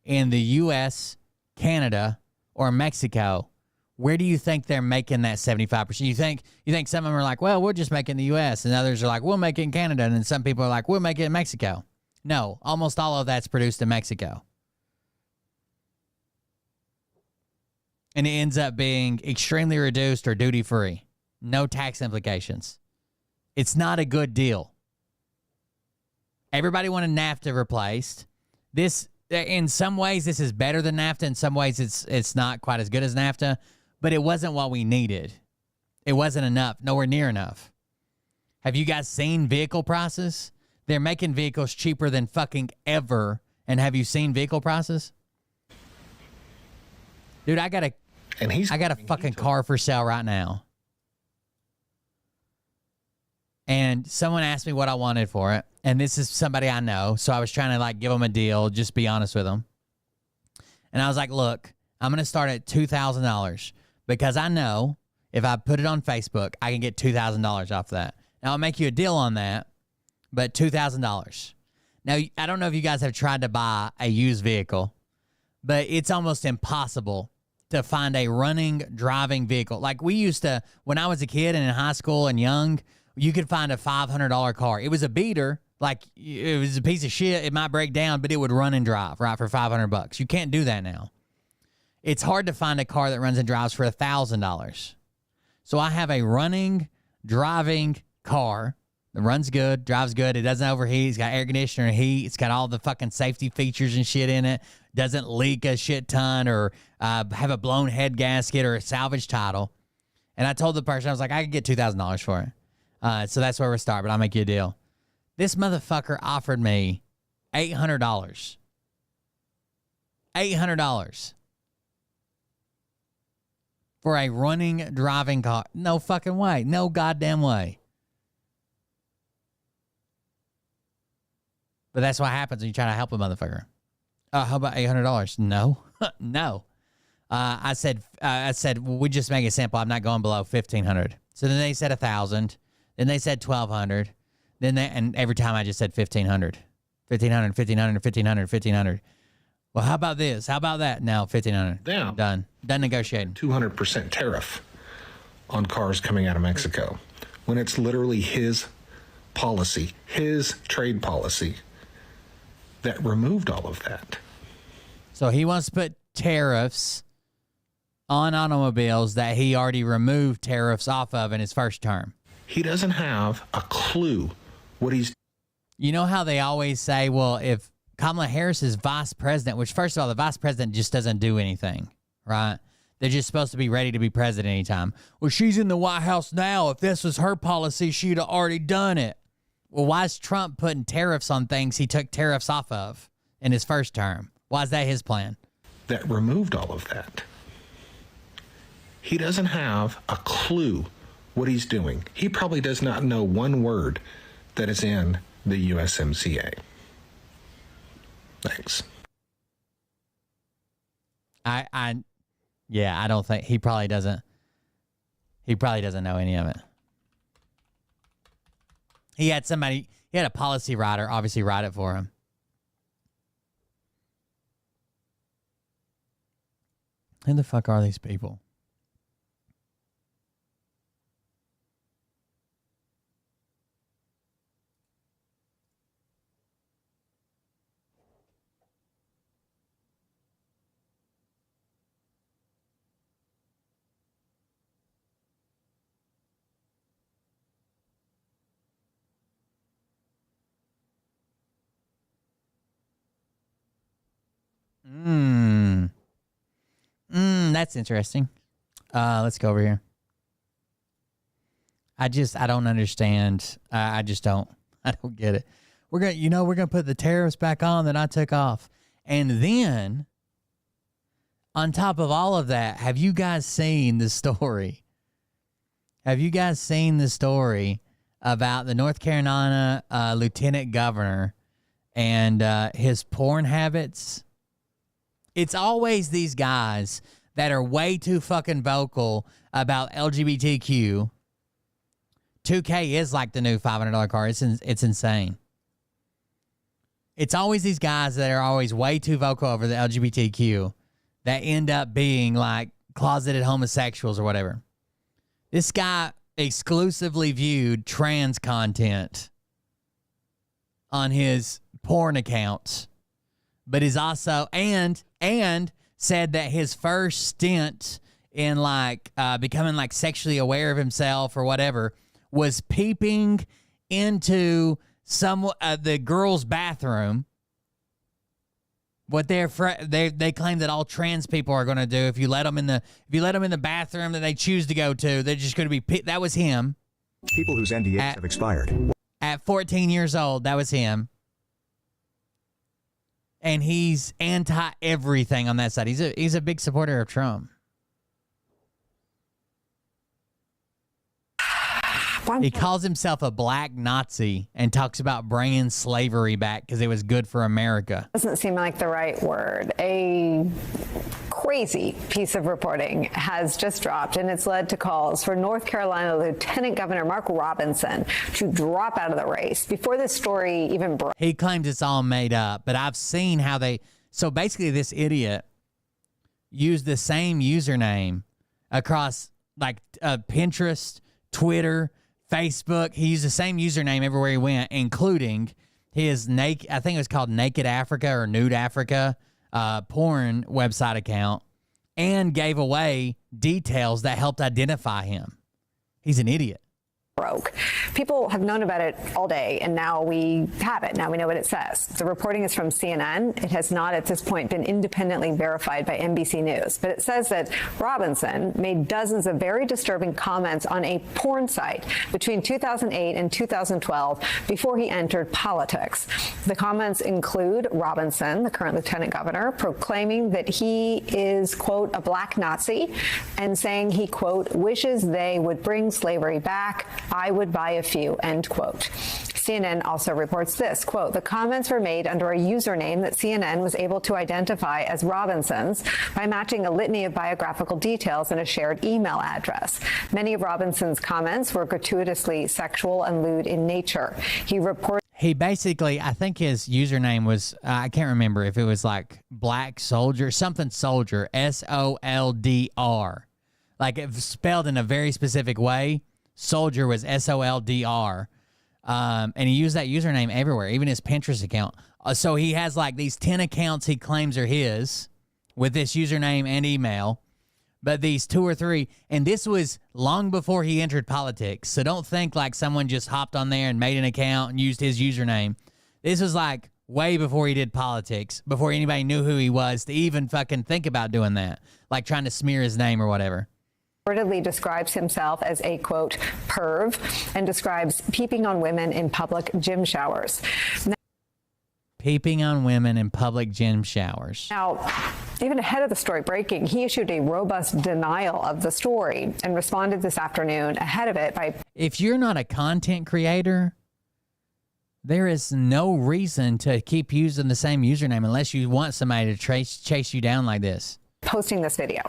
in the U.S., Canada, or Mexico, where do you think they're making that 75%? You think some of them are like, well, we'll just make it in the U.S., and others are like, we'll make it in Canada, and then some people are like, we'll make it in Mexico. No, almost all of that's produced in Mexico. And it ends up being extremely reduced or duty-free. No tax implications. It's not a good deal. Everybody wanted NAFTA replaced. This, in some ways, this is better than NAFTA. In some ways, it's not quite as good as NAFTA. But it wasn't what we needed. It wasn't enough. Nowhere near enough. Have you guys seen vehicle prices? They're making vehicles cheaper than fucking ever. And have you seen vehicle prices? Dude, I got a fucking car for sale right now. And someone asked me what I wanted for it. And this is somebody I know. So I was trying to like give them a deal, just be honest with them. And I was like, look, I'm going to start at $2,000 because I know if I put it on Facebook, I can get $2,000 off that. Now I'll make you a deal on that, but $2,000. Now, I don't know if you guys have tried to buy a used vehicle, but it's almost impossible to find a running, driving vehicle. Like we used to, when I was a kid and in high school and young, you could find a $500 car. It was a beater. Like it was a piece of shit. It might break down, but it would run and drive, right, for $500. You can't do that now. It's hard to find a car that runs and drives for $1,000. So I have a running, driving car that runs good, drives good. It doesn't overheat. It's got air conditioner and heat. It's got all the fucking safety features and shit in it. Doesn't leak a shit ton or have a blown head gasket or a salvage title. And I told the person, I was like, I could get $2,000 for it. So that's where we start, but I'll make you a deal. This motherfucker offered me $800. $800. For a running, driving car. No fucking way. No goddamn way. But that's what happens when you try to help a motherfucker. How about $800? No. No. I said, well, we just make it simple. I'm not going below $1,500. So then they said $1,000. Then they said $1,200. And every time I just said $1,500. $1,500, $1,500, $1,500, $1,500. Well, how about this? How about that? No, $1,500. Down. Done negotiating. 200% tariff on cars coming out of Mexico when it's literally policy, his trade policy, that removed all of that. So he wants to put tariffs on automobiles that he already removed tariffs off of in his first term. He doesn't have a clue what he's... You know how they always say, well, if Kamala Harris is vice president, which first of all, the vice president just doesn't do anything, right? They're just supposed to be ready to be president anytime. Well, she's in the White House now. If this was her policy, she'd have already done it. Well, why is Trump putting tariffs on things he took tariffs off of in his first term? Why is that his plan? That removed all of that. He doesn't have a clue what he's doing. He probably does not know one word that is in the USMCA. Thanks. Yeah, I don't think he probably doesn't know any of it. He had a policy writer obviously write it for him. Who the fuck are these people? That's interesting. Let's go over here. I don't understand. I don't get it. We're gonna put the tariffs back on that I took off. And then on top of all of that, have you guys seen the story? Have you guys seen the story about the North Carolina lieutenant governor and his porn habits? It's always these guys that are way too fucking vocal about LGBTQ. 2K is like the new $500 car. It's insane. It's always these guys that are always way too vocal over the LGBTQ that end up being like closeted homosexuals or whatever. This guy exclusively viewed trans content on his porn accounts, but is also and said that his first stint in like becoming like sexually aware of himself or whatever was peeping into the girl's bathroom. What they claim that all trans people are going to do if you let them in the bathroom that they choose to go to, they're just going to be. That was him. People whose NDAs have expired. At 14 years old, that was him. And he's anti everything on that side. He's a big supporter of Trump. He calls himself a black Nazi and talks about bringing slavery back because it was good for America. Doesn't seem like the right word. A crazy piece of reporting has just dropped, and it's led to calls for North Carolina Lieutenant Governor Mark Robinson to drop out of the race. Before this story even broke, he claims it's all made up, but I've seen how so basically this idiot used the same username across like Pinterest, Twitter, Facebook. He used the same username everywhere he went, including his I think it was called Naked Africa or Nude Africa porn website account, and gave away details that helped identify him. He's an idiot. broke. People have known about it all day, and now we have it. Now we know what it says. The reporting is from CNN. It has not at this point been independently verified by NBC News, but it says that Robinson made dozens of very disturbing comments on a porn site between 2008 and 2012 before he entered politics. The comments include Robinson, the current lieutenant governor, proclaiming that he is, quote, a black Nazi, and saying he, quote, wishes they would bring slavery back. I would buy a few, end quote. CNN also reports this, quote, the comments were made under a username that CNN was able to identify as Robinson's by matching a litany of biographical details and a shared email address. Many of Robinson's comments were gratuitously sexual and lewd in nature. He basically, I think his username was, I can't remember if it was like Black Soldier, something Soldier, SOLDR. Like it was spelled in a very specific way. Soldier was SOLDR. And he used that username everywhere, even his Pinterest account. So he has like these 10 accounts he claims are his with this username and email. But these 2 or 3, and this was long before he entered politics. So don't think like someone just hopped on there and made an account and used his username. This was like way before he did politics, before anybody knew who he was to even fucking think about doing that, like trying to smear his name or whatever. Reportedly describes himself as a, quote, perv, and describes peeping on women in public gym showers. Peeping on women in public gym showers. Now, even ahead of the story breaking, he issued a robust denial of the story and responded this afternoon ahead of it by... If you're not a content creator, there is no reason to keep using the same username unless you want somebody to chase you down like this. Posting this video.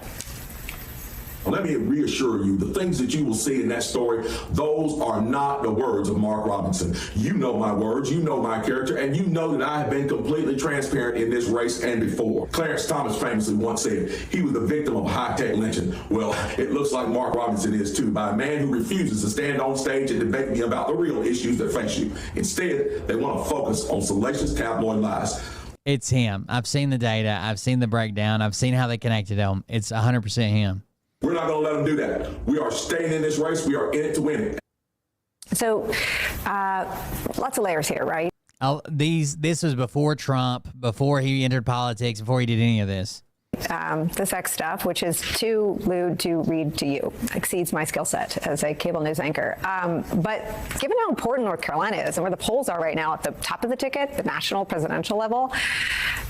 Let me reassure you, the things that you will see in that story, those are not the words of Mark Robinson. You know my words, you know my character, and you know that I have been completely transparent in this race and before. Clarence Thomas famously once said he was the victim of high-tech lynching. Well, it looks like Mark Robinson is too, by a man who refuses to stand on stage and debate me about the real issues that face you. Instead, they want to focus on salacious tabloid lies. It's him. I've seen the data. I've seen the breakdown. I've seen how they connected him. It's 100% him. We're not going to let them do that. We are staying in this race. We are in it to win it. So, lots of layers here, right? Oh, this was before Trump, before he entered politics, before he did any of this. The sex stuff, which is too lewd to read to you, exceeds my skill set as a cable news anchor. But given how important North Carolina is and where the polls are right now at the top of the ticket, the national presidential level,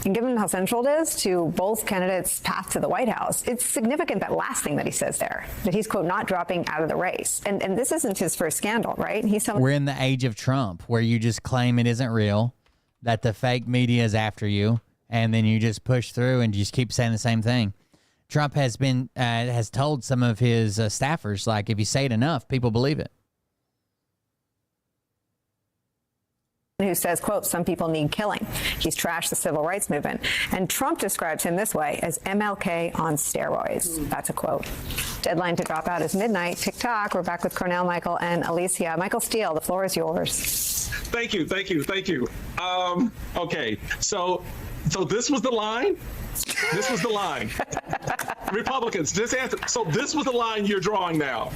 and given how central it is to both candidates' path to the White House, it's significant that last thing that he says there, that he's, quote, not dropping out of the race. And this isn't his first scandal, right? We're in the age of Trump, where you just claim it isn't real, that the fake media is after you, and then you just push through and just keep saying the same thing. Trump has been has told some of his staffers, like, if you say it enough, people believe it. Who says, quote, some people need killing. He's trashed the civil rights movement. And Trump describes him this way, as MLK on steroids. That's a quote. Deadline to drop out is midnight. TikTok. We're back with Cornell, Michael, and Alicia. Michael Steele, the floor is yours. Thank you. Okay, so this was the line? This was the line. Republicans, just answer. So this was the line you're drawing now.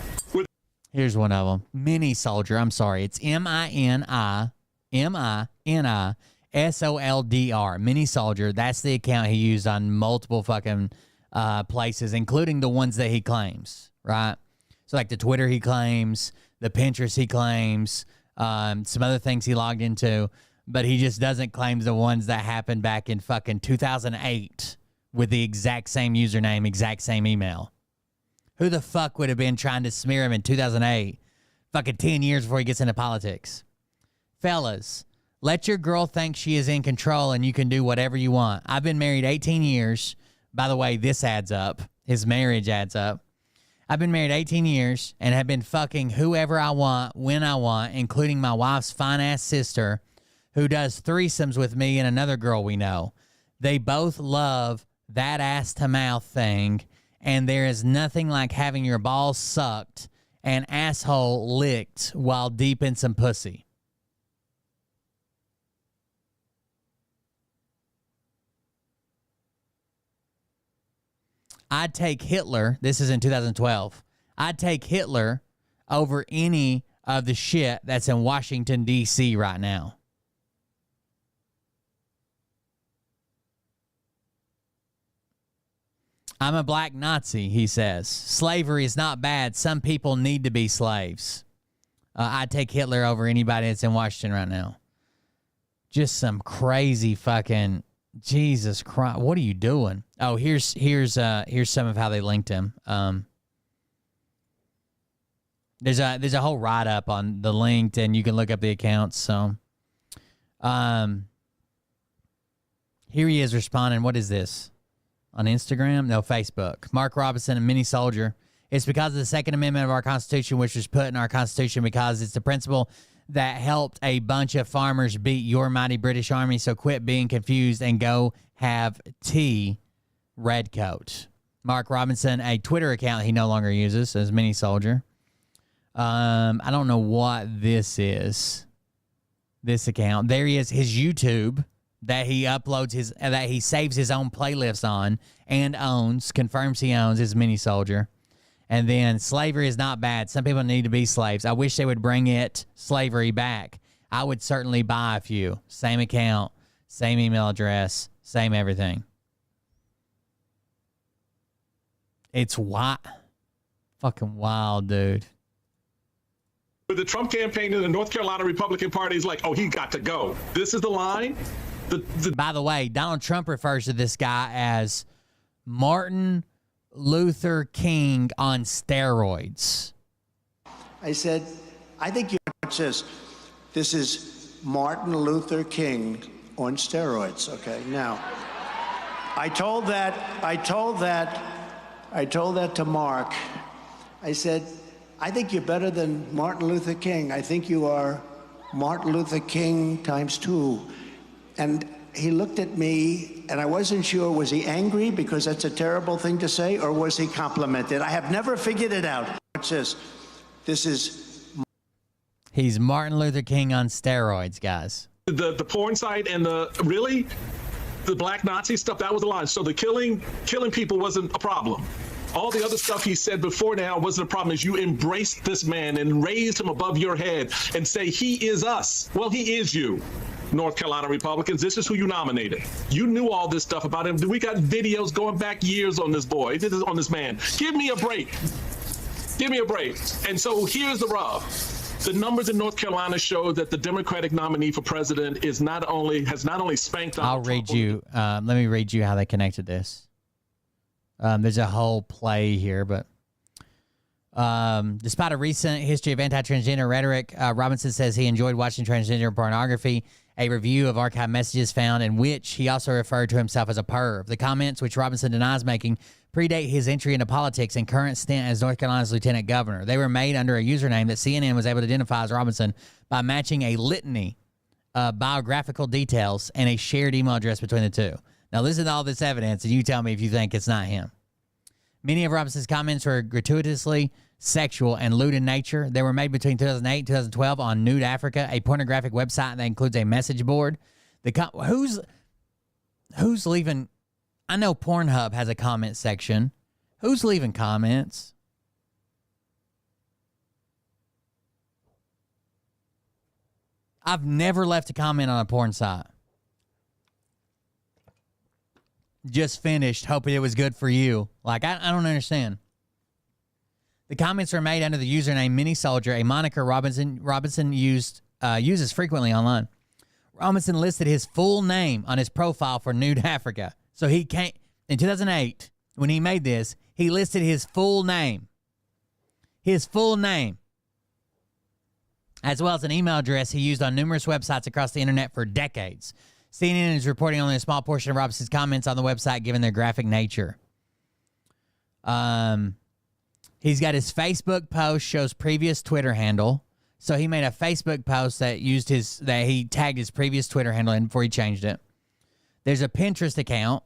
Here's one of them. Mini Soldier. I'm sorry. It's MiniSoldr. Mini Soldier. That's the account he used on multiple fucking places, including the ones that he claims, right? So like the Twitter he claims, the Pinterest he claims, some other things he logged into, but he just doesn't claim the ones that happened back in fucking 2008 with the exact same username, exact same email. Who the fuck would have been trying to smear him in 2008, fucking 10 years before he gets into politics? Fellas, let your girl think she is in control and you can do whatever you want. I've been married 18 years. By the way, this adds up. His marriage adds up. I've been married 18 years and have been fucking whoever I want, when I want, including my wife's fine-ass sister, who does threesomes with me and another girl we know. They both love that ass-to-mouth thing, and there is nothing like having your balls sucked and asshole licked while deep in some pussy. I'd take Hitler, this is in 2012, I'd take Hitler over any of the shit that's in Washington, D.C. right now. I'm a black Nazi, he says. Slavery is not bad. Some people need to be slaves. I'd take Hitler over anybody that's in Washington right now. Just some crazy fucking... Jesus Christ, what are you doing? Oh, here's some of how they linked him. There's a whole write-up on the linked, and you can look up the accounts. So, here he is responding. What is this? On Instagram? No, Facebook. Mark Robinson and Mini Soldier. It's because of the Second Amendment of our Constitution, which was put in our Constitution because it's the principle that helped a bunch of farmers beat your mighty British Army. So quit being confused and go have tea, Redcoat. Mark Robinson, a Twitter account he no longer uses, as Mini Soldier. I don't know what this is. this account. There he is, his YouTube that he uploads that he saves his own playlists on and confirms he owns his mini soldier. And then slavery is not bad. Some people need to be slaves. I wish they would bring slavery back. I would certainly buy a few. Same account, same email address, same everything. It's fucking wild, dude. With the Trump campaign and the North Carolina Republican Party is like, oh, he got to go. This is the line. By the way, Donald Trump refers to this guy as Martin Luther King on steroids. I said, I think you watch this. This is Martin Luther King on steroids. Okay, now, I told that to Mark. I said, I think you're better than Martin Luther King. I think you are Martin Luther King times 2. And he looked at me, and I wasn't sure, was he angry because that's a terrible thing to say, or was he complimented? I have never figured it out. Watch this. He's Martin Luther King on steroids, guys. The porn site and the black Nazi stuff, that was the line. So the killing people wasn't a problem. All the other stuff he said before now wasn't a problem. Is you embraced this man and raised him above your head and say, he is us. Well, he is you, North Carolina Republicans. This is who you nominated. You knew all this stuff about him. We got videos going back years on this boy, on this man. Give me a break. Give me a break. And so here's the rub. The numbers in North Carolina show that the Democratic nominee for president has not only spanked Donald Trump. Let me read you how they connected this. There's a whole play here, but despite a recent history of anti-transgender rhetoric, Robinson says he enjoyed watching transgender pornography. A review of archived messages found in which he also referred to himself as a perv. The comments, which Robinson denies making, predate his entry into politics and current stint as North Carolina's lieutenant governor. They were made under a username that CNN was able to identify as Robinson by matching a litany of biographical details and a shared email address between the two. Now listen to all this evidence, and you tell me if you think it's not him. Many of Robinson's comments were gratuitously sexual and lewd in nature. They were made between 2008 and 2012 on Nude Africa, a pornographic website that includes a message board. Who's leaving? I know Pornhub has a comment section. Who's leaving comments? I've never left a comment on a porn site. Just finished, hoping it was good for you. Like, I don't understand. The comments were made under the username Mini Soldier, a moniker Robinson uses frequently online. Robinson listed his full name on his profile for Nude Africa. So he came in 2008 when he made this. He listed his full name, as well as an email address he used on numerous websites across the internet for decades. CNN is reporting only a small portion of Robinson's comments on the website, given their graphic nature. He's got his Facebook post shows previous Twitter handle. So he made a Facebook post that he tagged his previous Twitter handle in before he changed it. There's a Pinterest account.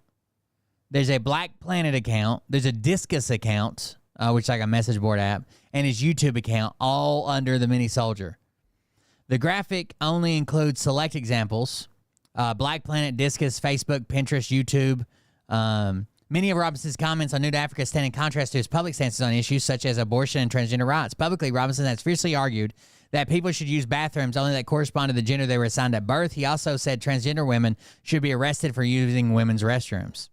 There's a Black Planet account. There's a Discus account, which is like a message board app, and his YouTube account, all under the Mini Soldier. The graphic only includes select examples. Black Planet, Discus, Facebook, Pinterest, YouTube. Many of Robinson's comments on Nude Africa stand in contrast to his public stances on issues such as abortion and transgender rights. Publicly, Robinson has fiercely argued that people should use bathrooms only that correspond to the gender they were assigned at birth. He also said transgender women should be arrested for using women's restrooms.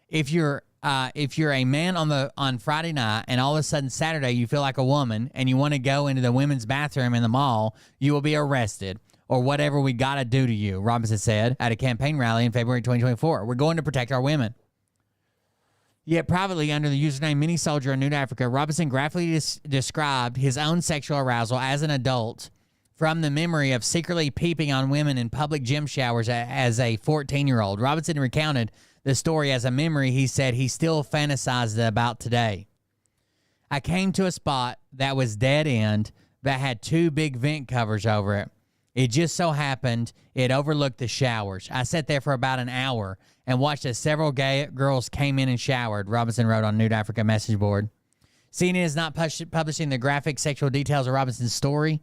If you're a man on Friday night and all of a sudden Saturday you feel like a woman and you want to go into the women's bathroom in the mall, you will be arrested. Or whatever we got to do to you, Robinson said at a campaign rally in February 2024. We're going to protect our women. Yet privately, under the username Mini Soldier in Nude Africa, Robinson graphically described his own sexual arousal as an adult from the memory of secretly peeping on women in public gym showers as a 14-year-old. Robinson recounted the story as a memory he said he still fantasized about today. I came to a spot that was dead end that had 2 big vent covers over it. It just so happened it overlooked the showers. I sat there for about an hour and watched as several gay girls came in and showered, Robinson wrote on Nude Africa message board. CNN is not publishing the graphic sexual details of Robinson's story.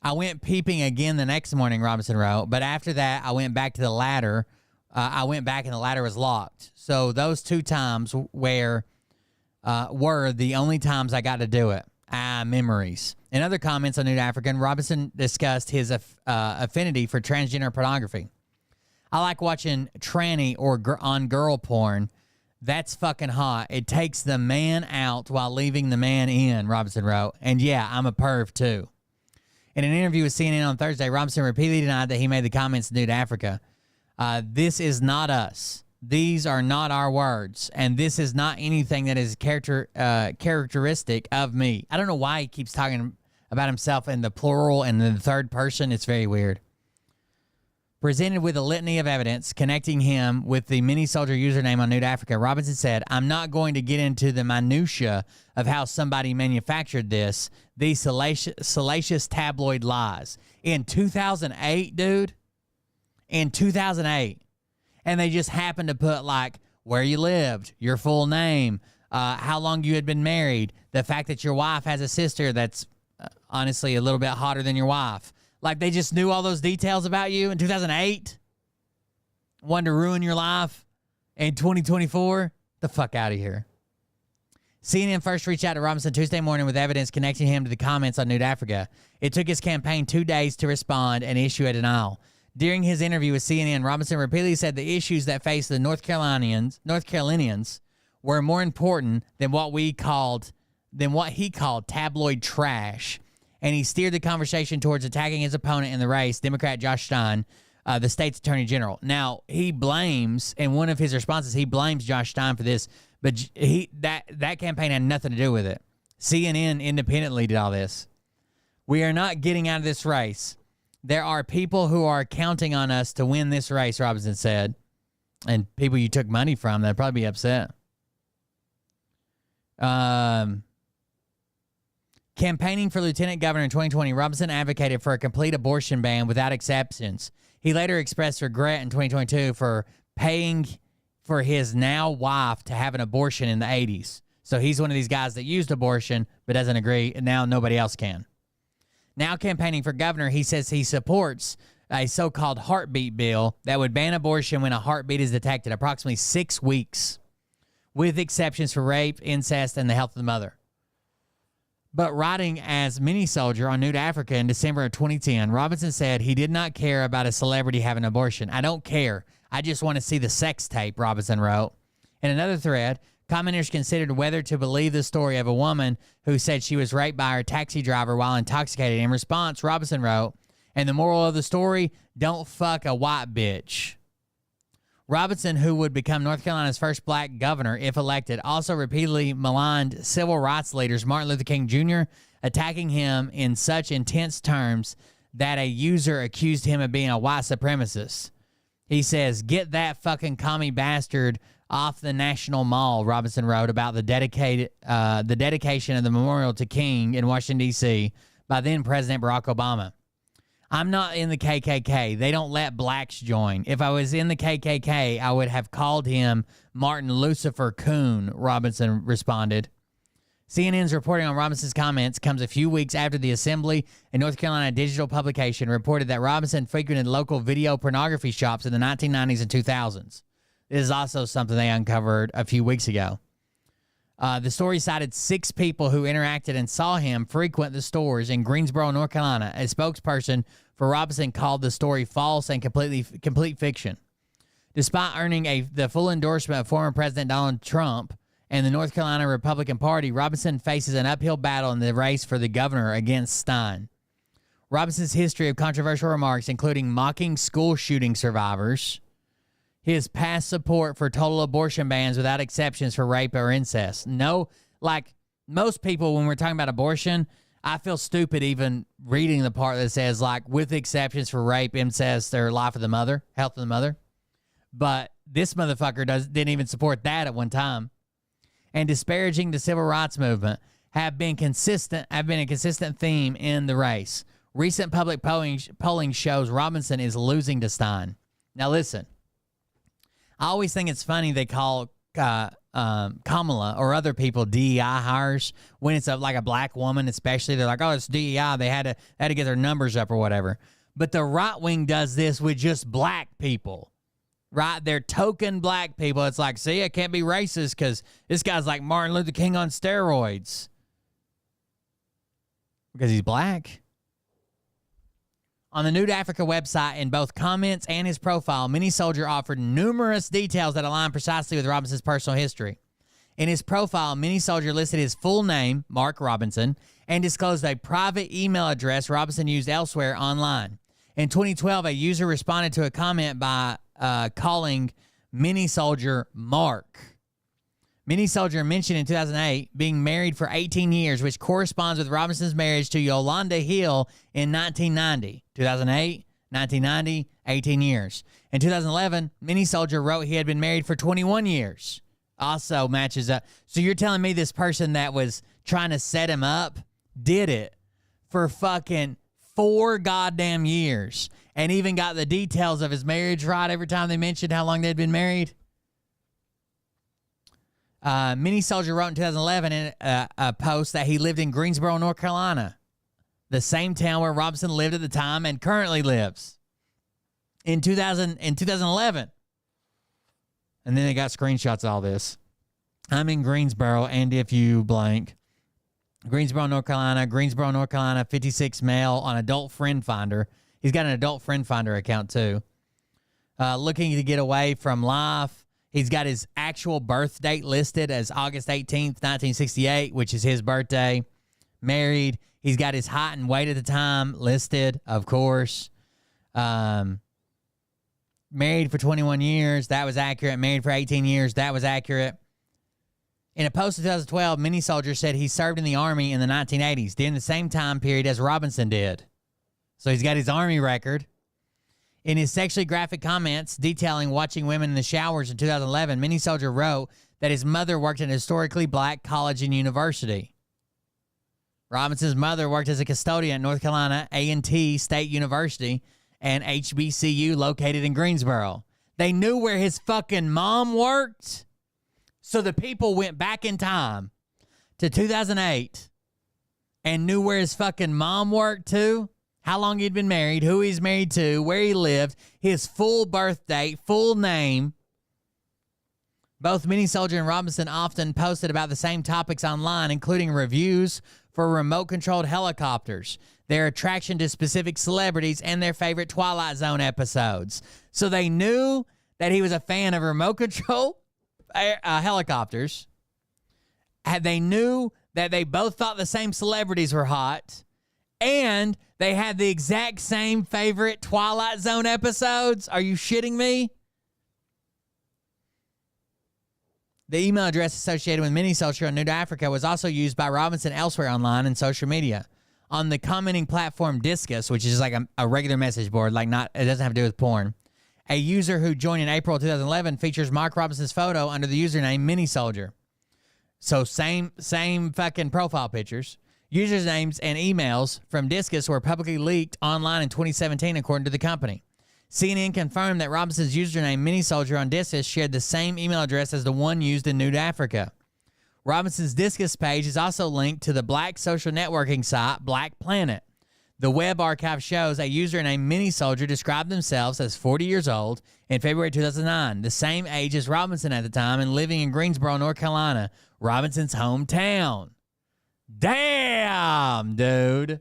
I went peeping again the next morning, Robinson wrote, but after that, I went back to the ladder. I went back and the ladder was locked. So those 2 times were the only times I got to do it. Memories. In other comments on Nude African, Robinson discussed his affinity for transgender pornography. I like watching tranny or on girl porn. That's fucking hot. It takes the man out while leaving the man in, Robinson wrote. And yeah, I'm a perv too. In an interview with CNN on Thursday, Robinson repeatedly denied that he made the comments to Nude Africa. This is not us. These are not our words. And this is not anything that is characteristic of me. I don't know why he keeps talking about himself in the plural and the third person. It's very weird. Presented with a litany of evidence connecting him with the mini soldier username on Nude Africa, Robinson said, I'm not going to get into the minutia of how somebody manufactured this, these salacious tabloid lies. In 2008, dude, in 2008, and they just happened to put like where you lived, your full name, how long you had been married, the fact that your wife has a sister that's honestly a little bit hotter than your wife. Like they just knew all those details about you in 2008? Wanted to ruin your life in 2024? The fuck out of here. CNN first reached out to Robinson Tuesday morning with evidence connecting him to the comments on Nude Africa. It took his campaign 2 days to respond and issue a denial. During his interview with CNN, Robinson repeatedly said the issues that faced the North Carolinians were more important than what he called tabloid trash. And he steered the conversation towards attacking his opponent in the race, Democrat Josh Stein, the state's attorney general. Now, he blames, in one of his responses, he blames Josh Stein for this, but that campaign had nothing to do with it. CNN independently did all this. We are not getting out of this race. There are people who are counting on us to win this race, Robinson said. And people you took money from, they'd probably be upset. Campaigning for lieutenant governor in 2020, Robinson advocated for a complete abortion ban without exceptions. He later expressed regret in 2022 for paying for his now wife to have an abortion in the 80s. So he's one of these guys that used abortion but doesn't agree, and now nobody else can. Now campaigning for governor, he says he supports a so-called heartbeat bill that would ban abortion when a heartbeat is detected, approximately 6 weeks, with exceptions for rape, incest, and the health of the mother. But writing as mini soldier on Nude Africa in December of 2010, Robinson said he did not care about a celebrity having an abortion. I don't care. I just want to see the sex tape, Robinson wrote. In another thread, commenters considered whether to believe the story of a woman who said she was raped by her taxi driver while intoxicated. In response, Robinson wrote, and the moral of the story, don't fuck a white bitch. Robinson, who would become North Carolina's first black governor if elected, also repeatedly maligned civil rights leaders Martin Luther King Jr., attacking him in such intense terms that a user accused him of being a white supremacist. He says, get that fucking commie bastard off the National Mall, Robinson wrote about the dedication of the memorial to King in Washington, D.C. by then President Barack Obama. I'm not in the KKK. They don't let blacks join. If I was in the KKK, I would have called him Martin Lucifer Coon, Robinson responded. CNN's reporting on Robinson's comments comes a few weeks after the Assembly, a North Carolina digital publication, reported that Robinson frequented local video pornography shops in the 1990s and 2000s. This is also something they uncovered a few weeks ago. The story cited 6 people who interacted and saw him frequent the stores in Greensboro, North Carolina. A spokesperson for Robinson called the story false and complete fiction. Despite earning the full endorsement of former President Donald Trump and the North Carolina Republican Party, Robinson faces an uphill battle in the race for the governor against Stein. Robinson's history of controversial remarks, including mocking school shooting survivors, his past support for total abortion bans without exceptions for rape or incest. No, like most people, when we're talking about abortion, I feel stupid even reading the part that says, like, with exceptions for rape, incest, or life of the mother, health of the mother. But this motherfucker didn't even support that at one time. And disparaging the civil rights movement have been a consistent theme in the race. Recent public polling shows Robinson is losing to Stein. Now listen, I always think it's funny they call Kamala or other people DEI hires when it's like a black woman, especially. They're like, oh, it's DEI. They had to get their numbers up or whatever. But the right wing does this with just black people, right? They're token black people. It's like, see, I can't be racist because this guy's like Martin Luther King on steroids because he's black. On the Nude Africa website, in both comments and his profile, Mini Soldier offered numerous details that align precisely with Robinson's personal history. In his profile, Mini Soldier listed his full name, Mark Robinson, and disclosed a private email address Robinson used elsewhere online. In 2012, a user responded to a comment by calling Mini Soldier Mark. Mini Soldier mentioned in 2008 being married for 18 years, which corresponds with Robinson's marriage to Yolanda Hill in 1990. 2008, 1990, 18 years. In 2011, Mini Soldier wrote he had been married for 21 years. Also matches up. So you're telling me this person that was trying to set him up did it for fucking 4 goddamn years and even got the details of his marriage right every time they mentioned how long they'd been married? Mini Soldier wrote in 2011 in a post that he lived in Greensboro, North Carolina, the same town where Robinson lived at the time and currently lives. In 2011. And then they got screenshots of all this. I'm in Greensboro, and if you blank. Greensboro, North Carolina, 56 male on Adult Friend Finder. He's got an Adult Friend Finder account, too. Looking to get away from life. He's got his actual birth date listed as August 18th, 1968, which is his birthday. Married. He's got his height and weight at the time listed, of course. Married for 21 years. That was accurate. Married for 18 years. That was accurate. In a post in 2012, Mini Soldier said he served in the Army in the 1980s, during the same time period as Robinson did. So he's got his Army record. In his sexually graphic comments detailing watching women in the showers in 2011, Mini Soldier wrote that his mother worked at a historically black college and university. Robinson's mother worked as a custodian at North Carolina A&T State University and HBCU located in Greensboro. They knew where his fucking mom worked, so the people went back in time to 2008 and knew where his fucking mom worked too. How long he'd been married, who he's married to, where he lived, his full birth date, full name. Both Mini Soldier and Robinson often posted about the same topics online, including reviews for remote-controlled helicopters, their attraction to specific celebrities, and their favorite Twilight Zone episodes. So they knew that he was a fan of remote-control helicopters. They knew that they both thought the same celebrities were hot. And they had the exact same favorite Twilight Zone episodes. Are you shitting me? The email address associated with Mini Soldier on Nude Africa was also used by Robinson elsewhere online and social media. On the commenting platform Discus, which is like a regular message board, it doesn't have to do with porn. A user who joined in April 2011 features Mark Robinson's photo under the username Mini Soldier. So same fucking profile pictures. Usernames and emails from Discus were publicly leaked online in 2017, according to the company. CNN confirmed that Robinson's username, Mini Soldier, on Discus shared the same email address as the one used in Nude Africa. Robinson's Discus page is also linked to the black social networking site Black Planet. The web archive shows a user named Mini Soldier described themselves as 40 years old in February 2009, the same age as Robinson at the time, and living in Greensboro, North Carolina, Robinson's hometown. Damn, dude.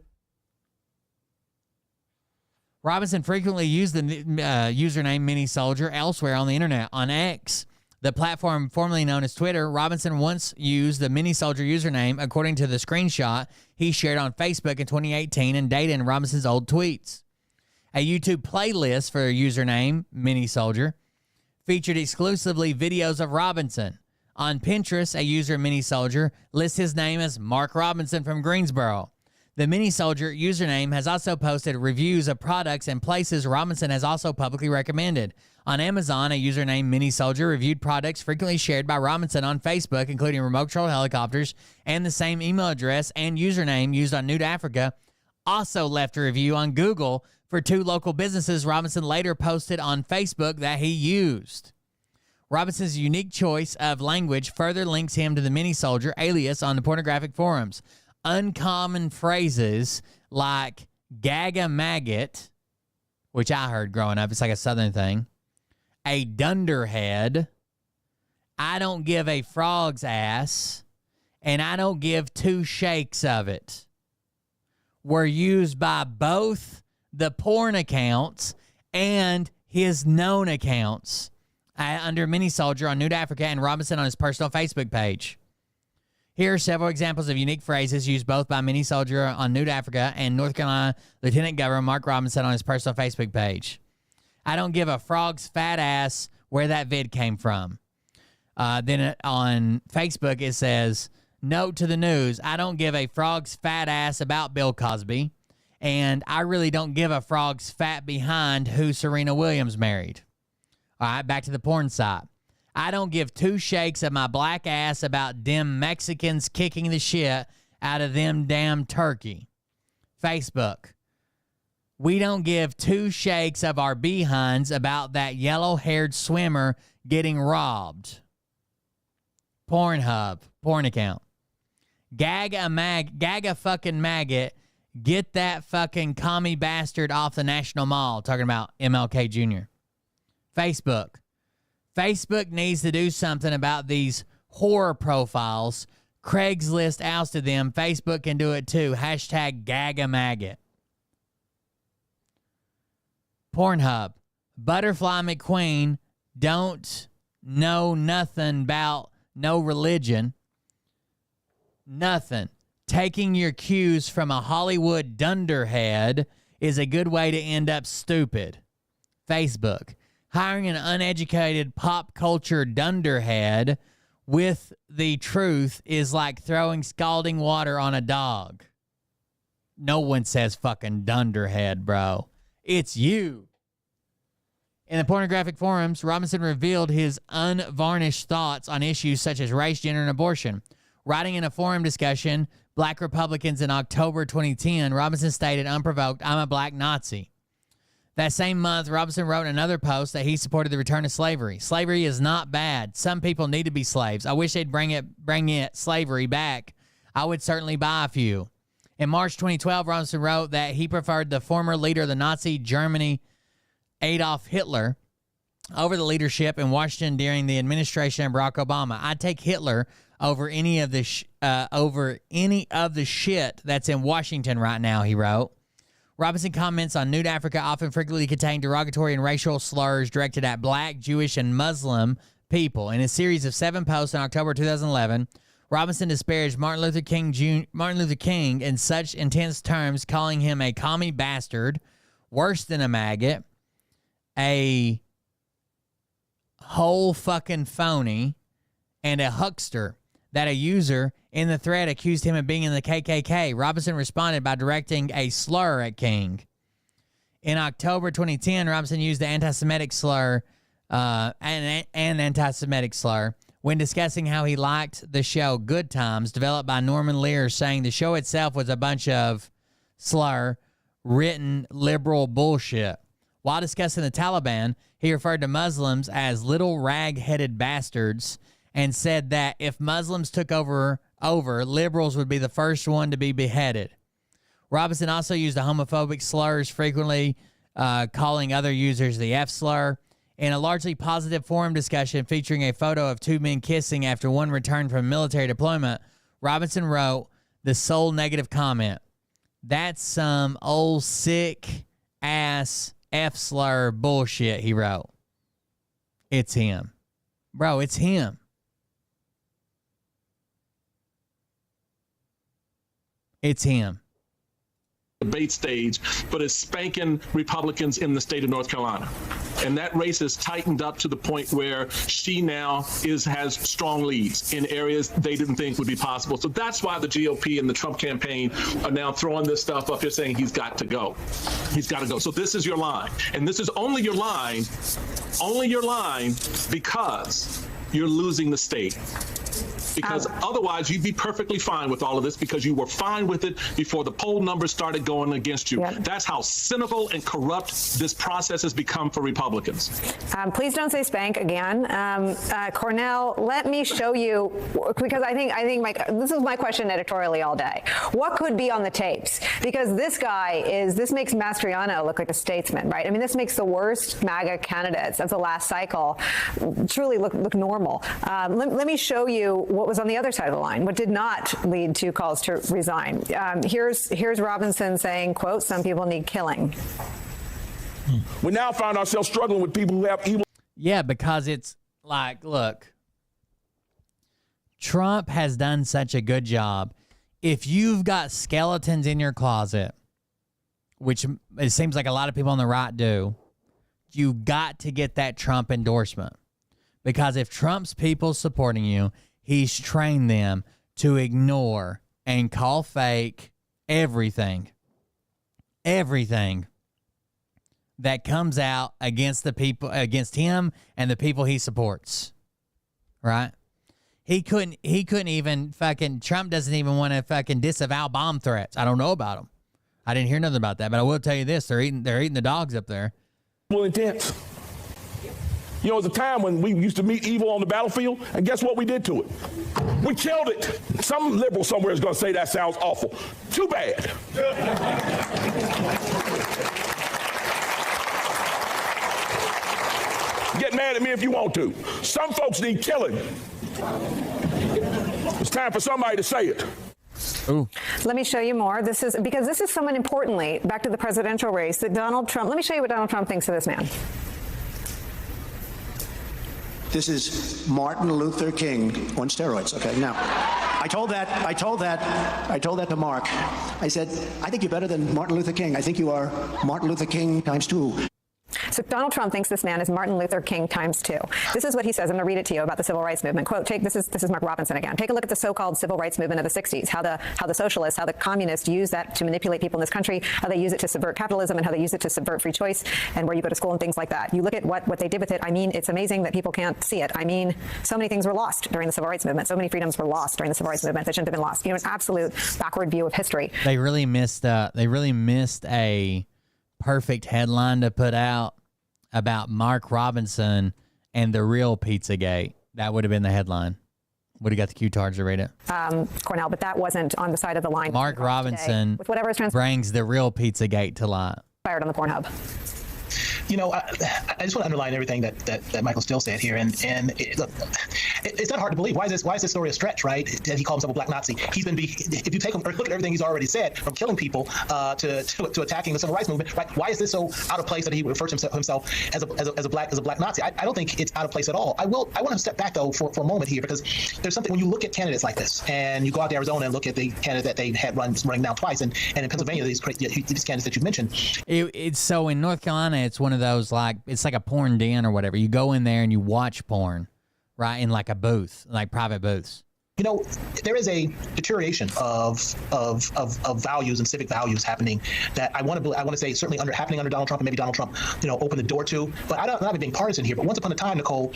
Robinson frequently used the username Mini Soldier elsewhere on the internet. On X, the platform formerly known as Twitter, Robinson once used the Mini Soldier username, according to the screenshot he shared on Facebook in 2018 and data in Robinson's old tweets. A YouTube playlist for a username, Mini Soldier, featured exclusively videos of Robinson. On Pinterest, a user, Mini Soldier, lists his name as Mark Robinson from Greensboro. The Mini Soldier username has also posted reviews of products and places Robinson has also publicly recommended. On Amazon, a user named Mini Soldier reviewed products frequently shared by Robinson on Facebook, including remote-controlled helicopters, and the same email address and username used on Nude Africa. Also left a review on Google for 2 local businesses Robinson later posted on Facebook that he used. Robinson's unique choice of language further links him to the mini-soldier alias on the pornographic forums. Uncommon phrases like gaga maggot, which I heard growing up, it's like a southern thing, a dunderhead, I don't give a frog's ass, and I don't give two shakes of it, were used by both the porn accounts and his known accounts under Mini-Soldier on Nude Africa and Robinson on his personal Facebook page. Here are several examples of unique phrases used both by Mini-Soldier on Nude Africa and North Carolina Lieutenant Governor Mark Robinson on his personal Facebook page. I don't give a frog's fat ass where that vid came from. Then on Facebook it says, note to the news, I don't give a frog's fat ass about Bill Cosby, and I really don't give a frog's fat behind who Serena Williams married. All right, back to the porn site. I don't give two shakes of my black ass about them Mexicans kicking the shit out of them damn turkey. Facebook. We don't give two shakes of our behinds about that yellow-haired swimmer getting robbed. Pornhub, porn account. Gaga fucking maggot, get that fucking commie bastard off the National Mall. Talking about MLK Jr. Facebook. Facebook needs to do something about these horror profiles. Craigslist ousted them. Facebook can do it too. Hashtag Gaga maggot. Pornhub. Butterfly McQueen don't know nothing about no religion. Nothing. Taking your cues from a Hollywood dunderhead is a good way to end up stupid. Facebook. Hiring an uneducated pop culture dunderhead with the truth is like throwing scalding water on a dog. No one says fucking dunderhead, bro. It's you. In the pornographic forums, Robinson revealed his unvarnished thoughts on issues such as race, gender, and abortion. Writing in a forum discussion, Black Republicans in October 2010, Robinson stated, unprovoked, I'm a black Nazi. That same month, Robinson wrote in another post that he supported the return of slavery. Slavery is not bad. Some people need to be slaves. I wish they'd bring it slavery back. I would certainly buy a few. In March 2012, Robinson wrote that he preferred the former leader of the Nazi Germany, Adolf Hitler, over the leadership in Washington during the administration of Barack Obama. I'd take Hitler over any of the shit that's in Washington right now, he wrote. Robinson comments on Nude Africa often frequently contain derogatory and racial slurs directed at black, Jewish, and Muslim people. In a series of 7 posts in October 2011, Robinson disparaged Martin Luther King in such intense terms, calling him a commie bastard, worse than a maggot, a whole fucking phony, and a huckster, that a user in the thread accused him of being in the KKK. Robinson responded by directing a slur at King. In October 2010, Robinson used the anti-Semitic slur, an anti-Semitic slur, when discussing how he liked the show Good Times, developed by Norman Lear, saying the show itself was a bunch of slur, written liberal bullshit. While discussing the Taliban, he referred to Muslims as little rag-headed bastards and said that if Muslims took over, liberals would be the first one to be beheaded. Robinson also used the homophobic slurs, frequently calling other users the F slur. In a largely positive forum discussion featuring a photo of 2 men kissing after one returned from military deployment, Robinson wrote the sole negative comment. That's some old sick ass F slur bullshit, he wrote. It's him. Bro, it's him. It's him. Debate stage, but it's spanking Republicans in the state of North Carolina. And that race has tightened up to the point where she now has strong leads in areas they didn't think would be possible. So that's why the GOP and the Trump campaign are now throwing this stuff up here saying he's got to go. He's got to go. So this is your line. And this is only your line because you're losing the state. because otherwise you'd be perfectly fine with all of this because you were fine with it before the poll numbers started going against you. That's how cynical and corrupt this process has become for Republicans. Please don't say spank again. Cornell, let me show you, because I think this is my question editorially all day. What could be on the tapes? Because this makes Mastriano look like a statesman, right? I mean, this makes the worst MAGA candidates of the last cycle truly look normal. Let me show you what was on the other side of the line, what did not lead to calls to resign. Here's Robinson saying, quote, "Some people need killing." We now find ourselves struggling with people who have evil. Yeah, because it's like, look, Trump has done such a good job. If you've got skeletons in your closet, which it seems like a lot of people on the right do, you got to get that Trump endorsement. Because if Trump's people supporting you, he's trained them to ignore and call fake everything that comes out against the people, against him and the people he supports. Right? He couldn't even Trump doesn't even want to fucking disavow bomb threats. I don't know about them. I didn't hear nothing about that, but I will tell you this: they're eating the dogs up there. Well, intense. You know, it was a time when we used to meet evil on the battlefield, and guess what we did to it? We killed it. Some liberal somewhere is going to say that sounds awful. Too bad. Get mad at me if you want to. Some folks need killing. It's time for somebody to say it. Ooh. Let me show you more. This is someone importantly, back to the presidential race, that Donald Trump, let me show you what Donald Trump thinks of this man. This is Martin Luther King on steroids. Okay, now, I told that to Mark. I said, I think you're better than Martin Luther King. I think you are Martin Luther King times 2. So Donald Trump thinks this man is Martin Luther King times 2. This is what he says. I'm going to read it to you about the civil rights movement. Quote, this is Mark Robinson again. Take a look at the so-called civil rights movement of the 60s, how the socialists, how the communists use that to manipulate people in this country, how they use it to subvert capitalism and how they use it to subvert free choice and where you go to school and things like that. You look at what they did with it. I mean, it's amazing that people can't see it. I mean, so many things were lost during the civil rights movement. So many freedoms were lost during the civil rights movement that shouldn't have been lost. You know, an absolute backward view of history. They really missed a perfect headline to put out about Mark Robinson and the real Pizzagate. That would have been the headline. Would have got the Q-tards to read it. Cornell, but that wasn't on the side of the line. Mark Robinson with whatever is brings the real Pizzagate to light. Fired on the Pornhub. You know, I just want to underline everything that Michael Still said here, and look, it's not hard to believe. Why is this story a stretch, right? That he called himself a black Nazi. He's been if you take him or look at everything he's already said, from killing people to attacking the civil rights movement, right? Why is this so out of place that he refers to himself as a black Nazi? I don't think it's out of place at all. I want to step back though for a moment here, because there's something when you look at candidates like this, and you go out to Arizona and look at the candidate that they had running now twice, and in Pennsylvania these candidates that you've mentioned. It's so in North Carolina, it's one of those it's like a porn den or whatever. You go in there and you watch porn, right, in like a booth, like private booths. You know, there is a deterioration of values and civic values happening that I want to say certainly happening under Donald Trump, and maybe Donald Trump, opened the door to. But I'm not being partisan here. But once upon a time, Nicole,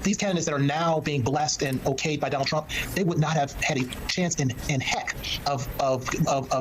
these candidates that are now being blessed and okayed by Donald Trump, they would not have had a chance in heck of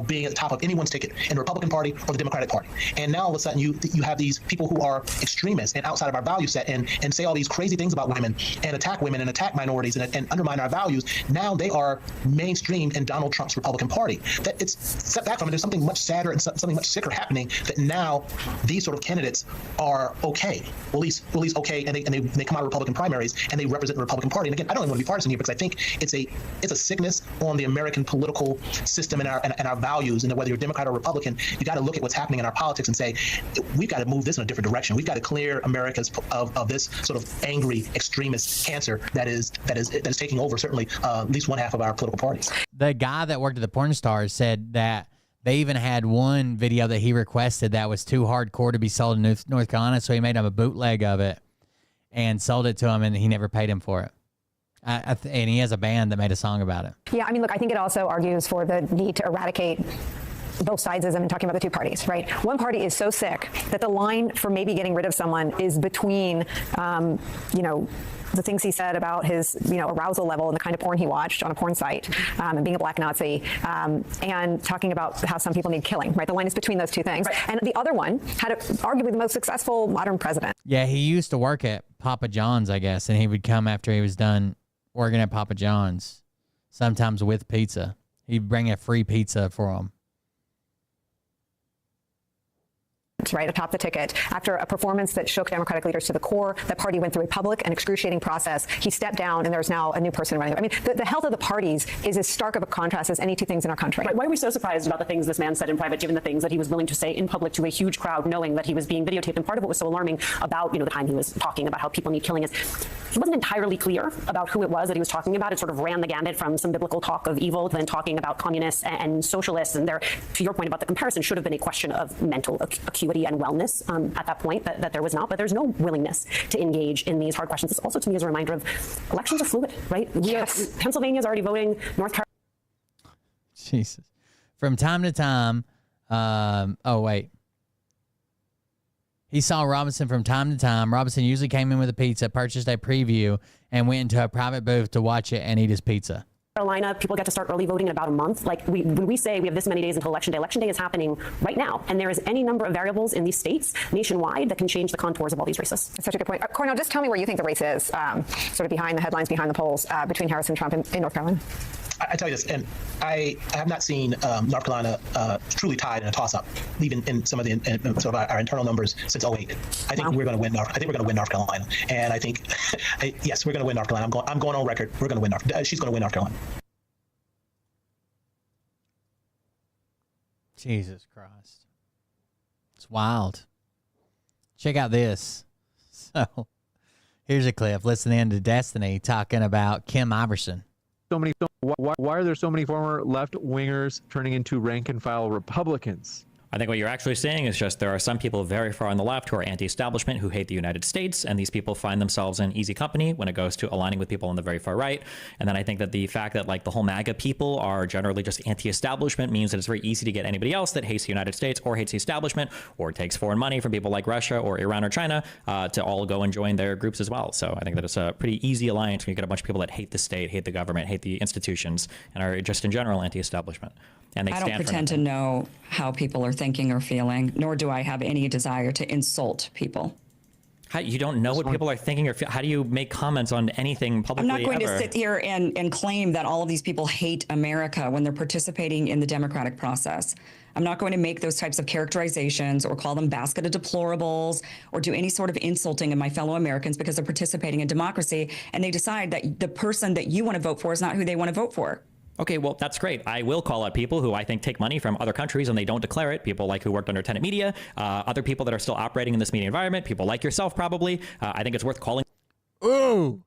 being at the top of anyone's ticket in the Republican Party or the Democratic Party. And now all of a sudden you have these people who are extremists and outside of our value set and say all these crazy things about women and attack minorities and undermine our values. Now they are mainstreamed in Donald Trump's Republican Party. That it's step back from it. There's something much sadder and something much sicker happening, that now these sort of candidates are okay, at least okay, and they come out of Republican primaries and they represent the Republican Party. And again, I don't even want to be partisan here, because I think it's a sickness on the American political system and our values. And whether you're Democrat or Republican, you got to look at what's happening in our politics and say, we've got to move this in a different direction. We've got to clear America's of this sort of angry extremist cancer that is taking over certainly at least one half of our political parties. The guy that worked at the porn stars said that they even had one video that he requested that was too hardcore to be sold in North Carolina, so he made him a bootleg of it and sold it to him, and he never paid him for it. And he has a band that made a song about it. Yeah, I mean, look, I think it also argues for the need to eradicate both sides and talking about the two parties, right? One party is so sick that the line for maybe getting rid of someone is between, the things he said about his, arousal level and the kind of porn he watched on a porn site, and being a black Nazi, and talking about how some people need killing, right? The line is between those two things. Right. And the other one had arguably the most successful modern president. Yeah, he used to work at Papa John's, I guess, and he would come after he was done working at Papa John's, sometimes with pizza. He'd bring a free pizza for him. Right atop the ticket. After a performance that shook Democratic leaders to the core, the party went through a public and excruciating process. He stepped down, and there's now a new person running. I mean, the health of the parties is as stark of a contrast as any two things in our country. Right. Why are we so surprised about the things this man said in private, given the things that he was willing to say in public to a huge crowd, knowing that he was being videotaped? And part of what was so alarming about, the time he was talking about how people need killing is he wasn't entirely clear about who it was that he was talking about. It sort of ran the gambit from some biblical talk of evil to then talking about communists and socialists. And there, to your point about the comparison, should have been a question of mental acuity and wellness. At that point, that there was not, but there's no willingness to engage in these hard questions. This also, to me, is a reminder of elections are fluid, right? Pennsylvania's already voting. North Carolina. Jesus. From time to time, he saw Robinson from time to time. Robinson usually came in with a pizza, purchased a preview, and went into a private booth to watch it and eat his pizza. Carolina, people get to start early voting in about a month. Like when we say we have this many days until election day is happening right now. And there is any number of variables in these states nationwide that can change the contours of all these races. That's such a good point. Cornell, just tell me where you think the race is, sort of behind the headlines, behind the polls, between Harris and Trump in North Carolina. I tell you this, and I have not seen North Carolina truly tied in a toss-up, even in some of our internal numbers since 2008. I think we're going to win. I think we're going to win North Carolina, and I think yes, we're going to win North Carolina. I'm going on record. We're going to win she's going to win North Carolina. Jesus Christ, it's wild. Check out this. So here's a clip. Listen in to Destiny talking about Kim Iverson. Why are there so many former left-wingers turning into rank-and-file Republicans? I think what you're actually saying is just there are some people very far on the left who are anti-establishment, who hate the United States, and these people find themselves in easy company when it goes to aligning with people on the very far right. And then I think that the fact that like the whole MAGA people are generally just anti-establishment means that it's very easy to get anybody else that hates the United States or hates the establishment or takes foreign money from people like Russia or Iran or China to all go and join their groups as well. So I think that it's a pretty easy alliance when you get a bunch of people that hate the state, hate the government, hate the institutions, and are just in general anti-establishment. And I don't pretend to know how people are thinking or feeling, nor do I have any desire to insult people. How, you don't know what people are thinking or feel? How do you make comments on anything publicly? I'm not going to sit here and claim that all of these people hate America when they're participating in the democratic process. I'm not going to make those types of characterizations or call them basket of deplorables or do any sort of insulting of my fellow Americans because they're participating in democracy and they decide that the person that you want to vote for is not who they want to vote for. Okay, well, that's great. I will call out people who I think take money from other countries and they don't declare it. People like who worked under Tenet Media, other people that are still operating in this media environment, people like yourself probably. I think it's worth calling those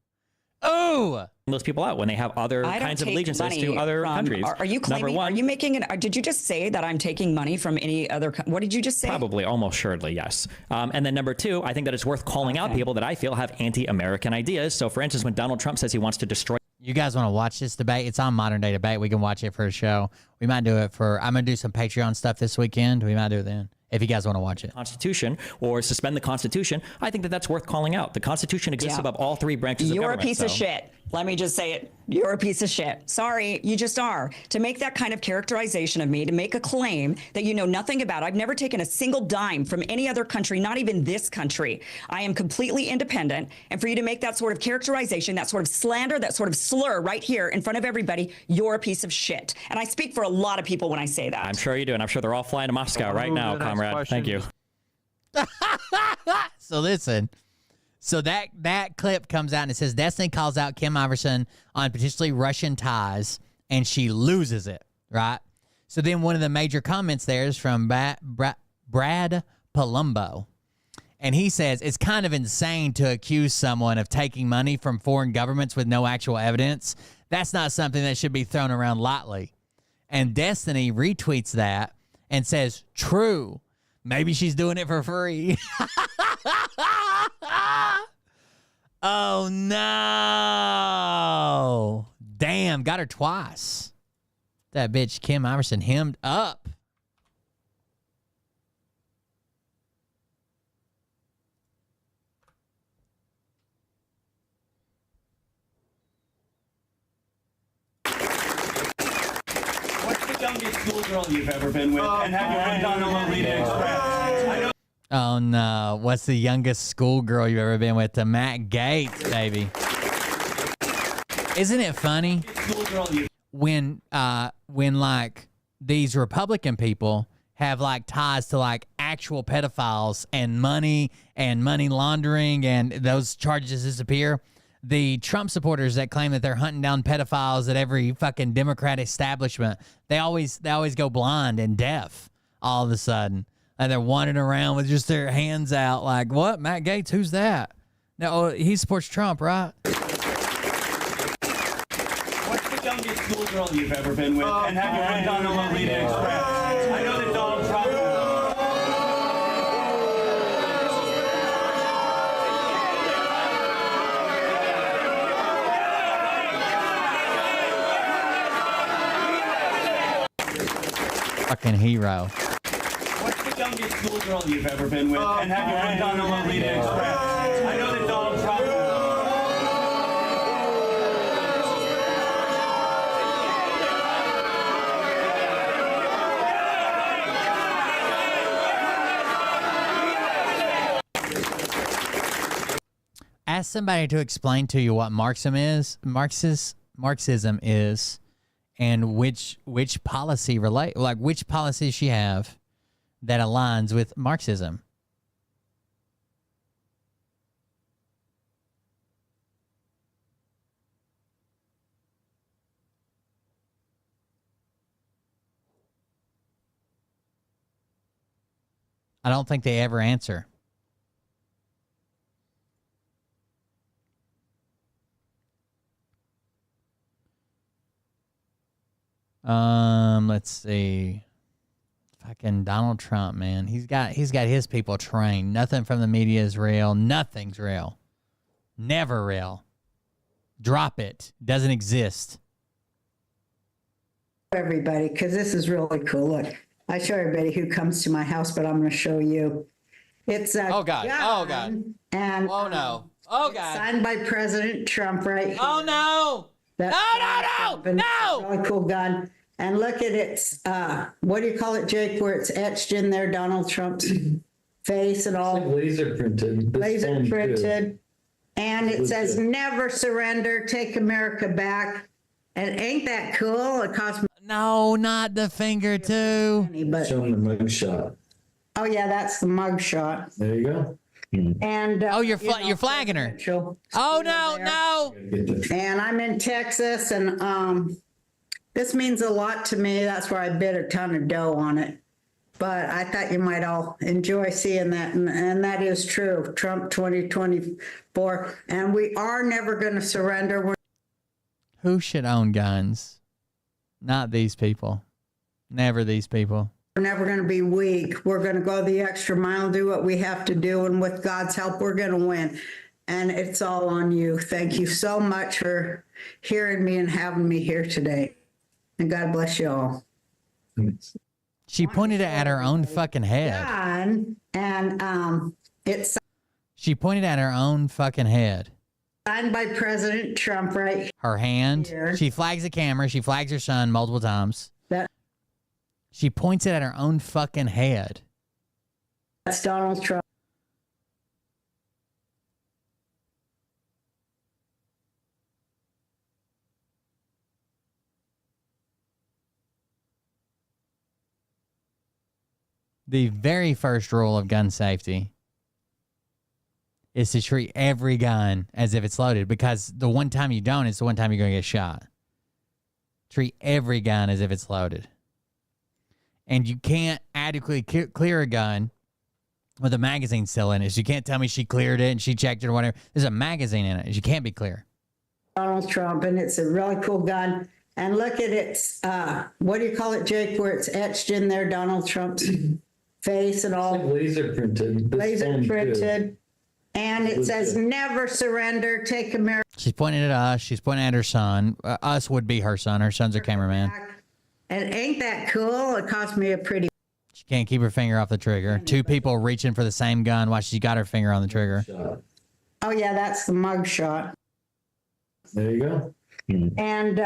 people out when they have other kinds of allegiances to other countries. Are you claiming, are you making it, did you just say that I'm taking money from any other, what did you just say? Probably, almost assuredly, yes. And then number two, I think that it's worth calling out people that I feel have anti-American ideas. So for instance, when Donald Trump says he wants to destroy. You guys want to watch this debate? It's on Modern Day Debate. We can watch it for a show. We might do it for, I'm going to do some Patreon stuff this weekend. We might do it then, if you guys want to watch it. Constitution or suspend the Constitution. I think that that's worth calling out. The Constitution exists above all three branches of government. You're a piece of shit. Let me just say it. You're a piece of shit. Sorry, you just are. To make that kind of characterization of me, to make a claim that you know nothing about. I've never taken a single dime from any other country, not even this country. I am completely independent. And for you to make that sort of characterization, that sort of slander, that sort of slur right here in front of everybody, you're a piece of shit. And I speak for a lot of people when I say that. I'm sure you do. And I'm sure they're all flying to Moscow right now, comrade. Thank you. So listen. So that clip comes out and it says Destiny calls out Kim Iverson on potentially Russian ties and she loses it, right? So then one of the major comments there is from Brad Palumbo. And he says it's kind of insane to accuse someone of taking money from foreign governments with no actual evidence. That's not something that should be thrown around lightly. And Destiny retweets that and says, true. Maybe she's doing it for free. Oh, no. Damn, got her twice. That bitch Kim Iverson hemmed up. youngest schoolgirl you've ever been with? And have you ever done a Lolita Express? I know. Oh no! What's the youngest schoolgirl you've ever been with? To Matt Gaetz, baby. Isn't it funny when like these Republican people have like ties to like actual pedophiles and money laundering, and those charges disappear? The Trump supporters that claim that they're hunting down pedophiles at every fucking Democrat establishment, they always go blind and deaf all of a sudden. And they're wandering around with just their hands out like, what? Matt Gaetz? Who's that? No, he supports Trump, right? What's the youngest schoolgirl you've ever been with? And have you ever done a Lolita Express? I know that Donald Trump... Fucking hero. What's the youngest schoolgirl you've ever been with? And have you ever done a Lolita Express? I know that Donald Trump... Ask somebody to explain to you what Marxism is, and which policy which policies she have that aligns with Marxism. I don't think they ever answer. Let's see. Fucking Donald Trump, man. He's got his people trained. Nothing from the media is real. Nothing's real. Never real. Drop it. Doesn't exist. Everybody, because this is really cool. Look, I show everybody who comes to my house, but I'm going to show you. It's a oh god, oh god, and oh no, oh god, signed by President Trump right here. Oh no, no, really cool gun. And look at it. What do you call it, Jake? Where it's etched in there, Donald Trump's face and all. It's like laser printed. Laser printed. And it says, "Never surrender. Take America back." And ain't that cool? It cost me. No, not the finger too. But show them the mug shot. Oh yeah, that's the mug shot. There you go. And oh, you're flagging her. Oh no. And I'm in Texas, and this means a lot to me. That's where I bid a ton of dough on it. But I thought you might all enjoy seeing that, and that is true. Trump 2024, and we are never going to surrender. Who should own guns? Not these people. Never these people. We're never going to be weak. We're going to go the extra mile, do what we have to do, and with God's help, we're going to win. And it's all on you. Thank you so much for hearing me and having me here today. And God bless you all. She pointed it at her own fucking head. And it's... She pointed at her own fucking head. Signed by President Trump right her hand. Here. She flags the camera. She flags her son multiple times. She points it at her own fucking head. That's Donald Trump. The very first rule of gun safety is to treat every gun as if it's loaded, because the one time you don't, it's the one time you're going to get shot. Treat every gun as if it's loaded. And you can't adequately clear a gun with a magazine still in it. So you can't tell me she cleared it and she checked it or whatever. There's a magazine in it. You can't be clear. Donald Trump, and it's a really cool gun. And look at its, what do you call it, Jake, where it's etched in there, Donald Trump's face and all. It's like laser printed. Laser printed. And it says, "Never surrender. Take America." She's pointing at us. She's pointing at her son. Us would be her son. Her son's a cameraman. And ain't that cool? It cost me a pretty... She can't keep her finger off the trigger. Two people reaching for the same gun while she got her finger on the trigger. Oh, yeah, that's the mug shot. There you go. And,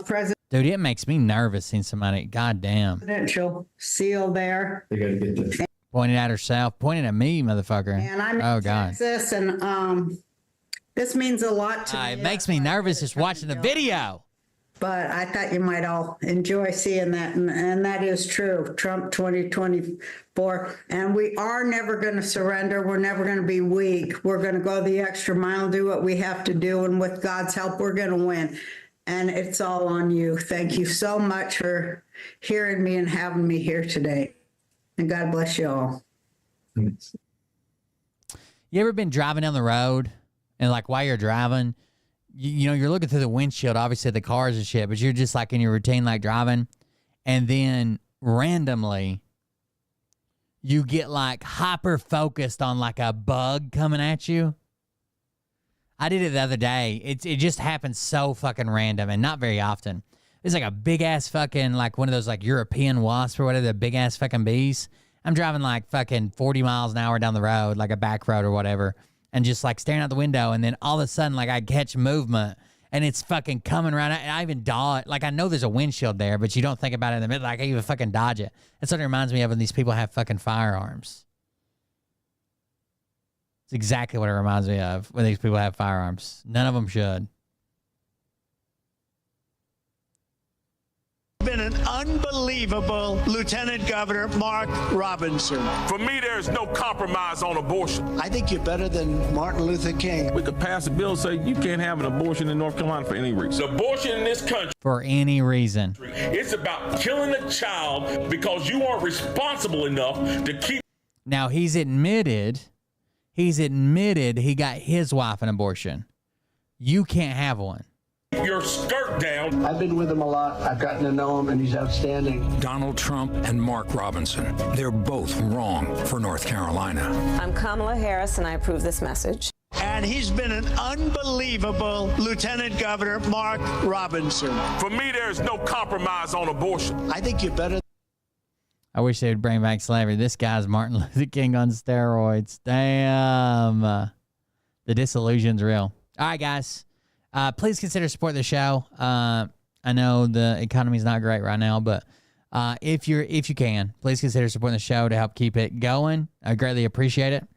President. Dude, it makes me nervous seeing somebody. Goddamn. Presidential seal there. They gotta get that. Pointing at herself, pointing at me, motherfucker. And I'm in oh, God. Texas, and this means a lot to me. It makes me nervous just watching the video. But I thought you might all enjoy seeing that, and that is true. Trump 2024, and we are never going to surrender. We're never going to be weak. We're going to go the extra mile, do what we have to do, and with God's help, we're going to win. And it's all on you. Thank you so much for hearing me and having me here today. And God bless you all. You ever been driving down the road and like while you're driving, you know, you're looking through the windshield, obviously the cars and shit, but you're just like in your routine, like driving. And then randomly you get like hyper focused on like a bug coming at you. I did it the other day. It just happens so fucking random and not very often. It's like a big ass fucking, like one of those like European wasps or whatever, the big ass fucking bees. I'm driving like fucking 40 miles an hour down the road, like a back road or whatever, and just like staring out the window. And then all of a sudden, like I catch movement and it's fucking coming right out. And I even dodge. Like I know there's a windshield there, but you don't think about it in the middle. Like I even fucking dodge it. That's what it reminds me of when these people have fucking firearms. It's exactly what it reminds me of when these people have firearms. None of them should. Been an unbelievable Lieutenant Governor Mark Robinson. For me, there's no compromise on abortion. I think you're better than Martin Luther King. We could pass a bill say you can't have an abortion in North Carolina for any reason. Abortion in this country. For any reason. It's about killing a child because you aren't responsible enough to keep. Now he's admitted he got his wife an abortion. You can't have one. Your skirt down. I've been with him a lot. I've gotten to know him, and he's outstanding. Donald Trump and Mark Robinson. They're both wrong for North Carolina. I'm Kamala Harris, and I approve this message. And he's been an unbelievable Lieutenant Governor Mark Robinson. For me, there's no compromise on abortion. I think you're better. I wish they would bring back slavery. This guy's Martin Luther King on steroids. Damn. The disillusion's real. All right, guys. Please consider supporting the show. I know the economy's not great right now, but if you can, please consider supporting the show to help keep it going. I greatly appreciate it.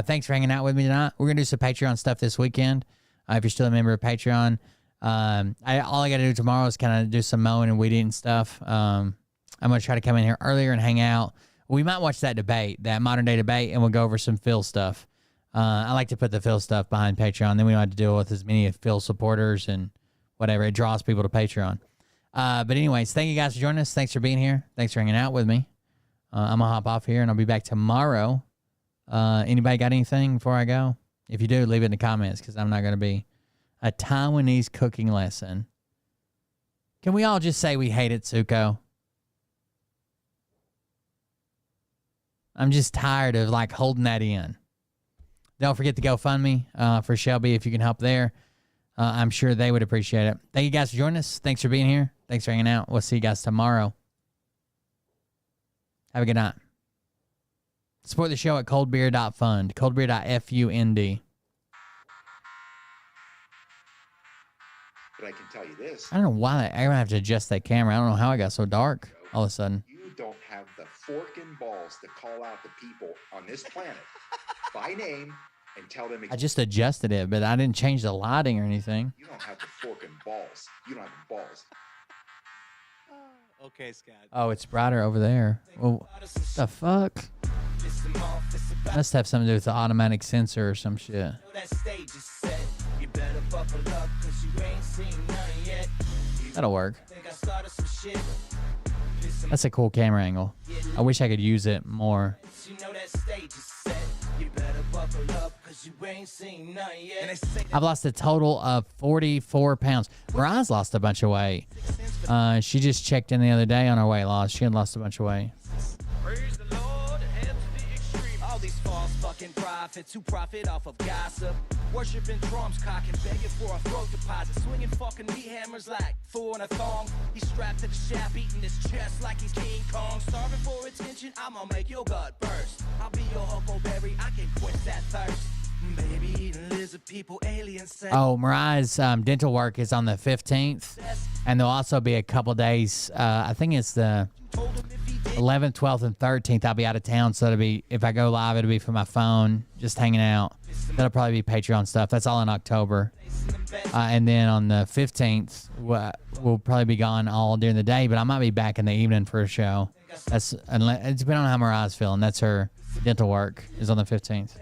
Thanks for hanging out with me tonight. We're gonna do some Patreon stuff this weekend. If you're still a member of Patreon, all I got to do tomorrow is kind of do some mowing and weeding and stuff. I'm gonna try to come in here earlier and hang out. We might watch that debate, that modern day debate, and we'll go over some Phil stuff. I like to put the Phil stuff behind Patreon. Then we don't have to deal with as many Phil supporters and whatever. It draws people to Patreon. But anyways, thank you guys for joining us. Thanks for being here. Thanks for hanging out with me. I'm going to hop off here, and I'll be back tomorrow. Anybody got anything before I go? If you do, leave it in the comments, because I'm not going to be a Taiwanese cooking lesson. Can we all just say we hate it, Tsuko? I'm just tired of, like, holding that in. Don't forget to GoFundMe for Shelby if you can help there. I'm sure they would appreciate it. Thank you guys for joining us. Thanks for being here. Thanks for hanging out. We'll see you guys tomorrow. Have a good night. Support the show at coldbeer.fund. Coldbeer.fund. But I can tell you this. I don't know why. I'm going to have to adjust that camera. I don't know how it got so dark all of a sudden. You don't have the fork and balls to call out the people on this planet by name and tell them. I just adjusted it, but I didn't change the lighting or anything. You don't have the fork and balls. You don't have the balls. Okay, Scott. Oh, it's brighter over there. Well, the fuck? Must have something to do with the automatic sensor or some shit. That'll work. That's a cool camera angle. I wish I could use it more. I've lost a total of 44 pounds. Mariah's lost a bunch of weight. She just checked in the other day on her weight loss. She had lost a bunch of weight. Praise the Lord, head to the extreme. All these false fucking prophets who profit off of gossip. Worshipping drums, cocking, begging for a throat deposit. Swinging fucking meat hammers like fool in a thong. He's strapped to the shaft, eating his chest like in King Kong. Starving for attention, I'ma make your gut burst. I'll be your huckleberry, I can quench that thirst. Baby eating lizard people, alien sex. Oh, Mariah's dental work is on the 15th, and there'll also be a couple days. I think it's the 11th, 12th, and 13th. I'll be out of town, so it'll be, if I go live, it'll be from my phone, just hanging out. That'll probably be Patreon stuff. That's all in October. And then on the 15th, we'll probably be gone all during the day, but I might be back in the evening for a show. It's depending on how Mariah's feeling. That's her dental work is on the 15th.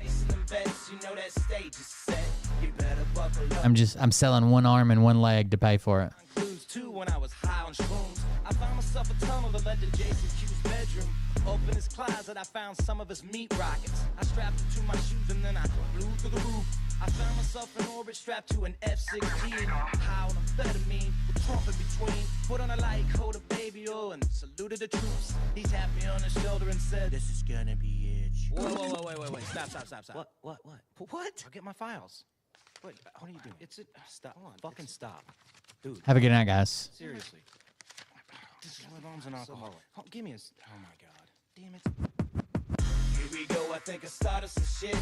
I'm selling one arm and one leg to pay for it. When I was high on shrooms, I found myself a tunnel that led to Jason Q's bedroom. Open his closet, I found some of his meat rockets. I strapped it to my shoes and then I flew through the roof. I found myself in orbit strapped to an F-16. High on amphetamine, with Trump in between. Put on a light coat of baby oil and saluted the troops. He tapped me on the shoulder and said, "This is gonna be it." Whoa, wait. Stop. What? I'll get my files. Wait, what are you doing? Stop. Hold on. Fucking stop. Dude. Have a good night, guys. Seriously. This is my mom's an alcoholic. Oh, give me a... Oh, my God. Damn it. Here we go. I think I started some shit.